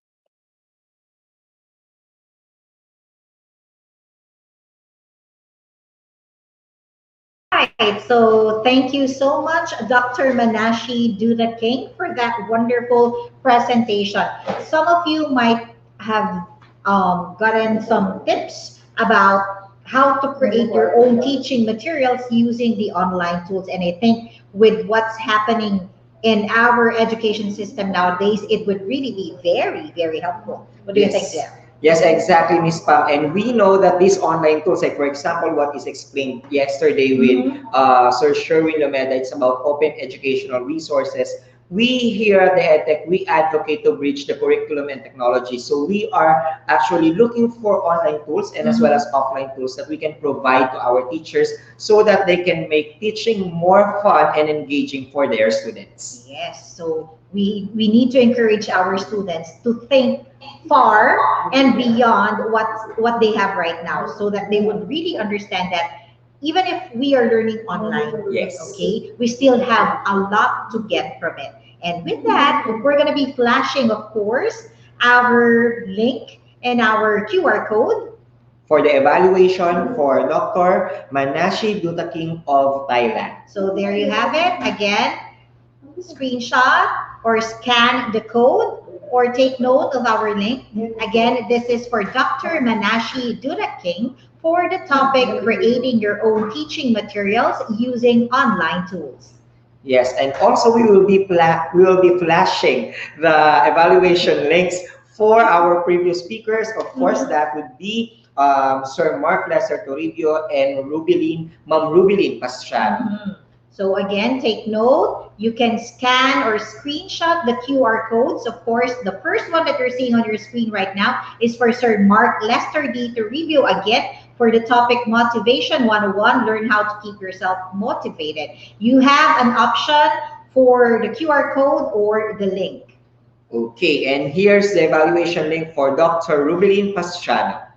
Right. So thank you so much, Dr. Manashi Duda King, for that wonderful presentation. Some of you might have gotten some tips about how to create your own teaching materials using the online tools. And I think with what's happening in our education system nowadays, it would really be very, very helpful. What do you think, Jim? Yes, exactly, Ms. Pam. And we know that these online tools, like for example, what is explained yesterday with Sir Sherwin Lomeda, it's about open educational resources. We here at the EdTech, we advocate to bridge the curriculum and technology. So we are actually looking for online tools and as well as offline tools that we can provide to our teachers so that they can make teaching more fun and engaging for their students. Yes, so we need to encourage our students to think far and beyond what they have right now so that they would really understand that even if we are learning online, yes, okay, we still have a lot to get from it. And with that, we're going to be flashing, of course, our link and our QR code for the evaluation for Dr. Manashi Duta King of Thailand. So there you have it. Again, screenshot or scan the code or take note of our link. Again, this is for Dr. Manashi Duda King for the topic creating your own teaching materials using online tools. Yes, and also we will be flashing the evaluation links for our previous speakers. Of course, that would be Sir Mark Lesser Toribio and Ma'am Rubilin Pastrana. So again, take note, you can scan or screenshot the QR codes. Of course, the first one that you're seeing on your screen right now is for Sir Mark Lester D. to review again for the topic Motivation 101, learn how to keep yourself motivated. You have an option for the QR code or the link. Okay, and here's the evaluation link for Dr. Rubilin Pastrana.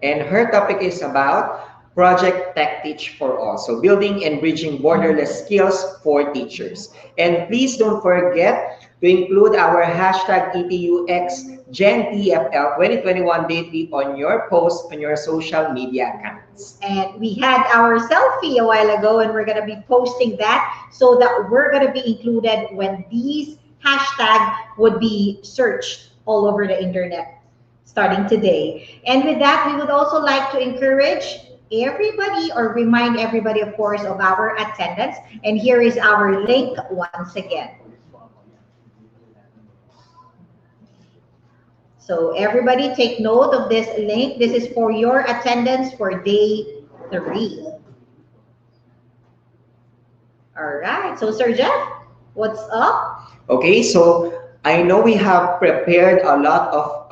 And her topic is about Project Tech Teach for All. So building and bridging borderless skills for teachers. And please don't forget to include our hashtag ETUXGenTFL 2021 daily on your posts on your social media accounts. And we had our selfie a while ago, and we're going to be posting that so that we're going to be included when these hashtags would be searched all over the internet starting today. And with that, we would also like to encourage everybody, or remind everybody, of course, of our attendance. And here is our link once again. So everybody take note of this link. This is for your attendance for day 3. All right, so Sir Jeff, what's up? Okay, so I know we have prepared a lot of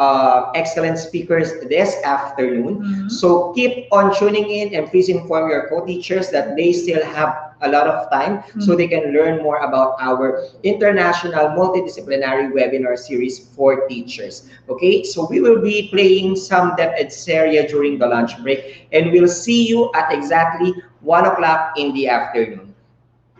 excellent speakers this afternoon. So keep on tuning in, and please inform your co-teachers that they still have a lot of time so they can learn more about our International Multidisciplinary Webinar series for teachers. Okay, so we will be playing some DepEd series during the lunch break, and we'll see you at exactly 1 o'clock in the afternoon.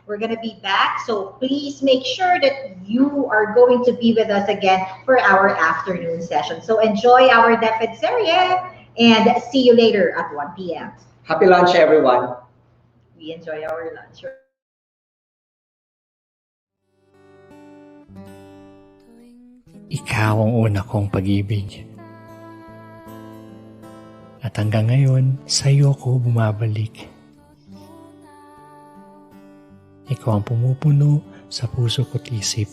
We're going to be back, so please make sure that you are going to be with us again for our afternoon session. So enjoy our DepEd series, and see you later at 1 p.m. Happy lunch, everyone. We enjoy our lunch. Ikaw ang una kong pag-ibig. At hanggang ngayon, sa'yo ko bumabalik. Ikaw ang pumupuno sa puso ko't isip.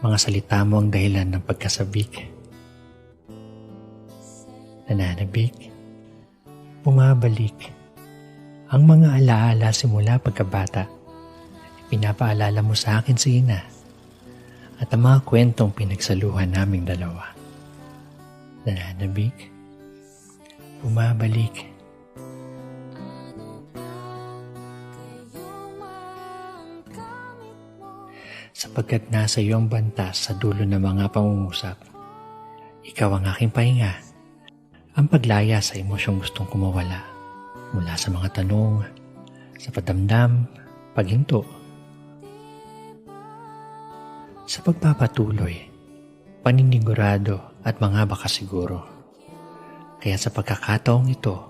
Mga salita mo ang dahilan ng pagkasabik. Nananabik, bumabalik. Ang mga alaala simula pagkabata, pinapaalala mo sa akin sa ina. At ang mga kwentong pinagsaluhan naming dalawa. Nananabik, bumabalik. Sapagkat nasa iyo ang bantas sa dulo ng mga pangungusap. Ikaw ang aking pahinga, ang paglaya sa emosyong gustong kumawala, mula sa mga tanong, sa padamdam, paghinto. Sa pagpapatuloy, paninigurado at mga bakasiguro. Kaya sa pagkakataong ito,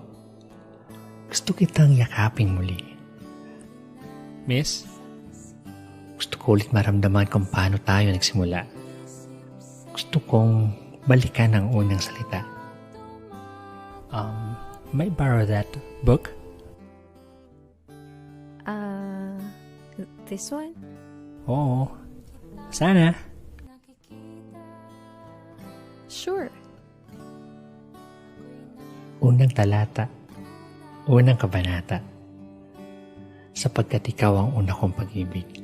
gusto kitang yakaping muli. Miss? Gusto ko ulit maramdaman kung paano tayo nagsimula. Gusto kong balikan ang unang salita. May I borrow that book? This one? Oo. Sana. Sure. Unang talata. Unang kabanata. Sapagkat ikaw ang una kong pag-ibig.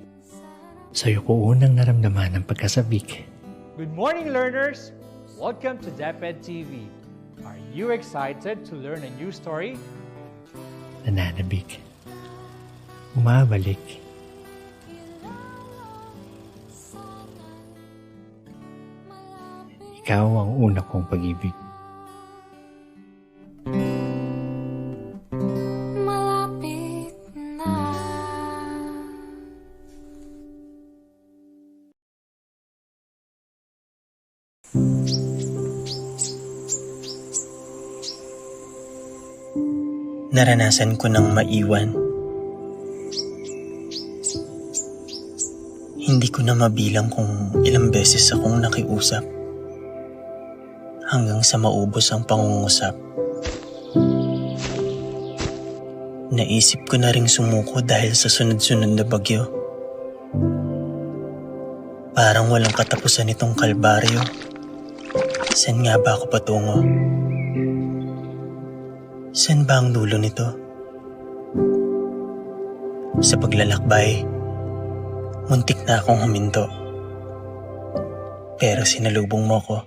Sa'yo ko unang naramdaman ang pagkasabik. Good morning, learners! Welcome to DepEd TV. Are you excited to learn a new story? Nananabik. Umabalik. Ikaw ang una kong pag-ibig. Naranasan ko ng maiwan. Hindi ko na mabilang kung ilang beses akong nakiusap hanggang sa maubos ang pangungusap. Naisip ko na ring sumuko dahil sa sunod-sunod na bagyo. Parang walang katapusan itong kalbaryo. Saan nga ba ako patungo? Saan ba ang dulo nito? Sa paglalakbay, muntik na akong huminto. Pero sinalubong mo ko.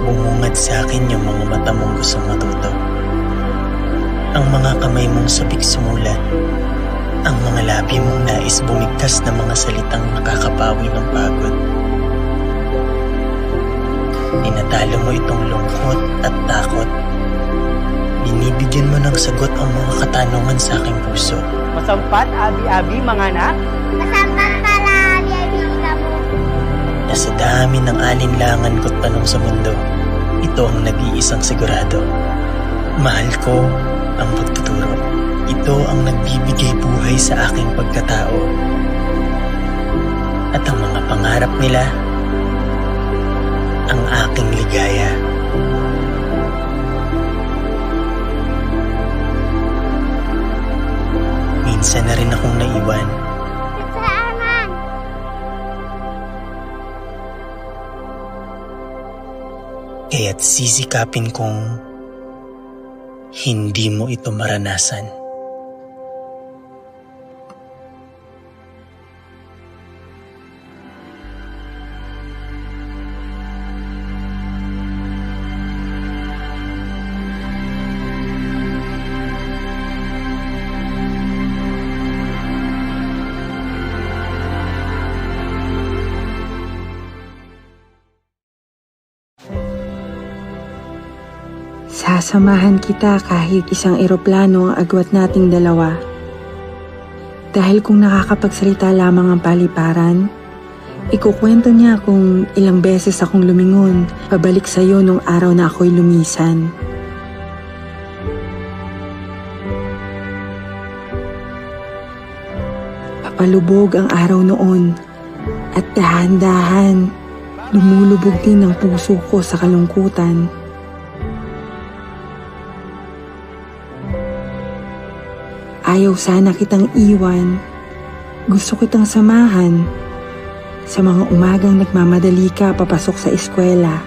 Bumungad sa akin yung mga mata mong gustong matuto. Ang mga kamay mong sabik sumulat. Ang mga labi mong nais bumigkas ng mga salitang nakakapawi ng pagod. Tinatalo mo itong lungkot at takot. Binibigyan mo ng sagot ang mga katanungan sa aking puso. Masampat, abi-abi, mga anak. Masampat pala, abi-abi, mo. Na sa dami ng alinlangan ko't tanong sa mundo, ito ang nag-iisang sigurado. Mahal ko ang pagtuturo. Ito ang nagbibigay buhay sa aking pagkatao. At ang mga pangarap nila, ang aking ligaya. Minsan na rin akong naiwan. Kaya't sisikapin kong hindi mo ito maranasan. Sasamahan kita kahit isang eroplano ang agwat nating dalawa. Dahil kung nakakapagsalita lamang ang paliparan, ikukwento niya kung ilang beses akong lumingon pabalik sa iyo nung araw na ako'y lumisan. Papalubog ang araw noon at dahan-dahan lumulubog din ang puso ko sa kalungkutan. Ayaw sana kitang iwan. Gusto kitang samahan. Sa mga umagang nagmamadali ka papasok sa eskwela.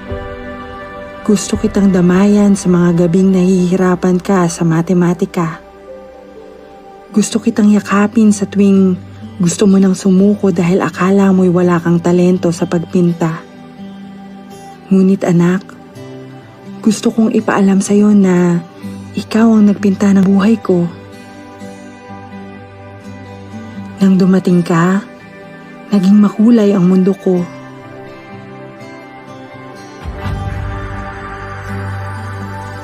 Gusto kitang damayan sa mga gabing nahihirapan ka sa matematika. Gusto kitang yakapin sa tuwing gusto mo nang sumuko dahil akala mo'y wala kang talento sa pagpinta. Ngunit anak, gusto kong ipaalam sa'yo na ikaw ang nagpinta ng buhay ko. Nang dumating ka, naging makulay ang mundo ko.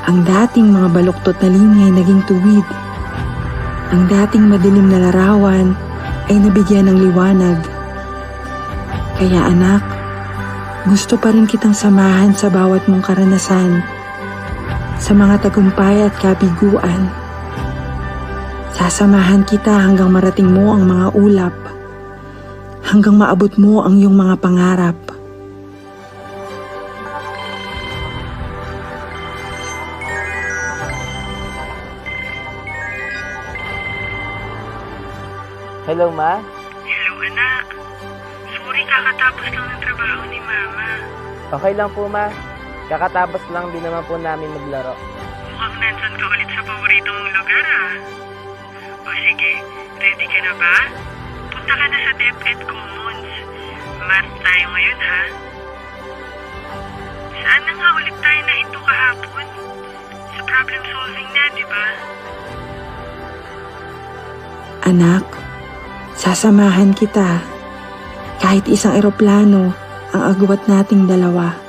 Ang dating mga baluktot na linya ay naging tuwid. Ang dating madilim na larawan ay nabigyan ng liwanag. Kaya anak, gusto pa rin kitang samahan sa bawat mong karanasan, sa mga tagumpay at kabiguan. Sasamahan kita hanggang marating mo ang mga ulap, hanggang maabot mo ang iyong mga pangarap. Hello, Ma? Hello, anak. Sorry, kakatapos lang ng trabaho ni Mama. Okay lang po, Ma. Kakatapos lang din naman po namin maglaro. Mukhang nandun ka ulit sa paborito mong lugar, ah. O sige, ready ka na ba? Punta ka na sa DepEd Commons. Math tayo ngayon, ha? Saan na nga ulit tayo nahinto kahapon? Sa problem solving na, di ba? Anak, sasamahan kita. Kahit isang eroplano ang agwat nating dalawa.